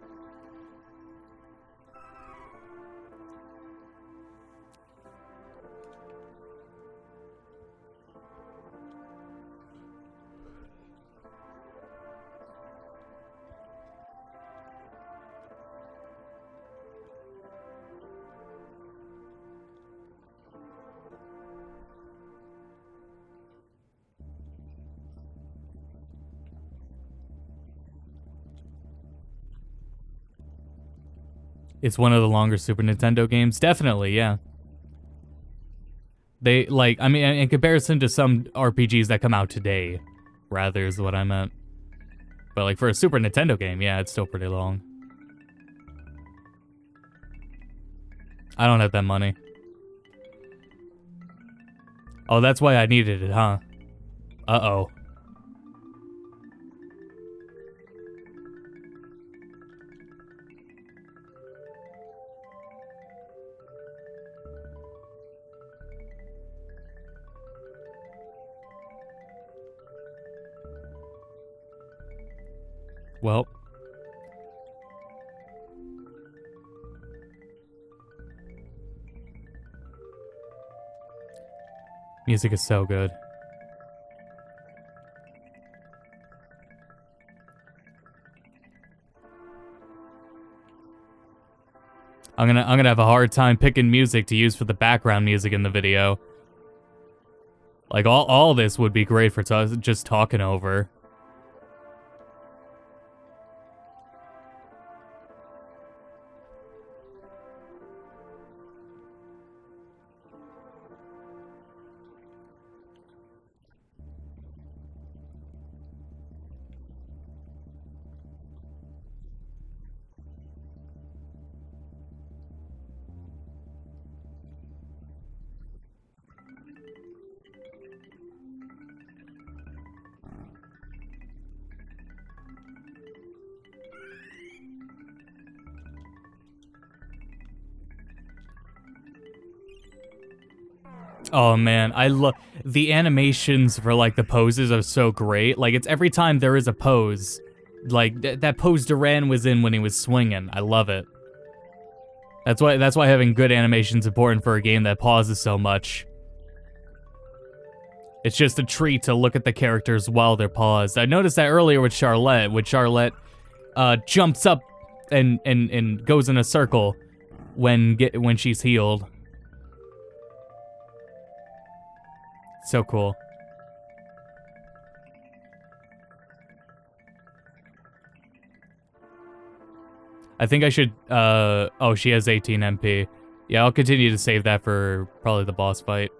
It's one of the longer Super Nintendo games. Definitely, yeah. They, like, I mean, in comparison to some RPGs that come out today, rather, is what I meant. But, like, for a Super Nintendo game, yeah, it's still pretty long. I don't have that money. Oh, that's why I needed it, huh? Uh-oh. Well. Music is so good. I'm gonna have a hard time picking music to use for the background music in the video. Like, all this would be great for just talking over. Oh man, I love the animations for like the poses are so great. Like, it's every time there is a pose, like that pose Duran was in when he was swinging. I love it. That's why having good animation is important for a game that pauses so much. It's just a treat to look at the characters while they're paused. I noticed that earlier with Charlotte, jumps up and goes in a circle when she's healed. So cool. I think I should, oh, she has 18 MP. Yeah, I'll continue to save that for probably the boss fight.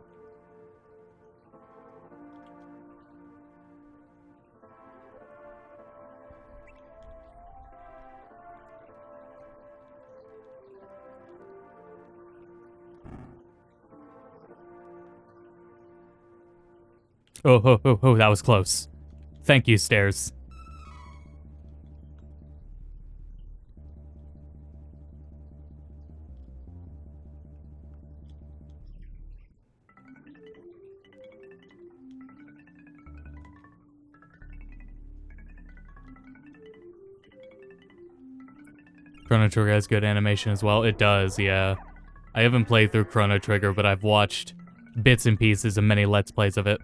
Oh, that was close. Thank you, stairs. Chrono Trigger has good animation as well. It does, yeah. I haven't played through Chrono Trigger, but I've watched bits and pieces and many Let's Plays of it.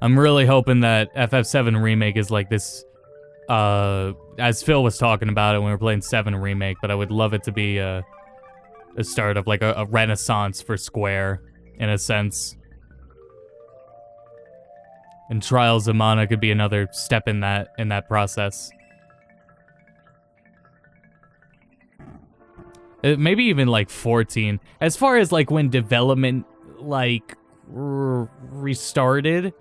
I'm really hoping that FF7 Remake is like this, as Phil was talking about it when we were playing 7 Remake, but I would love it to be a start of like a renaissance for Square, in a sense. And Trials of Mana could be another step in that process. Maybe even like 14. As far as like when development like restarted,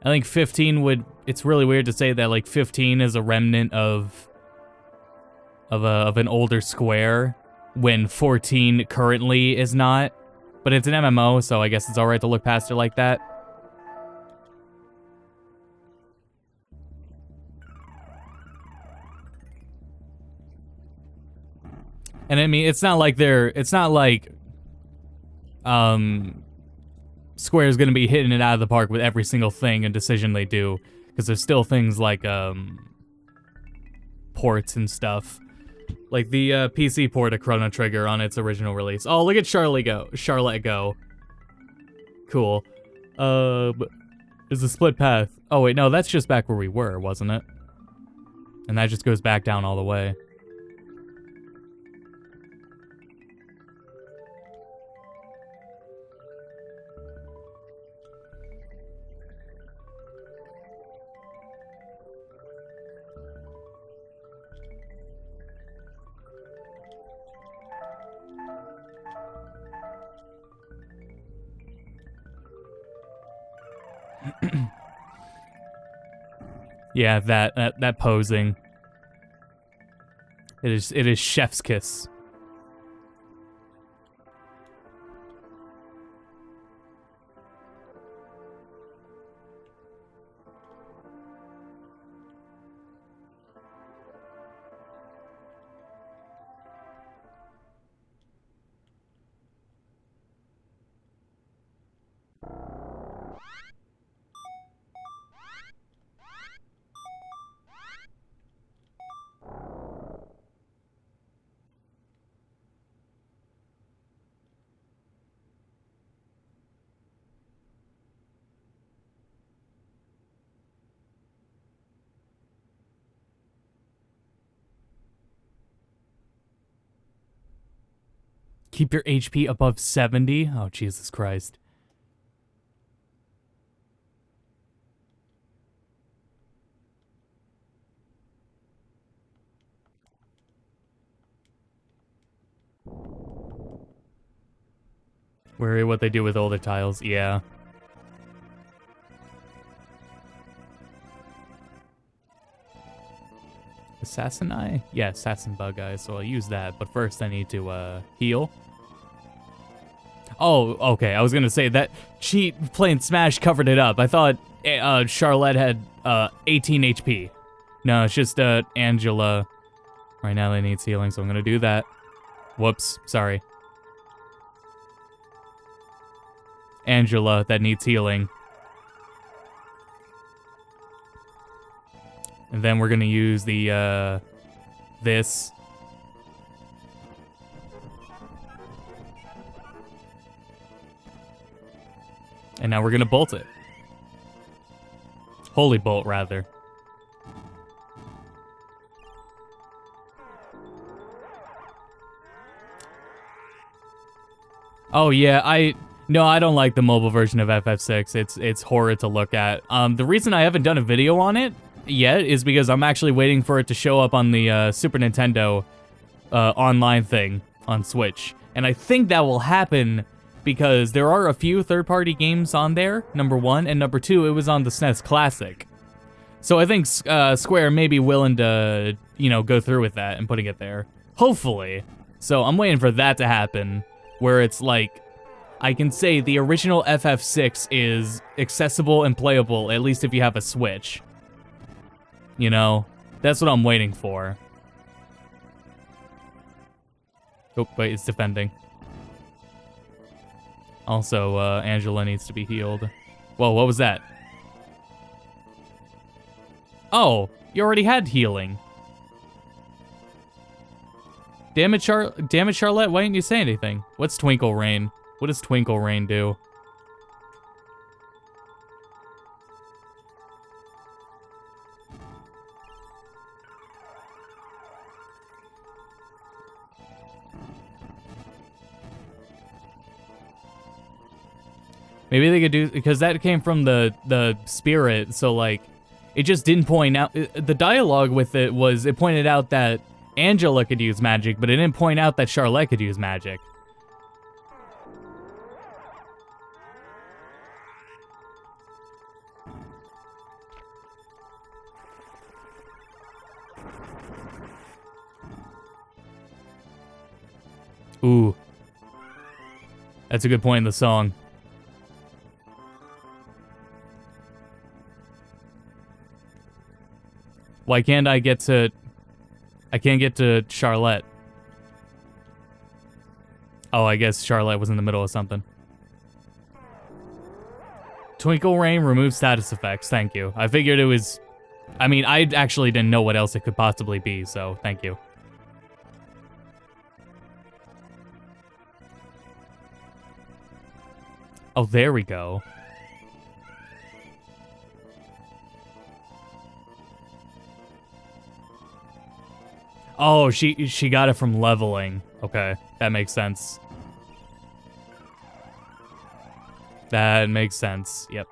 I think 15 would. It's really weird to say that like 15 is a remnant of an older Square when 14 currently is not. But it's an MMO, so I guess it's alright to look past it like that. And I mean, it's not like Square's gonna be hitting it out of the park with every single thing and decision they do, because there's still things like ports and stuff, like the PC port of Chrono Trigger on its original release. Oh, look at Charlotte go. Cool. Is a split path. Oh wait, no, that's just back where we were, wasn't it? And that just goes back down all the way. Yeah, that posing. It is chef's kiss. Keep your HP above 70? Oh, Jesus Christ. Worry what they do with older tiles, yeah. Assassin Eye? Yeah, Assassin Bug Eye, so I'll use that. But first I need to, heal. Oh, okay, I was gonna say that cheat playing Smash covered it up. I thought Charlotte had 18 HP. No, it's just Angela. Right now they need healing, so I'm gonna do that. Whoops, sorry. Angela that needs healing. And then we're gonna use the this. And now we're gonna bolt it. Holy bolt, rather. Oh yeah, I don't like the mobile version of FF6. It's horrid to look at. The reason I haven't done a video on it yet is because I'm actually waiting for it to show up on the Super Nintendo online thing on Switch. And I think that will happen because there are a few third-party games on there, number one, and number two, it was on the SNES Classic. So I think Square may be willing to, you know, go through with that and putting it there. Hopefully. So I'm waiting for that to happen, where it's like, I can say the original FF6 is accessible and playable, at least if you have a Switch. You know? That's what I'm waiting for. Oh, wait, it's defending. Also, Angela needs to be healed. Whoa, what was that? Oh, you already had healing. Damn it, Charlotte, why didn't you say anything? What's Twinkle Rain? What does Twinkle Rain do? Maybe they could do, because that came from the spirit, so like, it just didn't point out, the dialogue with it was, it pointed out that Angela could use magic, but it didn't point out that Charlotte could use magic. Ooh. That's a good point in the song. Why can't I get to... I can't get to Charlotte. Oh, I guess Charlotte was in the middle of something. Twinkle Rain removes status effects, thank you. I figured it was... I mean, I actually didn't know what else it could possibly be, so thank you. Oh, there we go. Oh, she got it from leveling. Okay, that makes sense. That makes sense. Yep.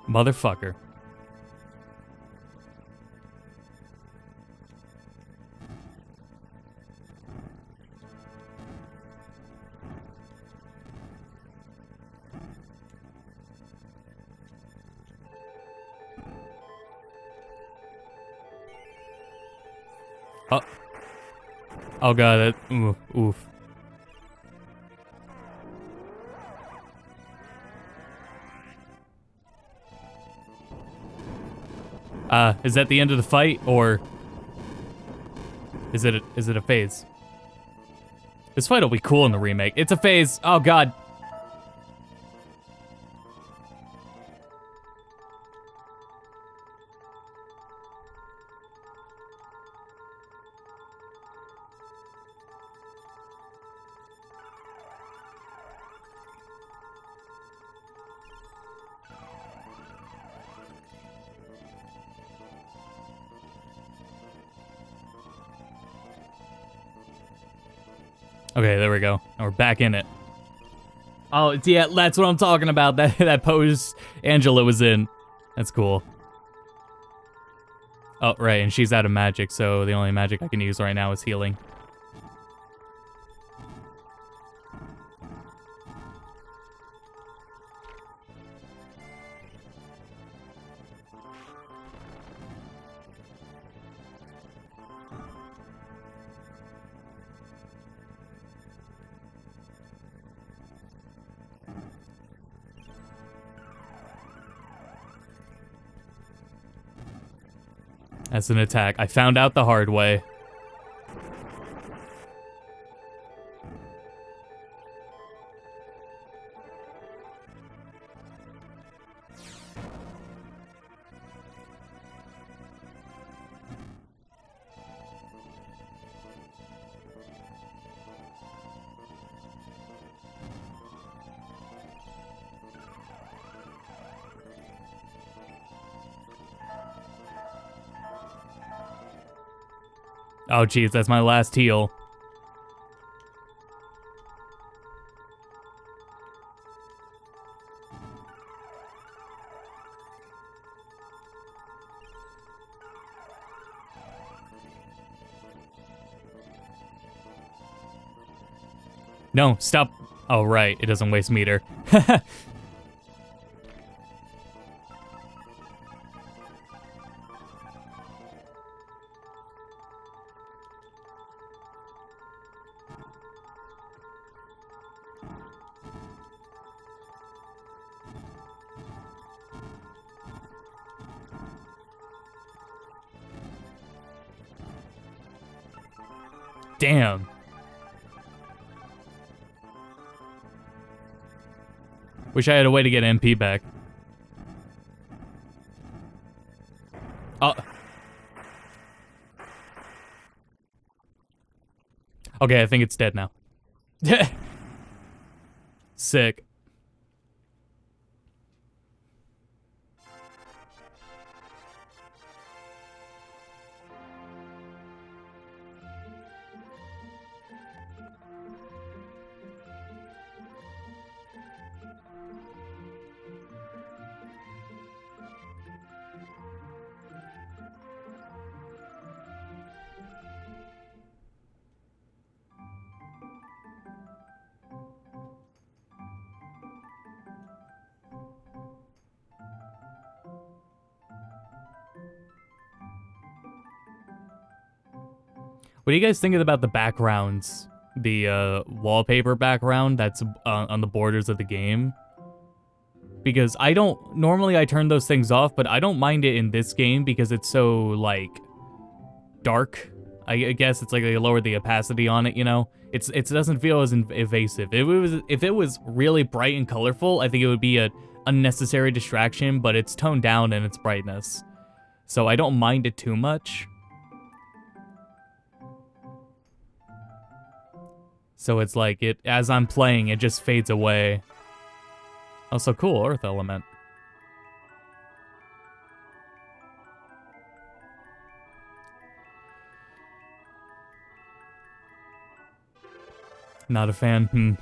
Motherfucker. Oh. Oh god, that... oof. Is that the end of the fight, or is it a phase? This fight will be cool in the remake. It's a phase. Oh god. Okay, there we go. Now we're back in it. Oh, yeah, that's what I'm talking about. That pose Angela was in. That's cool. Oh, right, and she's out of magic, so the only magic I can use right now is healing. That's an attack. I found out the hard way. Oh, jeez, that's my last heal. No, stop. Oh, right. It doesn't waste meter. Damn. Wish I had a way to get MP back. Oh. Okay, I think it's dead now. Sick. What do you guys think about the backgrounds? The wallpaper background that's on the borders of the game? Because normally I turn those things off, but I don't mind it in this game because it's so, like, dark. I guess it's like they lowered the opacity on it, you know? It doesn't feel as evasive. If it was really bright and colorful, I think it would be a unnecessary distraction, but it's toned down in its brightness. So I don't mind it too much. So it's like, as I'm playing, it just fades away. Also cool, Earth Element. Not a fan,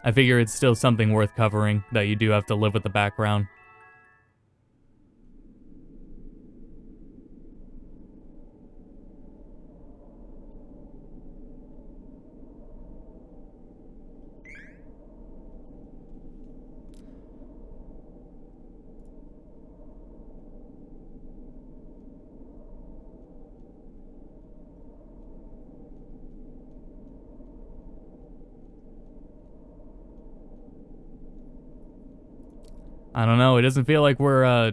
I figure it's still something worth covering, that you do have to live with the background. I don't know, it doesn't feel like we're,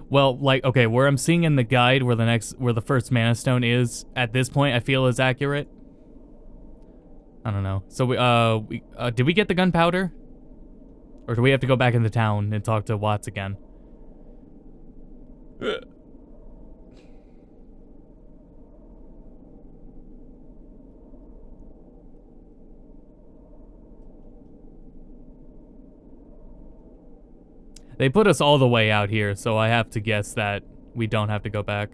well, like, okay, where I'm seeing in the guide where the first Mana Stone is, at this point, I feel is accurate. I don't know. So, did we get the gunpowder? Or do we have to go back into town and talk to Watts again? They put us all the way out here, so I have to guess that we don't have to go back.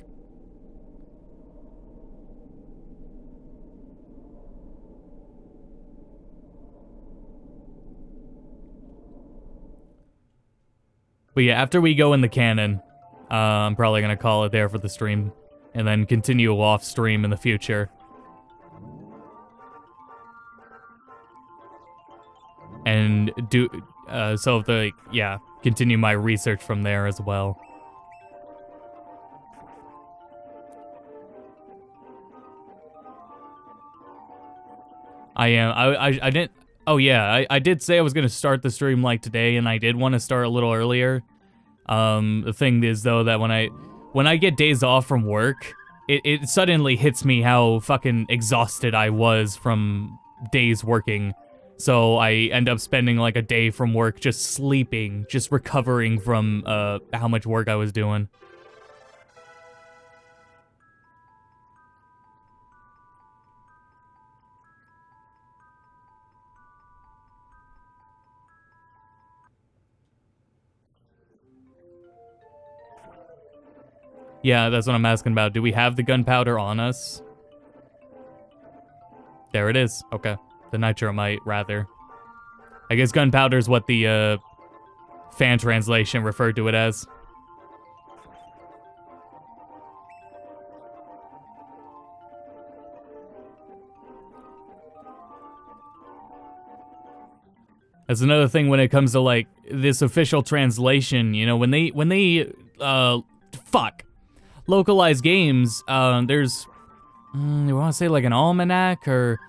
But yeah, after we go in the cannon, I'm probably going to call it there for the stream, and then continue off stream in the future. And continue my research from there as well. I didn't, oh yeah, I did say I was gonna start the stream like today, and I did want to start a little earlier. The thing is though that when I get days off from work, it suddenly hits me how fucking exhausted I was from days working. So I end up spending like a day from work just sleeping, just recovering from how much work I was doing. Yeah, that's what I'm asking about. Do we have the gunpowder on us? There it is. Okay. The nitromite, rather. I guess gunpowder is what the fan translation referred to it as. That's another thing when it comes to like this official translation, you know, when they localize games, there's you want to say like an almanac, or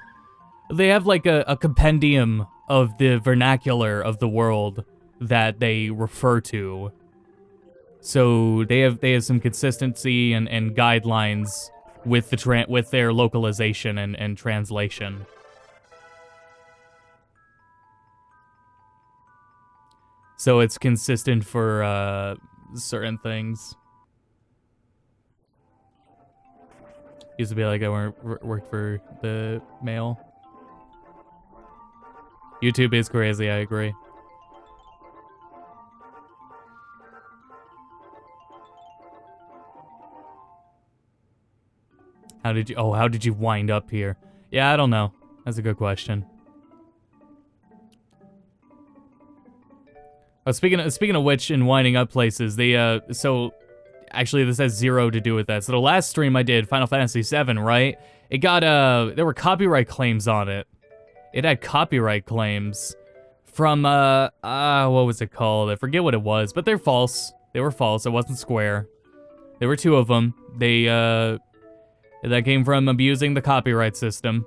they have like a compendium of the vernacular of the world that they refer to. So they have some consistency and guidelines with with their localization and translation. So it's consistent for certain things. Used to be like I worked for the mail. YouTube is crazy, I agree. How did you wind up here? Yeah, I don't know. That's a good question. Oh, speaking of which, in winding up places, so actually this has zero to do with that. So the last stream I did, Final Fantasy VII, right? It got there were copyright claims on it. It had copyright claims from what was it called? I forget what it was, but they're false. They were false. It wasn't Square. There were two of them. They that came from abusing the copyright system.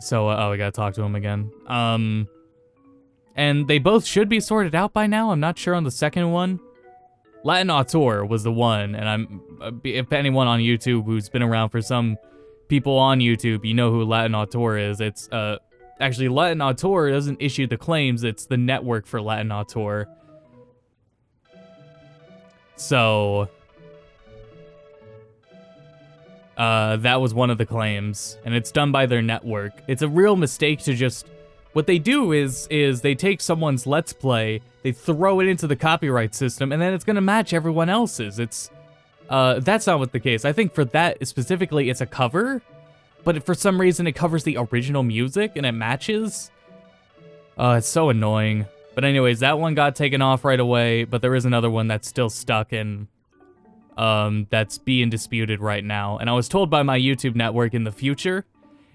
So we gotta talk to him again. And they both should be sorted out by now. I'm not sure on the second one. Latin Auteur was the one, and if anyone on YouTube who's been around for some people on YouTube, you know who Latin Auteur is. It's actually Latin Auteur doesn't issue the claims. It's the network for Latin Auteur. So that was one of the claims, and it's done by their network. It's a real mistake to just... What they do is they take someone's Let's Play, they throw it into the copyright system, and then it's gonna match everyone else's. It's, that's not what the case. I think for that specifically, it's a cover, but if for some reason it covers the original music and it matches, it's so annoying. But anyways, that one got taken off right away, but there is another one that's still stuck and, that's being disputed right now. And I was told by my YouTube network in the future,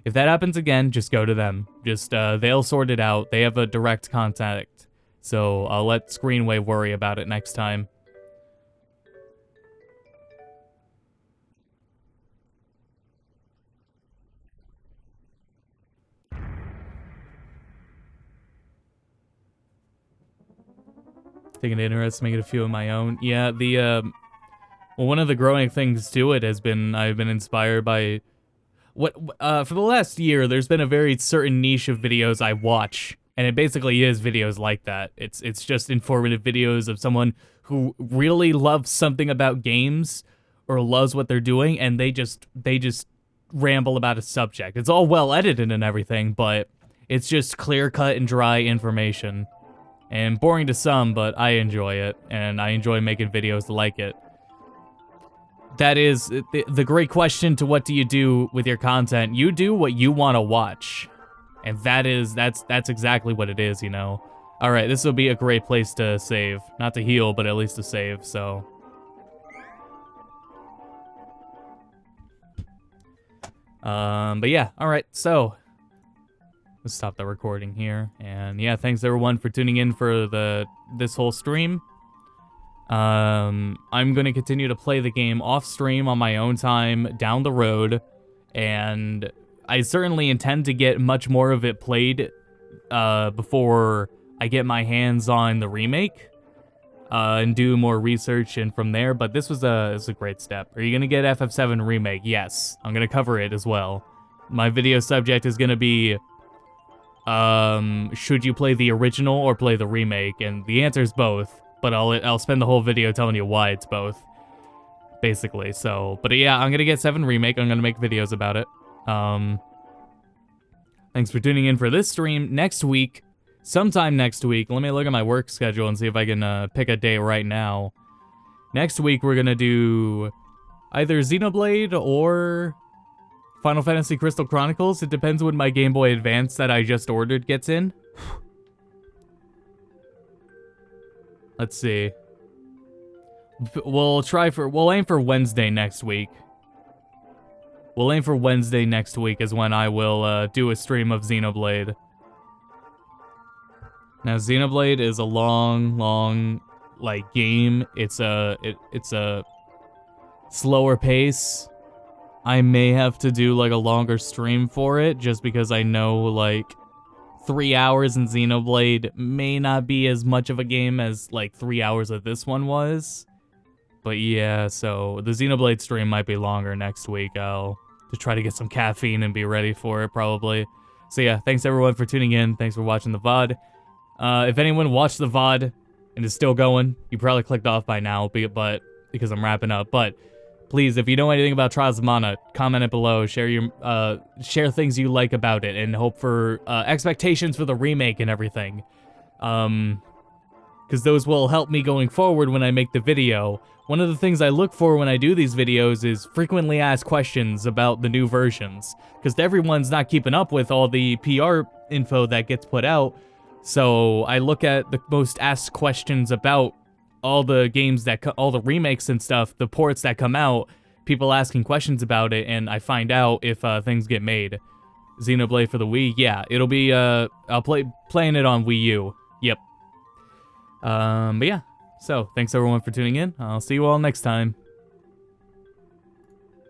if that happens again, just go to them. Just, they'll sort it out. They have a direct contact. So I'll let Screenwave worry about it next time. Taking it interesting, making a few of my own. Yeah, well, one of the growing things to it has been, I've been inspired by... for the last year, there's been a very certain niche of videos I watch, and it basically is videos like that. It's just informative videos of someone who really loves something about games or loves what they're doing, and they just ramble about a subject. It's all well edited and everything, but it's just clear cut and dry information. And boring to some, but I enjoy it, and I enjoy making videos like it. That is the great question to what do you do with your content. You do what you want to watch. And that's exactly what it is, you know. All right, this will be a great place to save. Not to heal, but at least to save, so. But yeah, all right, so. Let's stop the recording here. And yeah, thanks everyone for tuning in for this whole stream. I'm going to continue to play the game off stream on my own time down the road, and I certainly intend to get much more of it played before I get my hands on the remake and do more research and from there, but this was a great step. Are you going to get FF7 Remake? Yes, I'm going to cover it as well. My video subject is going to be should you play the original or play the remake, and the answer is both. But I'll spend the whole video telling you why it's both, basically. So, but yeah, I'm gonna get 7 Remake. I'm gonna make videos about it. Thanks for tuning in for this stream. Next week, sometime next week, let me look at my work schedule and see if I can pick a day right now. Next week, we're gonna do either Xenoblade or Final Fantasy Crystal Chronicles. It depends when my Game Boy Advance that I just ordered gets in. Let's see. We'll aim for Wednesday next week. We'll aim for Wednesday next week is when I will do a stream of Xenoblade. Now, Xenoblade is a long, like, game. It's a slower pace. I may have to do, like, a longer stream for it, just because I know, like, 3 hours in Xenoblade may not be as much of a game as, like, 3 hours of this one was. But yeah, so the Xenoblade stream might be longer next week. I'll just try to get some caffeine and be ready for it, probably. So yeah, thanks everyone for tuning in. Thanks for watching the VOD. If anyone watched the VOD and is still going, you probably clicked off by now, but because I'm wrapping up. But please, if you know anything about Trials of Mana, comment it below. Share things you like about it, and hope for expectations for the remake and everything. Because those will help me going forward when I make the video. One of the things I look for when I do these videos is frequently asked questions about the new versions, because everyone's not keeping up with all the PR info that gets put out. So I look at the most asked questions about all the games all the remakes and stuff, the ports that come out, people asking questions about it, and I find out if things get made. Xenoblade for the Wii, yeah, it'll be I'll playing it on Wii U. Yep. But yeah. So, thanks everyone for tuning in. I'll see you all next time.